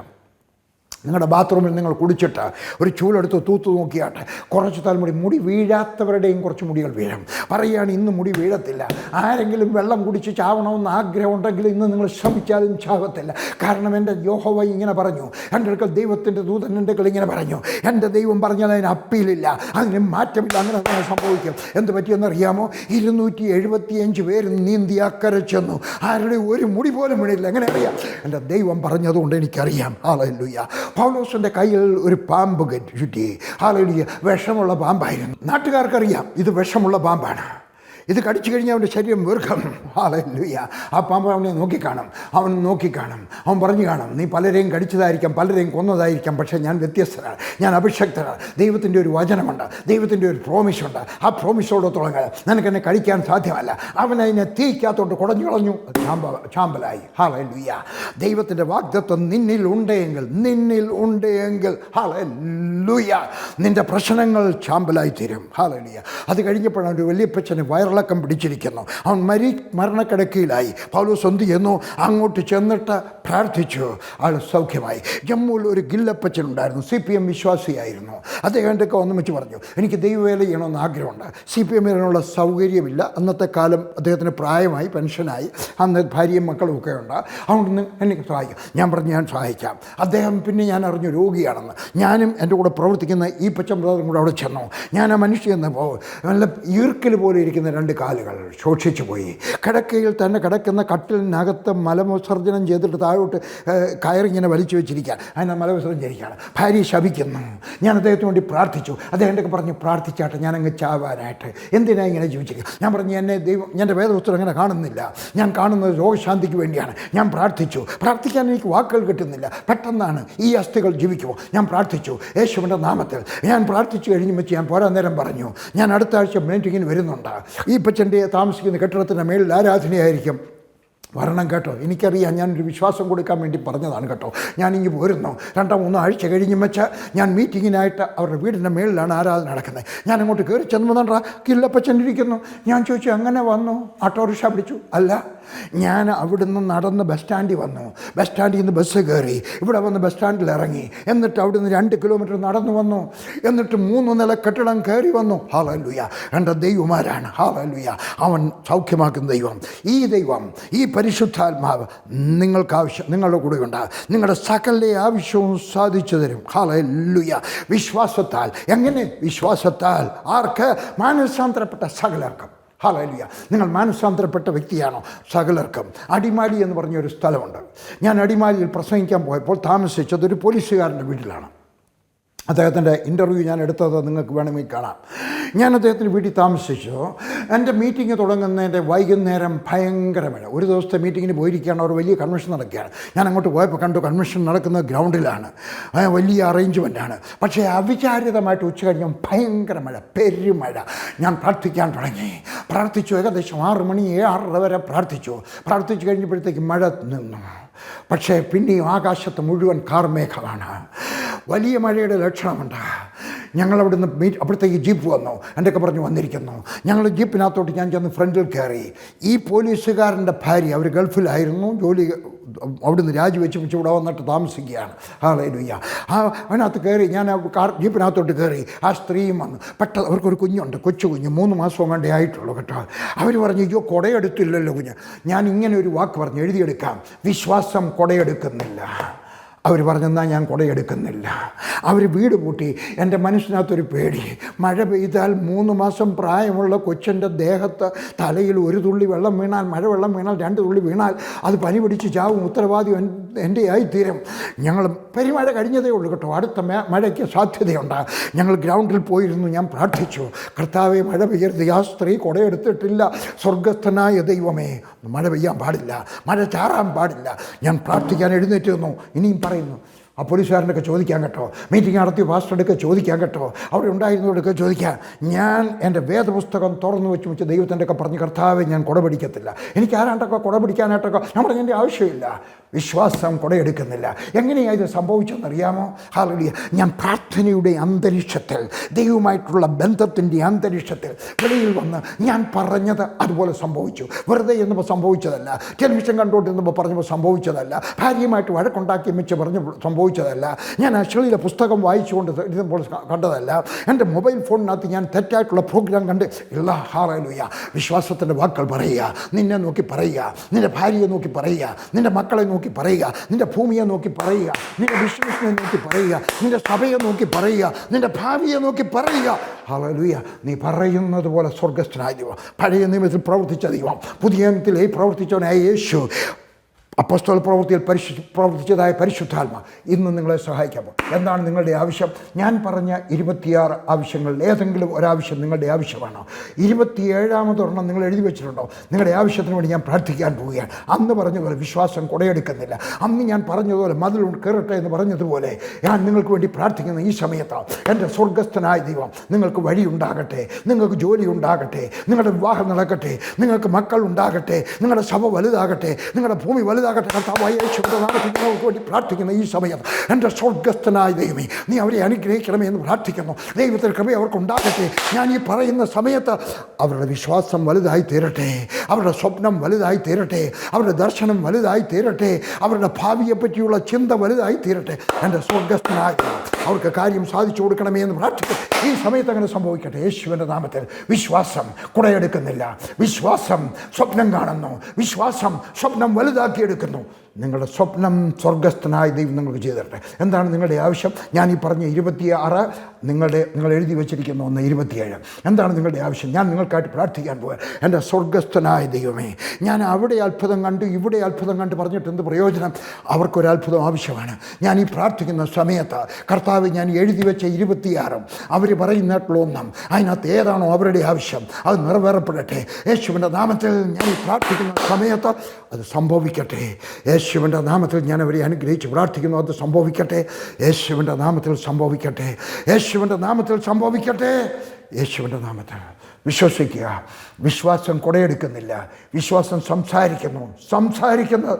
നിങ്ങളുടെ ബാത്റൂമിൽ നിങ്ങൾ കുടിച്ചിട്ട് ഒരു ചൂലെടുത്ത് തൂത്ത് നോക്കിയാട്ടെ, കുറച്ച് മുടി വീഴാത്തവരുടെയും കുറച്ച് മുടികൾ വീഴും. പറയുകയാണ്, ഇന്ന് മുടി വീഴത്തില്ല. ആരെങ്കിലും വെള്ളം കുടിച്ച് ചാവണമെന്ന് ആഗ്രഹം ഉണ്ടെങ്കിൽ ഇന്ന് നിങ്ങൾ ശ്രമിച്ചാലും ചാവത്തില്ല. കാരണം എൻ്റെ യഹോവ ഇങ്ങനെ പറഞ്ഞു, എൻ്റെ അടുക്കൽ ദൈവത്തിൻ്റെ ദൂതൻ എൻ്റെ അടുക്കൽ ഇങ്ങനെ പറഞ്ഞു, എൻ്റെ ദൈവം പറഞ്ഞാൽ അതിന് അപ്പീലില്ല, അതിന് മാറ്റമില്ല. അങ്ങനെ തന്നെ സംഭവിക്കും. എന്ത് പറ്റിയെന്നറിയാമോ? 275 പേര് നീന്തി അക്കരെ ചെന്നു. ആരുടെ ഒരു മുടി പോലും വീണില്ല. എങ്ങനെ അറിയാം? എൻ്റെ ദൈവം പറഞ്ഞതുകൊണ്ട് എനിക്കറിയാം. ഹല്ലേലൂയ. പൗലോസിൻ്റെ കയ്യിൽ ഒരു പാമ്പ് ചുറ്റി. ഹല്ലേലൂയ. വിഷമുള്ള പാമ്പായിരുന്നു. നാട്ടുകാർക്കറിയാം ഇത് വിഷമുള്ള പാമ്പാണ്, ഇത് കടിച്ചു കഴിഞ്ഞാൽ അവൻ്റെ ശരീരം വീർക്കും. ഹല്ലേലൂയ. ആ പാമ്പ് അവനെ നോക്കിക്കാണും, അവൻ പറഞ്ഞു കാണും, നീ പലരെയും കടിച്ചതായിരിക്കാം, പലരെയും കൊന്നതായിരിക്കാം, പക്ഷേ ഞാൻ വ്യത്യസ്തനാണ്, ഞാൻ അഭിഷക്തനാണ്. ദൈവത്തിൻ്റെ ഒരു വചനമുണ്ട്, ദൈവത്തിൻ്റെ ഒരു പ്രോമിസുണ്ട്. ആ പ്രോമിസോടത്തോളം നിനക്കെന്നെ കഴിക്കാൻ സാധ്യമല്ല. അവൻ അതിനെ തീക്കകത്തോട്ട് കുടഞ്ഞു കളഞ്ഞു, ചാമ്പലായി. ഹല്ലേലൂയ. ദൈവത്തിൻ്റെ വാഗ്ദത്തം നിന്നിൽ ഉണ്ടെങ്കിൽ ഹല്ലേലൂയ, നിൻ്റെ പ്രശ്നങ്ങൾ ചാമ്പലായി തീരും. ഹല്ലേലൂയ. അത് കഴിഞ്ഞപ്പോഴാണ് ഒരു വലിയപ്പച്ചന് വയറിളക്കം പിടിച്ചിരിക്കുന്നു. അവൻ മരണക്കിടക്കയിലായി. പൗലോസ് എന്ത് ചെയ്യുന്നു? അങ്ങോട്ട് ചെന്നിട്ട് പ്രാർത്ഥിച്ചു. ആൾ സൗഖ്യമായി. ജമ്മുവിൽ ഒരു ഗില്ലപ്പച്ചൻ ഉണ്ടായിരുന്നു, CPM വിശ്വാസിയായിരുന്നു. അദ്ദേഹം ഒക്കെ ഒന്നും വെച്ച് പറഞ്ഞു, എനിക്ക് ദൈവവേല ചെയ്യണമെന്ന് ആഗ്രഹമുണ്ട്. CPM നുള്ള സൗകര്യമില്ല. അന്നത്തെ കാലം അദ്ദേഹത്തിന് പ്രായമായി, പെൻഷനായി, അന്ന് ഭാര്യയും മക്കളും ഒക്കെ ഉണ്ട്. അതുകൊണ്ട് എനിക്ക് സഹായിക്കും. ഞാൻ പറഞ്ഞു, ഞാൻ സഹായിക്കാം. അദ്ദേഹം പിന്നെ ഞാൻ അറിഞ്ഞു രോഗിയാണെന്ന്. ഞാനും എൻ്റെ കൂടെ പ്രവർത്തിക്കുന്ന ഈ പച്ചൻ ബ്രദറും കൂടെ അവിടെ ചെന്നു. ഞാൻ ആ മനുഷ്യന്നപ്പോൾ നല്ല ഈർക്കൽ പോലെ ഇരിക്കുന്ന 2 കാലുകൾ ശോഷിച്ചു പോയി. കിടക്കയിൽ തന്നെ കിടക്കുന്ന കട്ടിലിനകത്ത് മലവിസർജനം ചെയ്തിട്ട് താഴോട്ട് കയറിങ്ങനെ വലിച്ചു വെച്ചിരിക്കാൻ, അതിനെ മലവിസർജനം ചെയ്യിക്കുകയാണ്. ഭാര്യ ശപിക്കുന്നു. ഞാൻ അദ്ദേഹത്തിന് വേണ്ടി പ്രാർത്ഥിച്ചു. അദ്ദേഹം എൻ്റെ പറഞ്ഞു, പ്രാർത്ഥിച്ചാട്ടെ, ഞാനങ്ങ് ചാവാനായിട്ട്, എന്തിനാ ഇങ്ങനെ ജീവിച്ചിരിക്കുക? ഞാൻ പറഞ്ഞു, എന്നെ ദൈവം എൻ്റെ വേദപുസ്തകം അങ്ങനെ കാണുന്നില്ല, ഞാൻ കാണുന്നത് രോഗശാന്തിക്ക് വേണ്ടിയാണ്. ഞാൻ പ്രാർത്ഥിച്ചു. പ്രാർത്ഥിക്കാൻ എനിക്ക് വാക്കുകൾ കിട്ടുന്നില്ല. പെട്ടെന്നാണ് ഈ അസ്ഥികൾ ജീവിക്കുമോ? ഞാൻ പ്രാർത്ഥിച്ചു യേശുവിൻ്റെ നാമത്തിൽ. ഞാൻ പ്രാർത്ഥിച്ചു കഴിഞ്ഞ് വെച്ച് ഞാൻ പോരാ നേരം പറഞ്ഞു, ഞാൻ അടുത്ത ആഴ്ച മീറ്റിങ്ങിന് വരുന്നുണ്ട്. ഈ പച്ചൻ്റെ താമസിക്കുന്ന കെട്ടിടത്തിൻ്റെ മേളിൽ ആരാധനയായിരിക്കും, വരണം കേട്ടോ. എനിക്കറിയാം, ഞാനൊരു വിശ്വാസം കൊടുക്കാൻ വേണ്ടി പറഞ്ഞതാണ് കേട്ടോ. ഞാനിങ്ങ് പോരുന്നു. 2-3 ആഴ്ച കഴിഞ്ഞ് വെച്ചാൽ ഞാൻ മീറ്റിങ്ങിനായിട്ട് അവരുടെ വീടിൻ്റെ മേളിലാണ് ആരാധന നടക്കുന്നത്. ഞാൻ അങ്ങോട്ട് കയറി ചെന്ന് കില്ലപ്പച്ചൻ ഇരിക്കുന്നു. ഞാൻ ചോദിച്ചു, എങ്ങനെ വന്നു? ഓട്ടോറിക്ഷ പിടിച്ചു? അല്ല, ഞാൻ അവിടുന്ന് നടന്ന് ബസ് സ്റ്റാൻഡിൽ വന്നു. ബസ് സ്റ്റാൻഡിൽ നിന്ന് ബസ് കയറി ഇവിടെ വന്ന് ബസ് സ്റ്റാൻഡിൽ ഇറങ്ങി. എന്നിട്ട് അവിടുന്ന് 2 കിലോമീറ്റർ നടന്നു വന്നു. എന്നിട്ട് 3 നില കെട്ടിടം കയറി വന്നു. ഹല്ലേലൂയ. എൻ്റെ ദൈവമാരാണ്. ഹല്ലേലൂയ. അവൻ സൗഖ്യമാക്കുന്ന ദൈവം. ഈ ദൈവം, ഈ പരിശുദ്ധാത്മാവ് നിങ്ങളുടെ കൂടെ ഉണ്ടാകും. നിങ്ങളുടെ സകല ആവശ്യവും സാധിച്ചു തരും. ഹല്ലേലൂയ. വിശ്വാസത്താൽ. എങ്ങനെ? വിശ്വാസത്താൽ. ആർക്ക്? മാനസാന്തരപ്പെട്ട സകലർക്കും. ഹല്ലേലൂയ. നിങ്ങൾ മാനസാന്തരപ്പെട്ട വ്യക്തിയാണോ? സകലർക്കും. അടിമാലി എന്ന് പറഞ്ഞൊരു സ്ഥലമുണ്ട്. ഞാൻ അടിമാലിയിൽ പ്രസംഗിക്കാൻ പോയപ്പോൾ താമസിച്ചത് ഒരു പോലീസുകാരൻ്റെ വീട്ടിലാണ്. അദ്ദേഹത്തിൻ്റെ ഇൻ്റർവ്യൂ ഞാൻ എടുത്തത് നിങ്ങൾക്ക് വേണമെങ്കിൽ കാണാം. ഞാൻ അദ്ദേഹത്തിന് വീട്ടിൽ താമസിച്ചു. എൻ്റെ മീറ്റിംഗ് തുടങ്ങുന്നതിൻ്റെ വൈകുന്നേരം ഭയങ്കര മഴ. ഒരു ദിവസത്തെ മീറ്റിങ്ങിന് പോയിരിക്കുകയാണ്. അവർ വലിയ കൺവെൻഷൻ നടക്കുകയാണ്. ഞാൻ അങ്ങോട്ട് പോയപ്പോൾ കണ്ടു, കൺവെൻഷൻ നടക്കുന്ന ഗ്രൗണ്ടിലാണ്. വലിയ അറേഞ്ച്മെൻറ്റാണ്. പക്ഷേ അവിചാരിതമായിട്ട് ഉച്ച കഴിഞ്ഞാൽ ഭയങ്കര മഴ, പെരുമഴ. ഞാൻ പ്രാർത്ഥിക്കാൻ തുടങ്ങി. പ്രാർത്ഥിച്ചു. ഏകദേശം 6 മണി 6:30 വരെ പ്രാർത്ഥിച്ചു കഴിഞ്ഞപ്പോഴത്തേക്ക് മഴ നിന്നു. പക്ഷേ പിന്നെയും ആകാശത്ത് മുഴുവൻ കാർമേഘമാണ്. വലിയ മഴയുടെ ലക്ഷണമുണ്ട്. ഞങ്ങളവിടുന്ന് അപ്പോഴത്തേക്ക് ജീപ്പ് വന്നു. എൻ്റെ പറഞ്ഞു വന്നിരിക്കുന്നു. ഞങ്ങൾ ജീപ്പിനകത്തോട്ട് ഞാൻ ചെന്ന് ഫ്രണ്ടിൽ കയറി. ഈ പോലീസുകാരൻ്റെ ഭാര്യ, അവർ ഗൾഫിലായിരുന്നു, ജോലി അവിടുന്ന് രാജിവെച്ച് ഇവിടെ വന്നിട്ട് താമസിക്കുകയാണ്. ഹല്ലേലൂയ. അതിനകത്ത് കയറി. ഞാൻ ജീപ്പിനകത്തോട്ട് കയറി. ആ സ്ത്രീയും വന്നു. പെട്ടെന്ന് അവർക്കൊരു കുഞ്ഞുണ്ട്, കൊച്ചു കുഞ്ഞ്, 3 മാസം വേണ്ടേ ആയിട്ടുള്ളൂ കേട്ടോ. അവർ പറഞ്ഞു, അയ്യോ കുടയെടുത്തില്ലല്ലോ കുഞ്ഞ്. ഞാൻ ഇങ്ങനെ ഒരു വാക്ക് പറഞ്ഞു, എഴുതിയെടുക്കാം, വിശ്വാസം കുടയെടുക്കുന്നില്ല. അവർ പറഞ്ഞെന്നാൽ ഞാൻ കുടയെടുക്കുന്നില്ല. അവർ വീട് പൂട്ടി. എൻ്റെ മനസ്സിനകത്തൊരു പേടി. മഴ പെയ്താൽ 3 മാസം പ്രായമുള്ള കൊച്ചിൻ്റെ ദേഹത്ത് തലയിൽ 1 തുള്ളി വെള്ളം വീണാൽ, മഴവെള്ളം വീണാൽ, 2 തുള്ളി വീണാൽ അത് പനി പിടിച്ച് ചാവും. ഉത്തരവാദിയും എൻ്റെ ആയിത്തീരും. ഞങ്ങൾ പെരുമഴ കഴിഞ്ഞതേ ഉള്ളൂ കേട്ടോ. അടുത്ത മഴയ്ക്ക് സാധ്യതയുണ്ട്. ഞങ്ങൾ ഗ്രൗണ്ടിൽ പോയിരുന്നു. ഞാൻ പ്രാർത്ഥിച്ചു, കർത്താവെ മഴ പെയ്യരുത്. ആ സ്ത്രീ കുടയെടുത്തിട്ടില്ല. സ്വർഗസ്ഥനായ ദൈവമേ, മഴ പെയ്യാൻ പാടില്ല, മഴ ചാറാൻ പാടില്ല. ഞാൻ പ്രാർത്ഥിക്കാൻ എഴുന്നേറ്റ് വന്നു. ഇനിയും പറയുന്നു, ആ പോലീസുകാരനൊക്കെ ചോദിക്കാൻ കേട്ടോ, മീറ്റിംഗ് നടത്തിയ പാസ്റ്ററൊക്കെ ചോദിക്കാൻ കേട്ടോ, അവിടെ ഉണ്ടായിരുന്നവരൊക്കെ ചോദിക്കാൻ. ഞാൻ എൻ്റെ വേദപുസ്തകം തുറന്നു വെച്ച് ദൈവത്തിൻ്റെ ഒക്കെ പറഞ്ഞ്, കർത്താവെ ഞാൻ കുട പിടിക്കത്തില്ല, എനിക്ക് ആരാണ്ടൊക്കെ കുട പിടിക്കാനായിട്ടൊക്കെ ഞാൻ പറഞ്ഞതിൻ്റെ ആവശ്യമില്ല. വിശ്വാസം കുടയെടുക്കുന്നില്ല. എങ്ങനെയാണ് ഇത് സംഭവിച്ചെന്നറിയാമോ? ഹല്ലേലൂയ. ഞാൻ പ്രാർത്ഥനയുടെ അന്തരീക്ഷത്തിൽ, ദൈവമായിട്ടുള്ള ബന്ധത്തിൻ്റെ അന്തരീക്ഷത്തിൽ വെളിയിൽ വന്ന് ഞാൻ പറഞ്ഞത് അതുപോലെ സംഭവിച്ചു. വെറുതെ എന്നപ്പോൾ സംഭവിച്ചതല്ല, ടെലിവിഷൻ കണ്ടുകൊണ്ടിരുന്നപ്പോൾ പറഞ്ഞപ്പോൾ സംഭവിച്ചതല്ല, ഭാര്യയുമായിട്ട് വഴക്കുണ്ടാക്കി വെച്ച് പറഞ്ഞ് സംഭവിച്ചതല്ല, ഞാൻ അശ്ലീല പുസ്തകം വായിച്ചുകൊണ്ട് ഇരുന്നപ്പോൾ കണ്ടതല്ല, എൻ്റെ മൊബൈൽ ഫോണിനകത്ത് ഞാൻ തെറ്റായിട്ടുള്ള പ്രോഗ്രാം കണ്ട് ഇല്ല. ഹല്ലേലൂയ. വിശ്വാസത്തിൻ്റെ വാക്കുകൾ പറയുക, നിന്നെ നോക്കി പറയുക, നിൻ്റെ ഭാര്യയെ നോക്കി പറയുക, നിൻ്റെ മക്കളെ നോക്കി പറയുക, നിൻ്റെ ഭൂമിയെ നോക്കി പറയുക, നിൻ്റെ ബിസിനസ്സിനെ നോക്കി പറയുക, നിൻ്റെ സഭയെ നോക്കി പറയുക, നിൻ്റെ ഭാവിയെ നോക്കി പറയുക. ഹല്ലേലൂയ. നീ പറയുന്നത് പോലെ സ്വർഗസ്ഥനായ ദൈവം, പഴയ നിയമത്തിൽ പ്രവർത്തിച്ച ദൈവം, പുതിയ നിയമത്തിൽ പ്രവർത്തിച്ചവനായ യേശു അപ്പോസ്തല പ്രവൃത്തിയിൽ പ്രവർത്തിച്ചതായ പരിശുദ്ധാത്മ ഇന്ന് നിങ്ങളെ സഹായിക്കാമോ? എന്താണ് നിങ്ങളുടെ ആവശ്യം? ഞാൻ പറഞ്ഞ 26 ആവശ്യങ്ങളിൽ ഏതെങ്കിലും ഒരാവശ്യം നിങ്ങളുടെ ആവശ്യമാണോ? 27ാമതൊരെണ്ണം നിങ്ങൾ എഴുതി വെച്ചിട്ടുണ്ടോ? നിങ്ങളുടെ ആവശ്യത്തിന് വേണ്ടി ഞാൻ പ്രാർത്ഥിക്കാൻ പോവുകയാണ്. അന്ന് പറഞ്ഞതുപോലെ വിശ്വാസം കുടയെടുക്കുന്നില്ല. അന്ന് ഞാൻ പറഞ്ഞതുപോലെ മതിൽ കയറട്ടെ എന്ന് പറഞ്ഞതുപോലെ ഞാൻ നിങ്ങൾക്ക് വേണ്ടി പ്രാർത്ഥിക്കുന്ന ഈ സമയത്ത് എൻ്റെ സ്വർഗസ്ഥനായ ദൈവം നിങ്ങൾക്ക് വഴിയുണ്ടാകട്ടെ, നിങ്ങൾക്ക് ജോലി ഉണ്ടാകട്ടെ, നിങ്ങളുടെ വിവാഹം നടക്കട്ടെ, നിങ്ങൾക്ക് മക്കൾ ഉണ്ടാകട്ടെ, നിങ്ങളുടെ സഭ വലുതാകട്ടെ, നിങ്ങളുടെ ഭൂമി വലുതാകട്ടെ. കർത്താവായ യേശുവിന്റെ നാമത്തിൽ നിങ്ങൾക്ക് വേണ്ടി പ്രാർത്ഥിക്കുന്ന ഈ സമയം എൻ്റെ സ്വർഗസ്ഥനായ ദൈവമേ, നീ അവരെ അനുഗ്രഹിക്കണമേ എന്ന് പ്രാർത്ഥിക്കുന്നു. ദൈവത്തിൽ കൃപ അവർക്കുണ്ടാകട്ടെ. ഞാൻ ഈ പറയുന്ന സമയത്ത് അവരുടെ വിശ്വാസം വലുതായി തീരട്ടെ, അവരുടെ സ്വപ്നം വലുതായി തീരട്ടെ, അവരുടെ ദർശനം വലുതായി തീരട്ടെ, അവരുടെ ഭാവിയെ പറ്റിയുള്ള ചിന്ത വലുതായി തീരട്ടെ. എൻ്റെ സ്വർഗസ്ഥനായ ദൈവം അവർക്ക് കാര്യം സാധിച്ചു കൊടുക്കണമേ എന്ന് പ്രാർത്ഥിക്കും. ഈ സമയത്ത് അങ്ങനെ സംഭവിക്കട്ടെ യേശുവിൻ്റെ നാമത്തിൽ. വിശ്വാസം കുടയെടുക്കുന്നില്ല, വിശ്വാസം സ്വപ്നം കാണുന്നു, വിശ്വാസം സ്വപ്നം വലുതാക്കിയെടുക്കുന്നു. നിങ്ങളുടെ സ്വപ്നം സ്വർഗസ്ഥനായ ദൈവം നിങ്ങൾക്ക് ചെയ്തു തരട്ടെ. എന്താണ് നിങ്ങളുടെ ആവശ്യം? ഞാൻ ഈ പറഞ്ഞ 26 നിങ്ങൾ എഴുതി വെച്ചിരിക്കുന്ന 27. എന്താണ് നിങ്ങളുടെ ആവശ്യം? ഞാൻ നിങ്ങൾക്കായിട്ട് പ്രാർത്ഥിക്കാൻ പോകാൻ. എൻ്റെ സ്വർഗസ്ഥനായ ദൈവമേ, ഞാൻ അവിടെ അത്ഭുതം കണ്ടു, ഇവിടെ അത്ഭുതം കണ്ട് പറഞ്ഞിട്ട് എന്ത് പ്രയോജനം? അവർക്കൊരത്ഭുതം ആവശ്യമാണ്. ഞാൻ ഈ പ്രാർത്ഥിക്കുന്ന സമയത്ത് കർത്താവ്, ഞാൻ എഴുതി വെച്ച 26 അവർ പറയുന്നിട്ടുള്ള ഒന്നും അതിനകത്ത് ഏതാണോ അവരുടെ ആവശ്യം അത് നിറവേറപ്പെടട്ടെ യേശുവിൻ്റെ നാമത്തിൽ. ഞാൻ ഈ പ്രാർത്ഥിക്കുന്ന സമയത്ത് അത് സംഭവിക്കട്ടെ യേശുവിൻ്റെ നാമത്തിൽ. ഞാൻ അവരെ അനുഗ്രഹിച്ച് പ്രാർത്ഥിക്കുന്നു. അത് സംഭവിക്കട്ടെ യേശുവിൻ്റെ നാമത്തിൽ, സംഭവിക്കട്ടെ യേശുവിൻ്റെ നാമത്തിൽ, സംഭവിക്കട്ടെ യേശുവിൻ്റെ നാമത്തിൽ. വിശ്വസിക്കുക. വിശ്വാസം കുടയെടുക്കുന്നില്ല, വിശ്വാസം സംസാരിക്കുന്നത്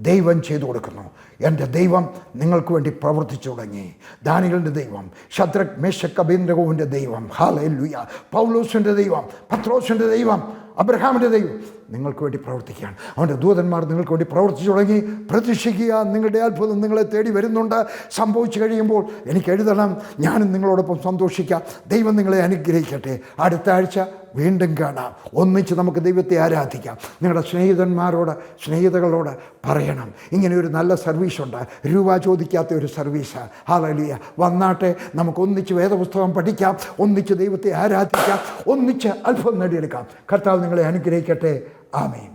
ദൈവം ചെയ്തു കൊടുക്കുന്നു. എൻ്റെ ദൈവം നിങ്ങൾക്ക് വേണ്ടി പ്രവർത്തിച്ചു തുടങ്ങി. ദാനിയേലിൻ്റെ ദൈവം, ശദ്രക് മേശക് അബേദ്നെഗോവിൻ്റെ ദൈവം, ഹല്ലേലൂയ, പൗലോസിൻ്റെ ദൈവം, പത്രോസിൻ്റെ ദൈവം, അബ്രഹാമിൻ്റെ ദൈവം നിങ്ങൾക്ക് വേണ്ടി പ്രവർത്തിക്കുകയാണ്. അവൻ്റെ ദൂതന്മാർ നിങ്ങൾക്ക് വേണ്ടി പ്രവർത്തിച്ചു തുടങ്ങി. പ്രതീക്ഷിക്കുക, നിങ്ങളുടെ അത്ഭുതം നിങ്ങളെ തേടി വരുന്നുണ്ട്. സംഭവിച്ചു കഴിയുമ്പോൾ എനിക്ക് എഴുതണം, ഞാനും നിങ്ങളോടൊപ്പം സന്തോഷിക്കാം. ദൈവം നിങ്ങളെ അനുഗ്രഹിക്കട്ടെ. അടുത്ത ആഴ്ച വീണ്ടും കാണാം. ഒന്നിച്ച് നമുക്ക് ദൈവത്തെ ആരാധിക്കാം. നിങ്ങളുടെ സ്നേഹിതകളോട് പറയണം, ഇങ്ങനെ ഒരു നല്ല സർവീസുണ്ട്, രൂപ ചോദിക്കാത്ത ഒരു സർവീസ്. ഹല്ലേലൂയ. വന്നാട്ടെ, നമുക്ക് ഒന്നിച്ച് വേദപുസ്തകം പഠിക്കാം, ഒന്നിച്ച് ദൈവത്തെ ആരാധിക്കാം, ഒന്നിച്ച് അത്ഭുതം നേടിയെടുക്കാം. കർത്താവ് നിങ്ങളെ അനുഗ്രഹിക്കട്ടെ. ആമേൻ.